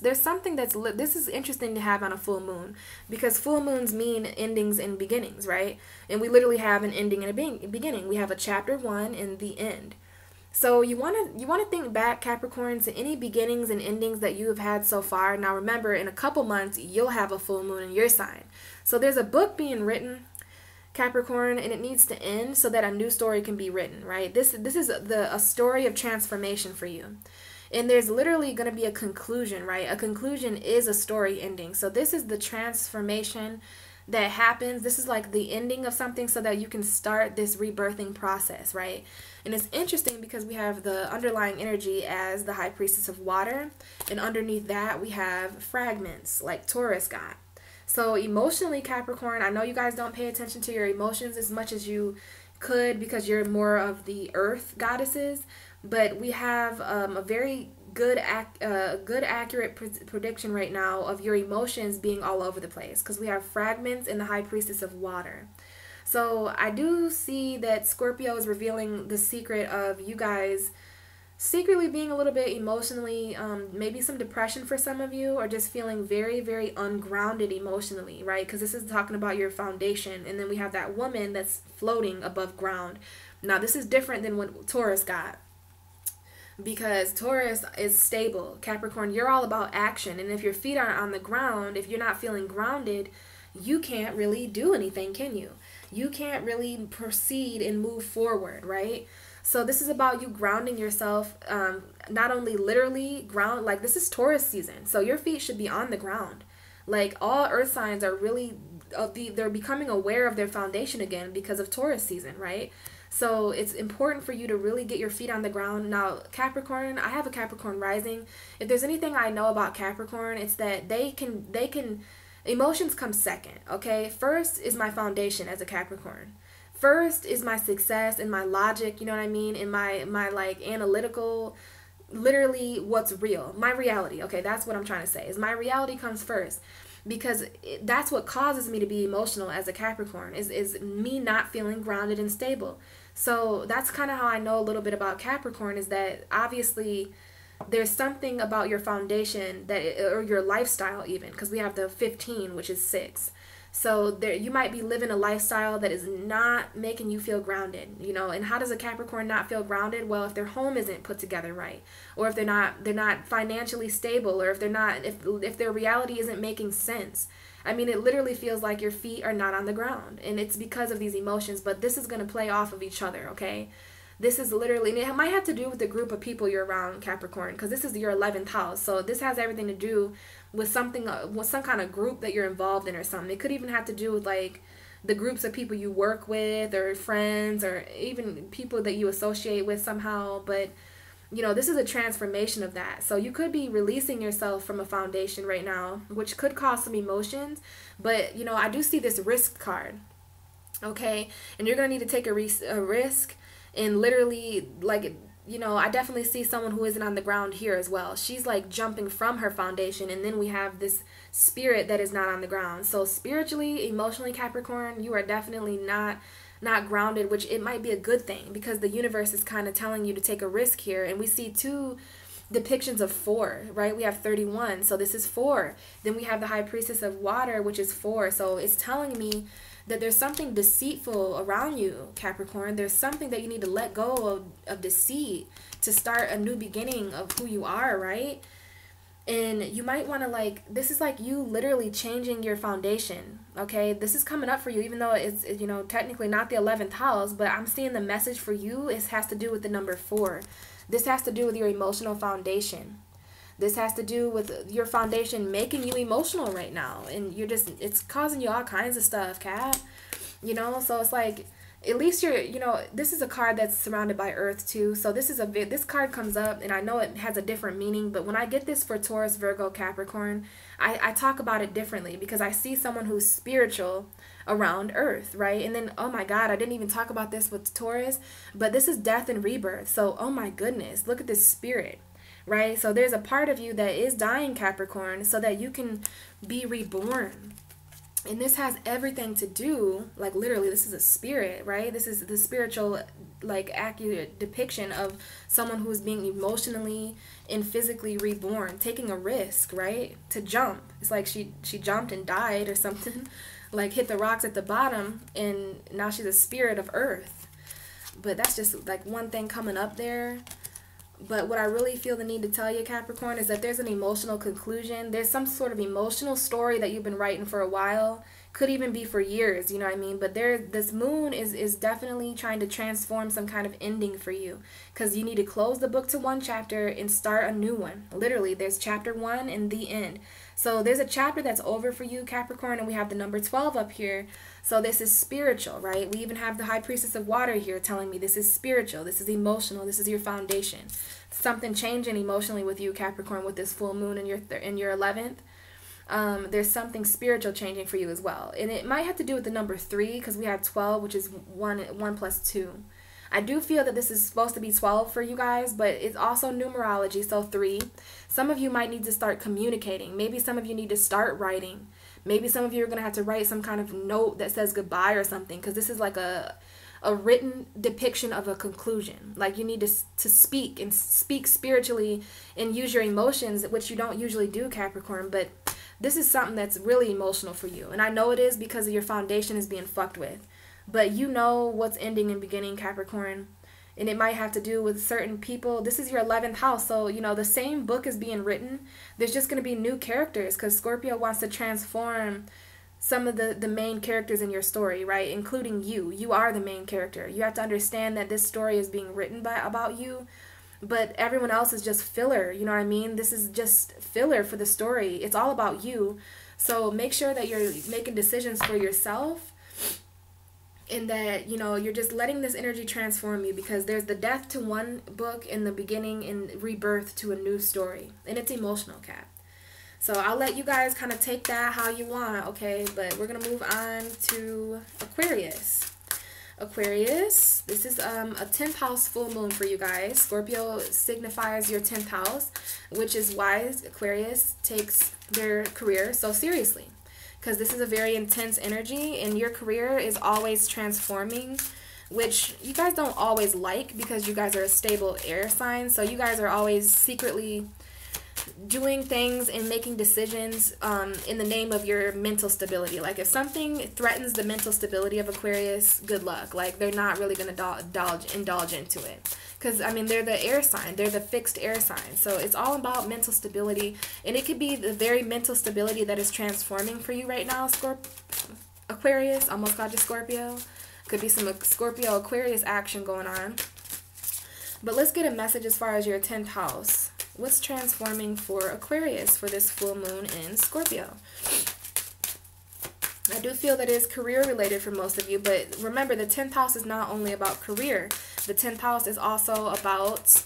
interesting to have on a full moon because full moons mean endings and beginnings, right? And we literally have an ending and a beginning. We have a chapter 1 and the end. So you want to think back, Capricorn, to any beginnings and endings that you have had so far. Now remember, in a couple months, you'll have a full moon in your sign. So there's a book being written, Capricorn, and it needs to end so that a new story can be written, right? This is a story of transformation for you. And there's literally going to be a conclusion, right? A conclusion is a story ending. So this is the transformation that happens. This is like the ending of something so that you can start this rebirthing process, right? And it's interesting because we have the underlying energy as the High Priestess of Water, and underneath that we have fragments like Taurus got. So emotionally, Capricorn, I know you guys don't pay attention to your emotions as much as you could because you're more of the earth goddesses, but we have a very good accurate prediction right now of your emotions being all over the place, because we have fragments in the high priestess of water. So I do see that Scorpio is revealing the secret of you guys secretly being a little bit emotionally, maybe some depression for some of you, or just feeling very, very ungrounded emotionally, right? Because this is talking about your foundation. And then we have that woman that's floating above ground. Now, this is different than what Taurus got, because Taurus is stable. Capricorn, you're all about action. And if your feet aren't on the ground, if you're not feeling grounded, you can't really do anything, can you? You can't really proceed and move forward, right? So this is about you grounding yourself, not only literally ground, like this is Taurus season. So your feet should be on the ground. Like all earth signs are really, they're becoming aware of their foundation again because of Taurus season, right? So it's important for you to really get your feet on the ground. Now, Capricorn, I have a Capricorn rising. If there's anything I know about Capricorn, it's that they can, emotions come second, okay? First is my foundation as a Capricorn. First is my success and my logic, you know what I mean? And my like analytical, literally what's real. My reality, okay? That's what I'm trying to say, is my reality comes first. Because that's what causes me to be emotional as a Capricorn, is me not feeling grounded and stable. So that's kind of how I know a little bit about Capricorn, is that obviously there's something about your foundation that, or your lifestyle even, because we have the 15, which is 6. So there, you might be living a lifestyle that is not making you feel grounded, you know. And how does a Capricorn not feel grounded? Well, if their home isn't put together right, or if they're not financially stable, or if their reality isn't making sense. I mean, it literally feels like your feet are not on the ground, and it's because of these emotions. But this is going to play off of each other, okay? This is literally, and it might have to do with the group of people you're around, Capricorn, because this is your 11th house. So this has everything to do with something, with some kind of group that you're involved in or something. It could even have to do with like the groups of people you work with, or friends, or even people that you associate with somehow. But you know, this is a transformation of that. So you could be releasing yourself from a foundation right now, which could cause some emotions. But you know, I do see this risk card, okay? And you're gonna need to take a risk. And literally, like, you know, I definitely see someone who isn't on the ground here as well. She's like jumping from her foundation, and then we have this spirit that is not on the ground. So spiritually, emotionally, Capricorn, you are definitely not grounded, which it might be a good thing, because the universe is kind of telling you to take a risk here. And we see 2 depictions of 4, right? We have 31, so this is 4. Then we have the high priestess of water, which is 4. So it's telling me that there's something deceitful around you, Capricorn. There's something that you need to let go of deceit to start a new beginning of who you are, right? And you might want to, like, this is like you literally changing your foundation, okay? This is coming up for you, even though it's, you know, technically not the 11th house, but I'm seeing the message for you. It has to do with the number 4. This has to do with your emotional foundation. This has to do with your foundation making you emotional right now. And you're just, it's causing you all kinds of stuff, Cap. You know, so it's like, at least you're, you know, this is a card that's surrounded by earth too. So this is this card comes up, and I know it has a different meaning, but when I get this for Taurus, Virgo, Capricorn, I talk about it differently, because I see someone who's spiritual around earth, right? And then, oh my God, I didn't even talk about this with Taurus, but this is death and rebirth. So, oh my goodness, look at this spirit. Right? So there's a part of you that is dying, Capricorn, so that you can be reborn. And this has everything to do, like literally, this is a spirit, right? This is the spiritual, like, accurate depiction of someone who is being emotionally and physically reborn, taking a risk, right? To jump. It's like she jumped and died or something, like hit the rocks at the bottom, and now she's a spirit of earth. But that's just like one thing coming up there. But what I really feel the need to tell you, Capricorn, is that there's an emotional conclusion. There's some sort of emotional story that you've been writing for a while. Could even be for years, you know what I mean? But this moon is definitely trying to transform some kind of ending for you. Because you need to close the book to one chapter and start a new one. Literally, there's chapter 1 and the end. So there's a chapter that's over for you, Capricorn, and we have the number 12 up here. So this is spiritual, right? We even have the high priestess of water here telling me this is spiritual, this is emotional, this is your foundation. Something changing emotionally with you, Capricorn, with this full moon in your 11th. there's something spiritual changing for you as well. And it might have to do with the number 3, because we have 12, which is 1 plus 2. I do feel that this is supposed to be 12 for you guys, but it's also numerology, so 3. Some of you might need to start communicating. Maybe some of you need to start writing. Maybe some of you are going to have to write some kind of note that says goodbye or something, because this is like a written depiction of a conclusion. Like, you need to speak, and speak spiritually and use your emotions, which you don't usually do, Capricorn, but this is something that's really emotional for you. And I know it is, because of your foundation is being fucked with. But you know what's ending and beginning, Capricorn. And it might have to do with certain people. This is your 11th house. So, you know, the same book is being written. There's just going to be new characters, because Scorpio wants to transform some of the main characters in your story, right? Including you. You are the main character. You have to understand that this story is being written about you. But everyone else is just filler. You know what I mean? This is just filler for the story. It's all about you. So make sure that you're making decisions for yourself. And that, you know, you're just letting this energy transform you, because there's the death to one book and the beginning and rebirth to a new story. And it's emotional, Cap. So I'll let you guys kind of take that how you want, okay? But we're going to move on to Aquarius. Aquarius, this is a 10th house full moon for you guys. Scorpio signifies your 10th house, which is why Aquarius takes their career so seriously. Because this is a very intense energy, and your career is always transforming, which you guys don't always like, because you guys are a stable air sign. So you guys are always secretly doing things and making decisions in the name of your mental stability. Like, if something threatens the mental stability of Aquarius, good luck. Like, they're not really going to indulge into it. Because, I mean, they're the air sign. They're the fixed air sign. So it's all about mental stability. And it could be the very mental stability that is transforming for you right now, Aquarius. Almost called you Scorpio. Could be some Scorpio Aquarius action going on. But let's get a message as far as your 10th house. What's transforming for Aquarius for this full moon in Scorpio? I do feel that it is career related for most of you, but remember, the 10th house is not only about career. The 10th house is also about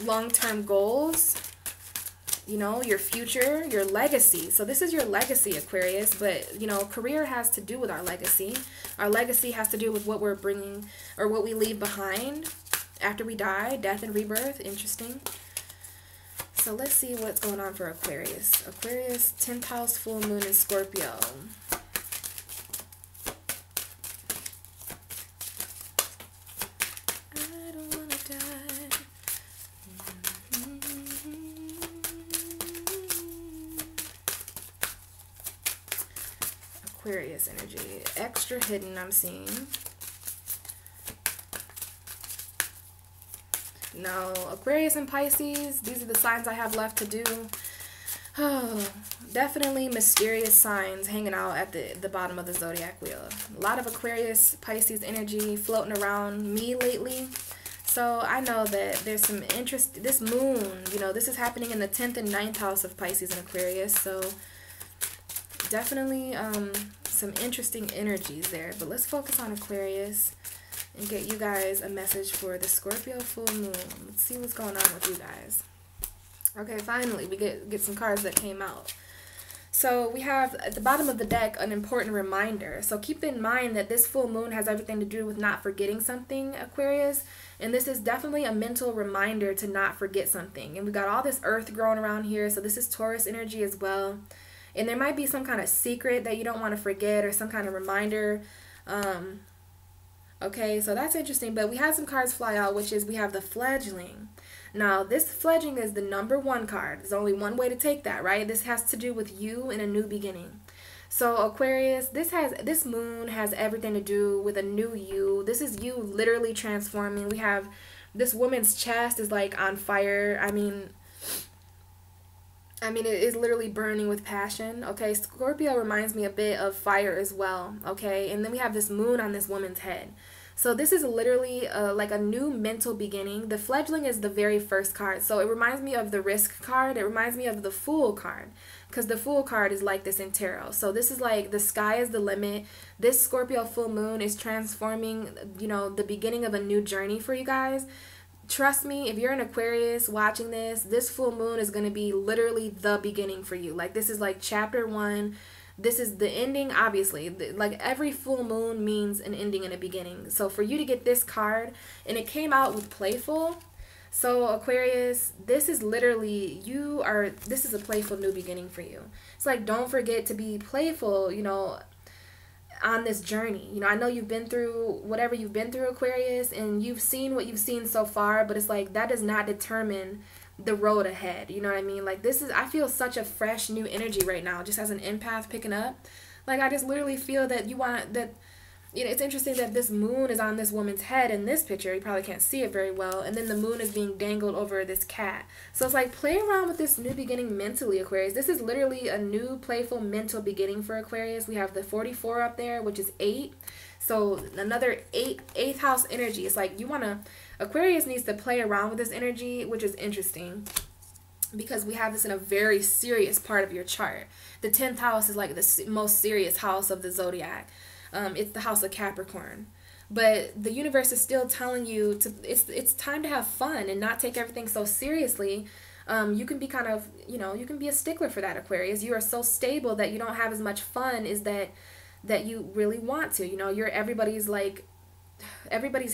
long-term goals, you know, your future, your legacy. So this is your legacy, Aquarius, but, you know, career has to do with our legacy. Our legacy has to do with what we're bringing, or what we leave behind after we die. Death and rebirth. Interesting. So let's see what's going on for Aquarius. Aquarius, 10th house, full moon in Scorpio. I don't want to die. Aquarius energy. Extra hidden, I'm seeing. No, Aquarius and Pisces, these are the signs I have left to do. Oh, definitely mysterious signs hanging out at the bottom of the zodiac wheel. A lot of Aquarius, Pisces energy floating around me lately. So I know that there's some interest. This moon, you know, this is happening in the 10th and 9th house of Pisces and Aquarius. So definitely some interesting energies there. But let's focus on Aquarius and get you guys a message for the Scorpio full moon. Let's see what's going on with you guys. Okay, finally, we get some cards that came out. So we have at the bottom of the deck an important reminder. So keep in mind that this full moon has everything to do with not forgetting something, Aquarius. And this is definitely a mental reminder to not forget something. And we got all this earth growing around here. So this is Taurus energy as well. And there might be some kind of secret that you don't want to forget, or some kind of reminder. Okay, so that's interesting. But we had some cards fly out, which is we have the fledgling. Now, this fledgling is the number 1 card. There's only one way to take that, right? This has to do with you and a new beginning. So, Aquarius, this moon has everything to do with a new you. This is you literally transforming. We have this woman's chest is like on fire. I mean, it is literally burning with passion, okay? Scorpio reminds me a bit of fire as well, okay? And then we have this moon on this woman's head. So this is literally like a new mental beginning. The fledgling is the very first card. So it reminds me of the Risk card. It reminds me of the Fool card, because the Fool card is like this in tarot. So this is like the sky is the limit. This Scorpio full moon is transforming, you know, the beginning of a new journey for you guys. trust me, if you're an Aquarius watching this full moon is going to be literally the beginning for you. Like, this is like chapter 1. This is the ending, obviously. Like, every full moon means an ending and a beginning. So for you to get this card, and it came out with playful. So Aquarius, this is literally, this is a playful new beginning for you. It's like, don't forget to be playful, you know, on this journey. You know, I know you've been through whatever you've been through, Aquarius, and you've seen what you've seen so far, but it's like, that does not determine the road ahead. You know what I mean? Like, this is, I feel such a fresh new energy right now, just as an empath picking up. Like, I just literally feel that you want that. You know, it's interesting that this moon is on this woman's head in this picture. You probably can't see it very well. And then the moon is being dangled over this cat. So it's like, play around with this new beginning mentally, Aquarius. This is literally a new playful mental beginning for Aquarius. We have the 44 up there, which is 8. So another 8th house energy. It's like, Aquarius needs to play around with this energy, which is interesting, because we have this in a very serious part of your chart. The 10th house is like the most serious house of the zodiac. It's the house of Capricorn. But the universe is still telling you it's time to have fun and not take everything so seriously. You can be kind of, you know, you can be a stickler for that, Aquarius. You are so stable that you don't have as much fun as that you really want to. You know, you're everybody's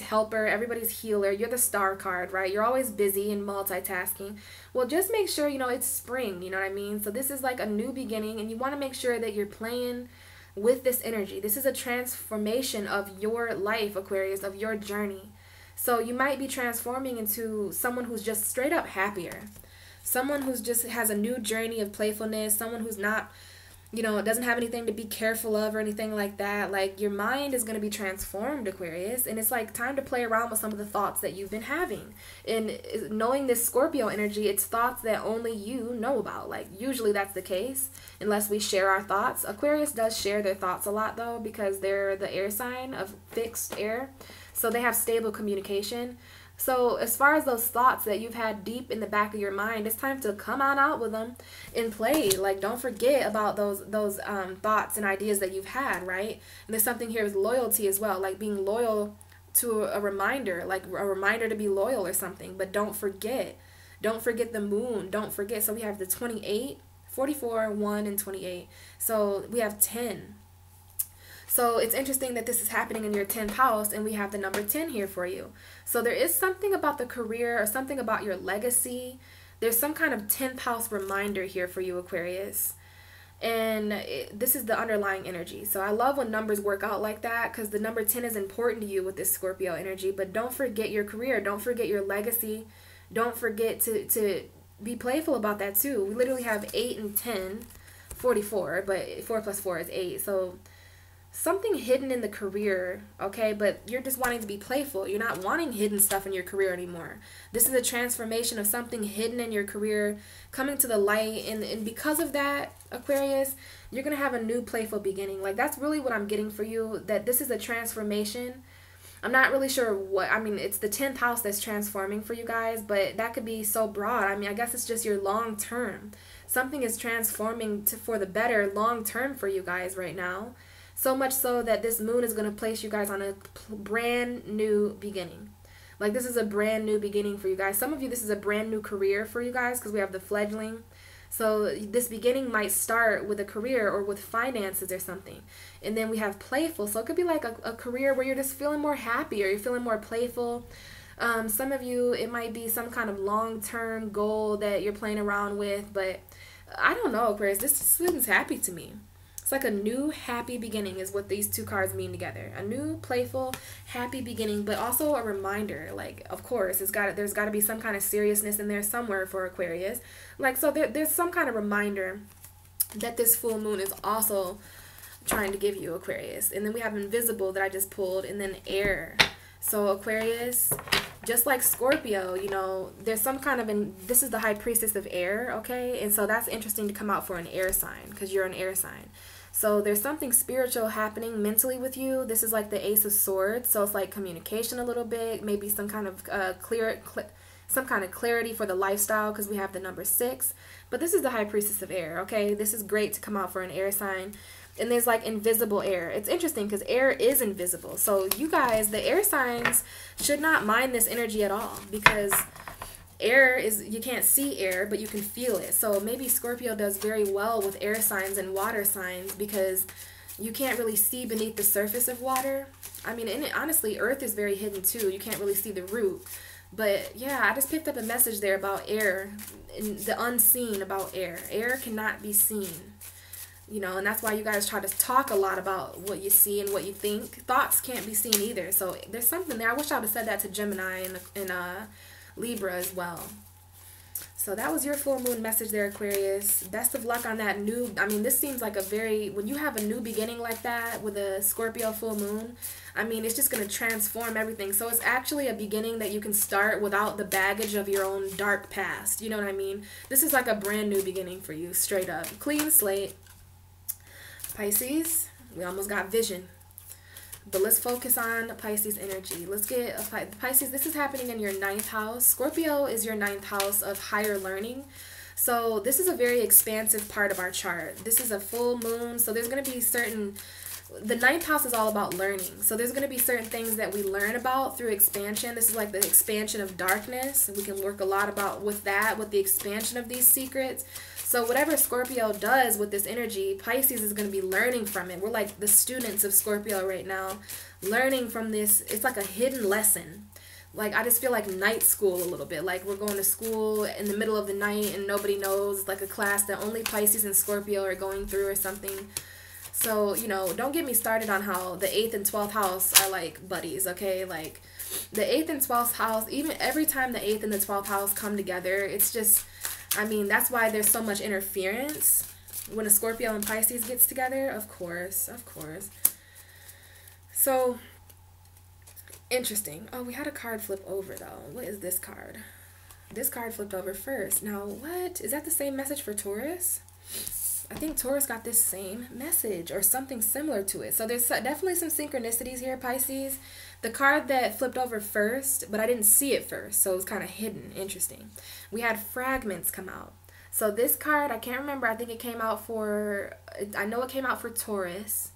helper, everybody's healer. You're the star card, right? You're always busy and multitasking. Well, just make sure, you know, it's spring, you know what I mean? So this is like a new beginning, and you want to make sure that you're playing with this energy. This is a transformation of your life, Aquarius, of your journey. So you might be transforming into someone who's just straight up happier. Someone who's just has a new journey of playfulness. Someone who's not, you know, doesn't have anything to be careful of or anything like that. Like, your mind is going to be transformed, Aquarius. And it's like time to play around with some of the thoughts that you've been having. And knowing this Scorpio energy, it's thoughts that only you know about. Like, usually that's the case, unless we share our thoughts. Aquarius does share their thoughts a lot, though, because they're the air sign of fixed air. So they have stable communication. So as far as those thoughts that you've had deep in the back of your mind, it's time to come on out with them and play. Like, don't forget about those thoughts and ideas that you've had, right? And there's something here with loyalty as well, like being loyal to a reminder, like a reminder to be loyal or something. But don't forget the moon. Don't forget. So we have the 28, 44, 1, and 28. So we have 10. So it's interesting that this is happening in your 10th house, and we have the number 10 here for you. So there is something about the career or something about your legacy. There's some kind of 10th house reminder here for you, Aquarius. And this is the underlying energy. So I love when numbers work out like that, because the number 10 is important to you with this Scorpio energy. But don't forget your career. Don't forget your legacy. Don't forget to be playful about that too. We literally have 8 and 10, 44, but 4 plus 4 is 8. So something hidden in the career, okay? But you're just wanting to be playful. You're not wanting hidden stuff in your career anymore. This is a transformation of something hidden in your career coming to the light. And because of that, Aquarius, you're going to have a new playful beginning. Like, that's really what I'm getting for you, that this is a transformation. I'm not really sure what, I mean, it's the 10th house that's transforming for you guys, but that could be so broad. I mean, I guess it's just your long term. Something is transforming for the better long term for you guys right now. So much so that this moon is going to place you guys on a brand new beginning. Like, this is a brand new beginning for you guys. Some of you, this is a brand new career for you guys, because we have the fledgling. So this beginning might start with a career or with finances or something. And then we have playful. So it could be like a career where you're just feeling more happy, or you're feeling more playful. Some of you, it might be some kind of long-term goal that you're playing around with. But I don't know, Aquarius. This seems happy to me. It's like a new happy beginning is what these two cards mean together. A new playful happy beginning, but also a reminder. Like, of course, there's got to be some kind of seriousness in there somewhere for Aquarius. Like, so there's some kind of reminder that this full moon is also trying to give you, Aquarius. And then we have invisible that I just pulled, and then air. So Aquarius, just like Scorpio, you know, there's some kind of, this is the high priestess of air, okay? And so that's interesting to come out for an air sign, because you're an air sign. So there's something spiritual happening mentally with you. This is like the Ace of Swords. So it's like communication a little bit, maybe some kind of some kind of clarity for the lifestyle, because we have the number 6. But this is the high priestess of air, okay? This is great to come out for an air sign. And there's like invisible air. It's interesting because air is invisible. So you guys, the air signs should not mind this energy at all, because air is, you can't see air, but you can feel it. So maybe Scorpio does very well with air signs and water signs, because you can't really see beneath the surface of water. I mean, and honestly, earth is very hidden too. You can't really see the root. But yeah, I just picked up a message there about air, and the unseen about air. Air cannot be seen. You know, and that's why you guys try to talk a lot about what you see and what you think. Thoughts can't be seen either. So there's something there. I wish I would have said that to Gemini and Libra as well. So that was your full moon message there, Aquarius. Best of luck on that new, I mean, this seems like a very, when you have a new beginning like that with a Scorpio full moon, I mean, it's just going to transform everything. So it's actually a beginning that you can start without the baggage of your own dark past. You know what I mean? This is like a brand new beginning for you, straight up. Clean slate. Pisces, we almost got vision. But let's focus on Pisces energy. Let's get a Pisces. This is happening in your 9th house. Scorpio is your 9th house of higher learning. So this is a very expansive part of our chart. This is a full moon. So there's going to be certain, the 9th house is all about learning. So there's going to be certain things that we learn about through expansion. This is like the expansion of darkness. We can work a lot about with that, with the expansion of these secrets. So whatever Scorpio does with this energy, Pisces is going to be learning from it. We're like the students of Scorpio right now, learning from this. It's like a hidden lesson. Like, I just feel like night school a little bit. Like, we're going to school in the middle of the night and nobody knows. It's like a class that only Pisces and Scorpio are going through or something. So, you know, don't get me started on how the 8th and 12th house are like buddies, okay? Like, the 8th and 12th house, even every time the 8th and the 12th house come together, it's just, I mean, that's why there's so much interference when a Scorpio and Pisces gets together. Of course, of course. So, interesting. Oh, we had a card flip over, though. What is this card? This card flipped over first. Now, what? Is that the same message for Taurus? I think Taurus got this same message or something similar to it. So there's definitely some synchronicities here, Pisces. The card that flipped over first, but I didn't see it first, so it was kind of hidden. Interesting. We had fragments come out. So this card, I can't remember. I think it came out for, I know it came out for Taurus.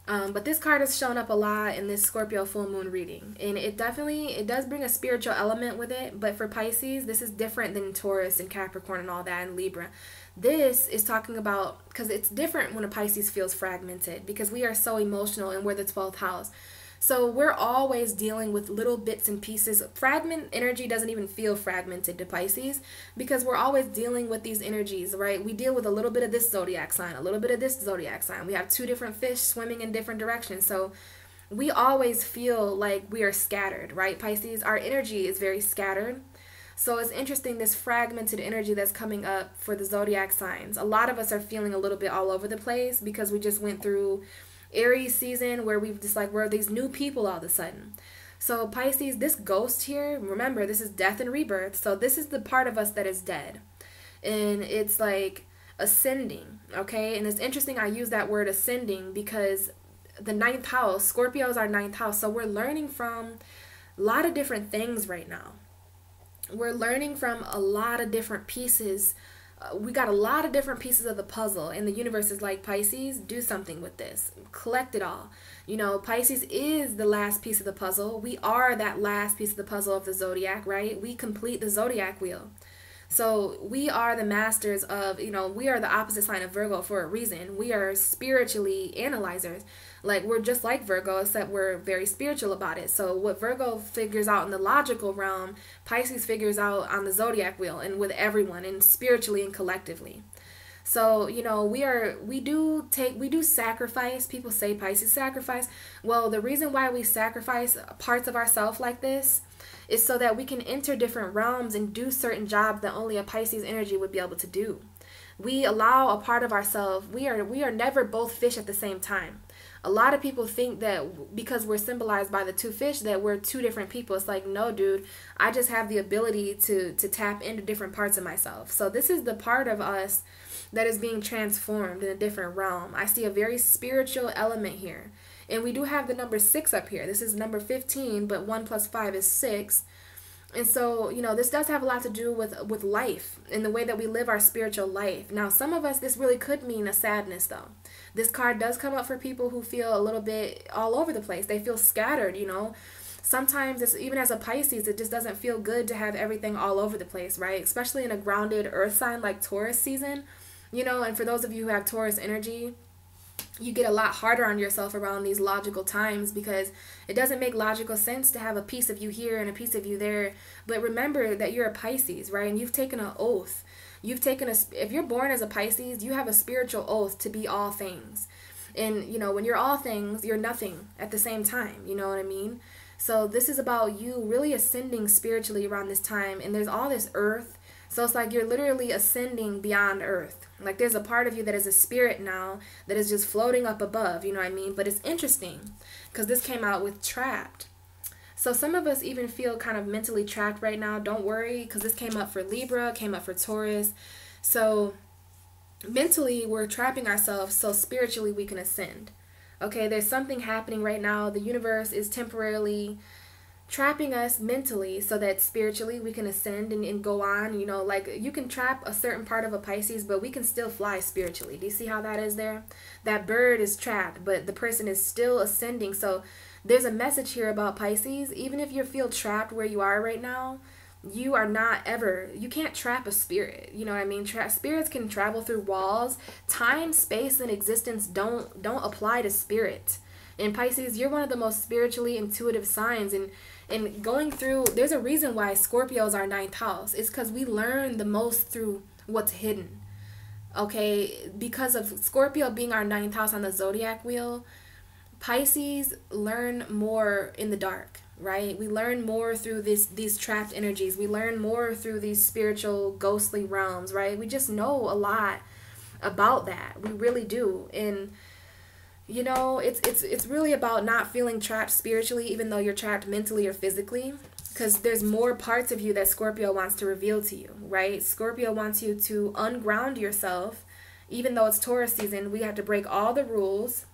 But this card has shown up a lot in this Scorpio full moon reading. And it does bring a spiritual element with it. But for Pisces, this is different than Taurus and Capricorn and all that and Libra. This is talking about, because it's different when a Pisces feels fragmented, because we are so emotional and we're the 12th house. So we're always dealing with little bits and pieces. Fragment energy doesn't even feel fragmented to Pisces, because we're always dealing with these energies, right? We deal with a little bit of this zodiac sign, a little bit of this zodiac sign. We have 2 different fish swimming in different directions. So we always feel like we are scattered, right, Pisces? Our energy is very scattered. So it's interesting, this fragmented energy that's coming up for the zodiac signs. A lot of us are feeling a little bit all over the place because we just went through Aries season where we've just like, we're these new people all of a sudden. So Pisces, this ghost here, remember, this is death and rebirth. So this is the part of us that is dead. And it's like ascending, okay? And it's interesting I use that word ascending because the 9th house, Scorpio is our 9th house. So we're learning from a lot of different things right now. We're learning from a lot of different pieces. We got a lot of different pieces of the puzzle, and the universe is like, Pisces, do something with this. Collect it all. You know, Pisces is the last piece of the puzzle. We are that last piece of the puzzle of the zodiac, right? We complete the zodiac wheel. So we are the masters of, you know, we are the opposite sign of Virgo for a reason. We are spiritually analyzers. Like, we're just like Virgo, except we're very spiritual about it. So what Virgo figures out in the logical realm, Pisces figures out on the zodiac wheel and with everyone, and spiritually and collectively. So, you know, we do sacrifice. People say Pisces sacrifice. Well, the reason why we sacrifice parts of ourselves like this is so that we can enter different realms and do certain jobs that only a Pisces energy would be able to do. We allow a part of ourselves. We are never both fish at the same time. A lot of people think that because we're symbolized by the 2 fish that we're 2 different people. It's like, no, dude, I just have the ability to tap into different parts of myself. So this is the part of us that is being transformed in a different realm. I see a very spiritual element here. And we do have the number 6 up here. This is number 15, but 1 plus 5 is 6. And so, you know, this does have a lot to do with life and the way that we live our spiritual life. Now, some of us, this really could mean a sadness, though. This card does come up for people who feel a little bit all over the place. They feel scattered, you know. Sometimes, it's, even as a Pisces, it just doesn't feel good to have everything all over the place, right? Especially in a grounded earth sign like Taurus season, you know. And for those of you who have Taurus energy, you get a lot harder on yourself around these logical times, because it doesn't make logical sense to have a piece of you here and a piece of you there. But remember that you're a Pisces, right? And you've taken an oath. You've taken if you're born as a Pisces, you have a spiritual oath to be all things. And, you know, when you're all things, you're nothing at the same time. You know what I mean? So this is about you really ascending spiritually around this time. And there's all this earth. So it's like you're literally ascending beyond earth. Like there's a part of you that is a spirit now that is just floating up above, you know what I mean? But it's interesting because this came out with trapped. So some of us even feel kind of mentally trapped right now. Don't worry, because this came up for Libra, came up for Taurus. So mentally we're trapping ourselves so spiritually we can ascend. Okay, there's something happening right now. The universe is temporarily trapping us mentally so that spiritually we can ascend and go on. You know, like you can trap a certain part of a Pisces, but we can still fly spiritually. Do you see how that is there? That bird is trapped, but the person is still ascending. So there's a message here about Pisces. Even if you feel trapped where you are right now, you are not ever, you can't trap a spirit. You know what I mean? Spirits can travel through walls. Time, space, and existence don't apply to spirit. In Pisces, you're one of the most spiritually intuitive signs, and going through, there's a reason why Scorpio is our 9th house. It's because we learn the most through what's hidden. Okay, because of Scorpio being our 9th house on the Zodiac wheel, Pisces learn more in the dark, right? We learn more through these trapped energies. We learn more through these spiritual ghostly realms, right? We just know a lot about that. We really do. And you know, it's really about not feeling trapped spiritually, even though you're trapped mentally or physically, because there's more parts of you that Scorpio wants to reveal to you, right? Scorpio wants you to unground yourself. Even though it's Taurus season, we have to break all the rules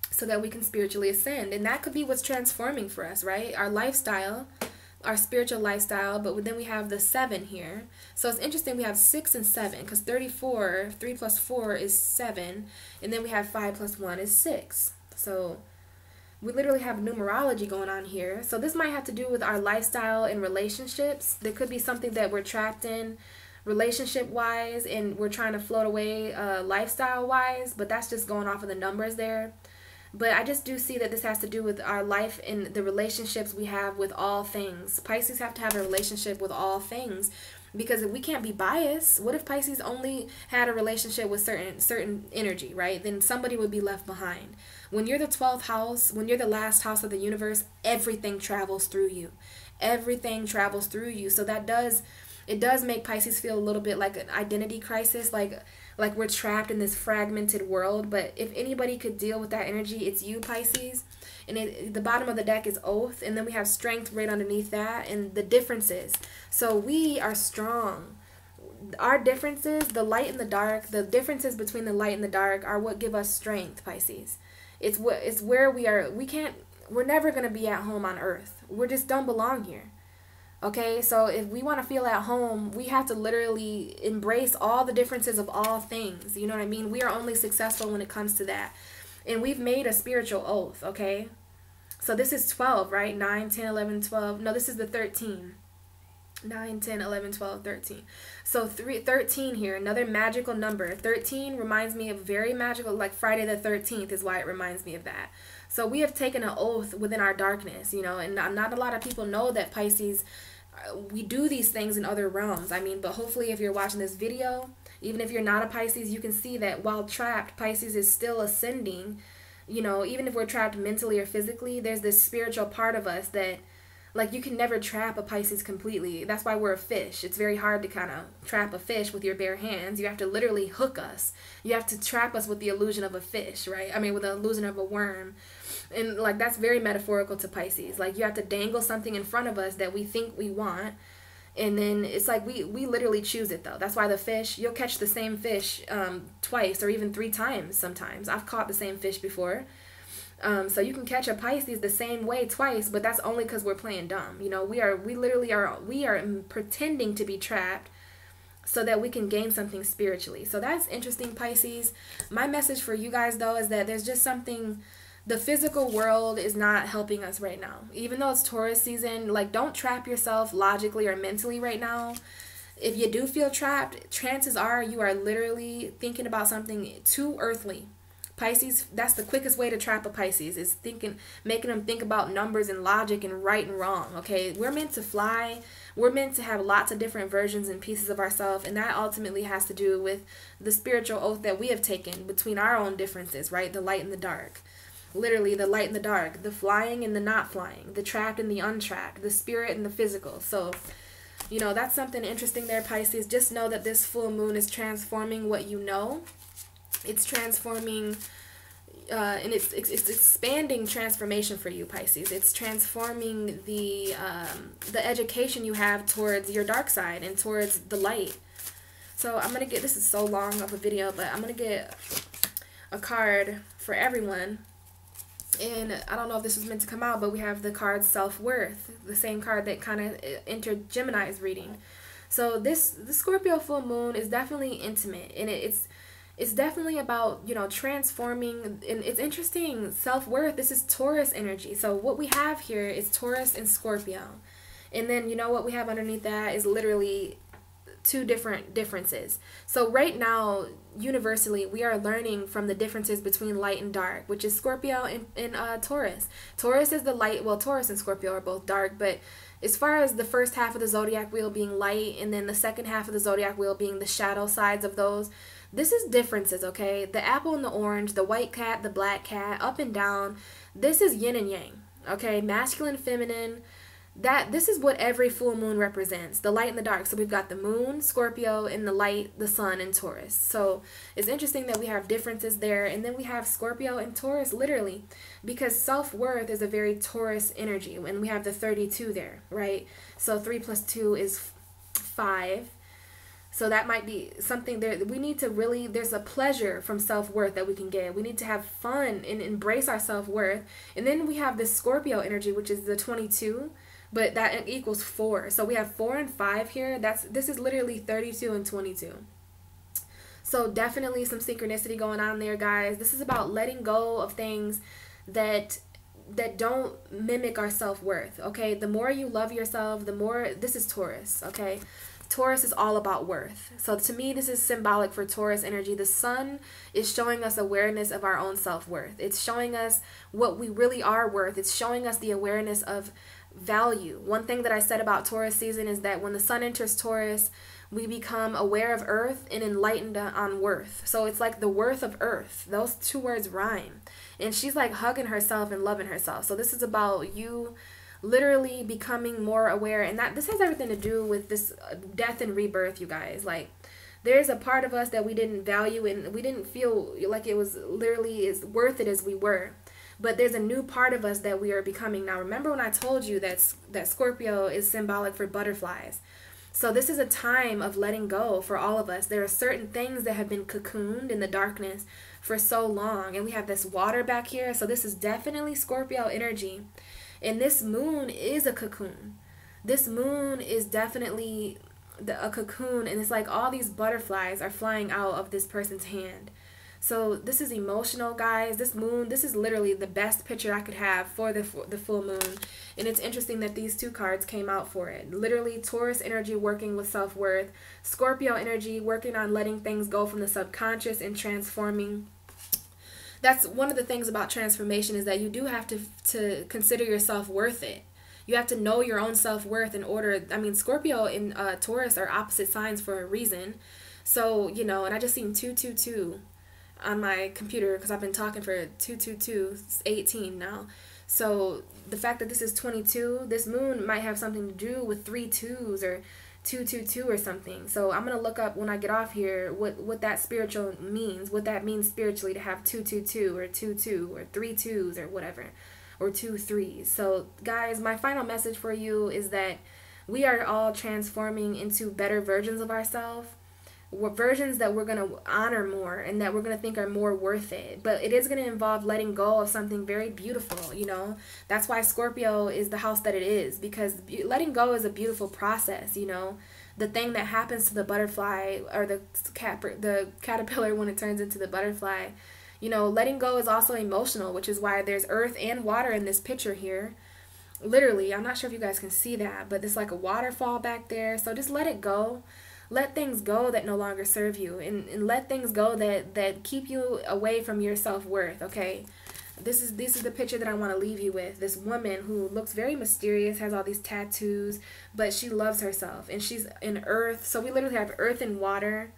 so that we can spiritually ascend. And that could be what's transforming for us, right? Our lifestyle, our spiritual lifestyle. But then we have the 7 here. So it's interesting, we have 6 and 7, because 34, 3 plus 4 is 7, and then we have 5 plus 1 is 6. So we literally have numerology going on here. So this might have to do with our lifestyle and relationships. There could be something that we're trapped in relationship wise, and we're trying to float away lifestyle wise, but that's just going off of the numbers there. But I just do see that this has to do with our life and the relationships we have with all things. Pisces have to have a relationship with all things, because we can't be biased. What if Pisces only had a relationship with certain energy, right? Then somebody would be left behind. When you're the 12th house, when you're the last house of the universe, everything travels through you. Everything travels through you. So that does make Pisces feel a little bit like an identity crisis, like we're trapped in this fragmented world. But if anybody could deal with that energy, it's you, Pisces. And the bottom of the deck is oath, and then we have strength right underneath that, and the differences. So we are strong. Our differences, the light and the dark, the differences between the light and the dark are what give us strength, Pisces. It's where we are. We're never going to be at home on earth. We just don't belong here. Okay, so if we want to feel at home, we have to literally embrace all the differences of all things. You know what I mean? We are only successful when it comes to that. And we've made a spiritual oath, okay? So this is 12, right? 9, 10, 11, 12. No, this is the 13. 9, 10, 11, 12, 13. So 13 here, another magical number. 13 reminds me of very magical, like Friday the 13th is why it reminds me of that. So we have taken an oath within our darkness, you know, and not a lot of people know that Pisces, we do these things in other realms. I mean, but hopefully if you're watching this video, even if you're not a Pisces, you can see that while trapped, Pisces is still ascending. You know, even if we're trapped mentally or physically, there's this spiritual part of us that, like, you can never trap a Pisces completely. That's why we're a fish. It's very hard to kind of trap a fish with your bare hands. You have to literally hook us. You have to trap us with the illusion of a fish, right? I mean, with the illusion of a worm. And, like, that's very metaphorical to Pisces. Like, you have to dangle something in front of us that we think we want. And then it's like we literally choose it, though. That's why the fish, you'll catch the same fish twice or even 3 times sometimes. I've caught the same fish before. So you can catch a Pisces the same way twice, but that's only because we're playing dumb. You know, we literally are pretending to be trapped so that we can gain something spiritually. So that's interesting, Pisces. My message for you guys, though, is that there's just something, the physical world is not helping us right now. Even though it's Taurus season, like, don't trap yourself logically or mentally right now. If you do feel trapped, chances are you are literally thinking about something too earthly. Pisces, that's the quickest way to trap a Pisces, is making them think about numbers and logic and right and wrong, okay? We're meant to fly. We're meant to have lots of different versions and pieces of ourselves, and that ultimately has to do with the spiritual oath that we have taken between our own differences, right? The light and the dark. Literally, the light and the dark, the flying and the not flying, the trapped and the untrapped, the spirit and the physical. So, you know, that's something interesting there, Pisces. Just know that this full moon is transforming what you know. It's transforming, and it's expanding transformation for you, Pisces. It's transforming the education you have towards your dark side and towards the light. So I'm going to get, this is so long of a video, but I'm going to get a card for everyone. And I don't know if this was meant to come out, but we have the card Self-Worth, the same card that kind of entered Gemini's reading. So the Scorpio full moon is definitely intimate, and it's definitely about, you know, transforming. And it's interesting, self-worth, this is Taurus energy. So what we have here is Taurus and Scorpio. And then, you know, what we have underneath that is literally two differences. So right now, universally, we are learning from the differences between light and dark, which is Scorpio and Taurus. Taurus is the light. Well, Taurus and Scorpio are both dark, but as far as the first half of the zodiac wheel being light, and then the second half of the zodiac wheel being the shadow sides of those, this is differences, okay? The apple and the orange, the white cat, the black cat, up and down. This is yin and yang, okay? Masculine, feminine. This is what every full moon represents, the light and the dark. So we've got the moon, Scorpio, and the light, the sun, and Taurus. So it's interesting that we have differences there. And then we have Scorpio and Taurus, literally, because self-worth is a very Taurus energy. And we have the 32 there, right? So 3 plus 2 is 5. So that might be something there. We need to really, there's a pleasure from self-worth that we can get. We need to have fun and embrace our self-worth. And then we have this Scorpio energy, which is the 22. But that equals 4. So we have 4 and 5 here. This is literally 32 and 22. So definitely some synchronicity going on there, guys. This is about letting go of things that don't mimic our self-worth, okay? The more you love yourself, the more, this is Taurus, okay? Taurus is all about worth. So to me, this is symbolic for Taurus energy. The sun is showing us awareness of our own self-worth. It's showing us what we really are worth. It's showing us the awareness of value. One thing that I said about Taurus season is that when the sun enters Taurus, we become aware of earth and enlightened on worth. So it's like the worth of earth. Those two words rhyme. And she's like hugging herself and loving herself. So this is about you literally becoming more aware. And this has everything to do with this death and rebirth, you guys. Like, there's a part of us that we didn't value and we didn't feel like it was literally as worth it as we were. But there's a new part of us that we are becoming. Now, remember when I told you that Scorpio is symbolic for butterflies? So this is a time of letting go for all of us. There are certain things that have been cocooned in the darkness for so long. And we have this water back here. So this is definitely Scorpio energy. And this moon is a cocoon. This moon is definitely a cocoon. And it's like all these butterflies are flying out of this person's hand. So this is emotional, guys. This moon, this is literally the best picture I could have for the full moon. And it's interesting that these two cards came out for it. Literally Taurus energy working with self-worth. Scorpio energy working on letting things go from the subconscious and transforming. That's one of the things about transformation, is that you do have to consider yourself worth it. You have to know your own self-worth in order. I mean, Scorpio and Taurus are opposite signs for a reason. So, you know, and I just seen 222 on my computer because I've been talking for 222, 18 now. So the fact that this is 22, this moon might have something to do with 3 2s or 222 or something. So I'm going to look up when I get off here what that spiritual means, what that means spiritually to have 222 or 22 or 3 2s or whatever, or 2 3s. So guys, my final message for you is that we are all transforming into better versions of ourselves. versions that we're going to honor more and that we're going to think are more worth it. But it is going to involve letting go of something very beautiful, you know. That's why Scorpio is the house that it is, because letting go is a beautiful process, you know. The thing that happens to the butterfly or the caterpillar when it turns into the butterfly, you know, letting go is also emotional, which is why there's earth and water in this picture here. Literally, I'm not sure if you guys can see that, but there's like a waterfall back there. So just let it go. Let things go that no longer serve you, and let things go that keep you away from your self-worth, okay? This is the picture that I want to leave you with. This woman who looks very mysterious, has all these tattoos, but she loves herself, and she's in earth. So we literally have earth and water,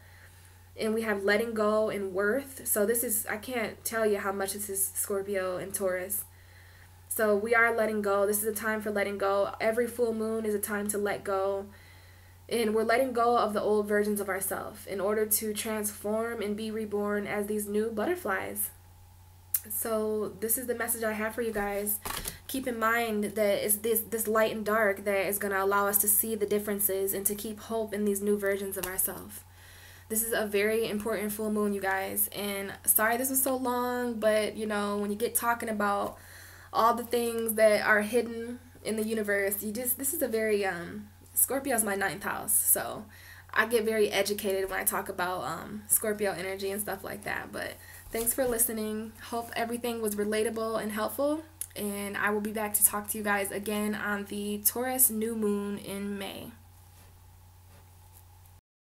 and we have letting go and worth. So this is, I can't tell you how much this is Scorpio and Taurus. So we are letting go. This is a time for letting go. Every full moon is a time to let go. And we're letting go of the old versions of ourselves in order to transform and be reborn as these new butterflies. So this is the message I have for you guys. Keep in mind that it's this light and dark that is going to allow us to see the differences and to keep hope in these new versions of ourselves. This is a very important full moon, you guys. And sorry this was so long, but you know, when you get talking about all the things that are hidden in the universe, this is a very Scorpio is my 9th house, so I get very educated when I talk about Scorpio energy and stuff like that. But thanks for listening. Hope everything was relatable and helpful, and I will be back to talk to you guys again on the Taurus new moon in May.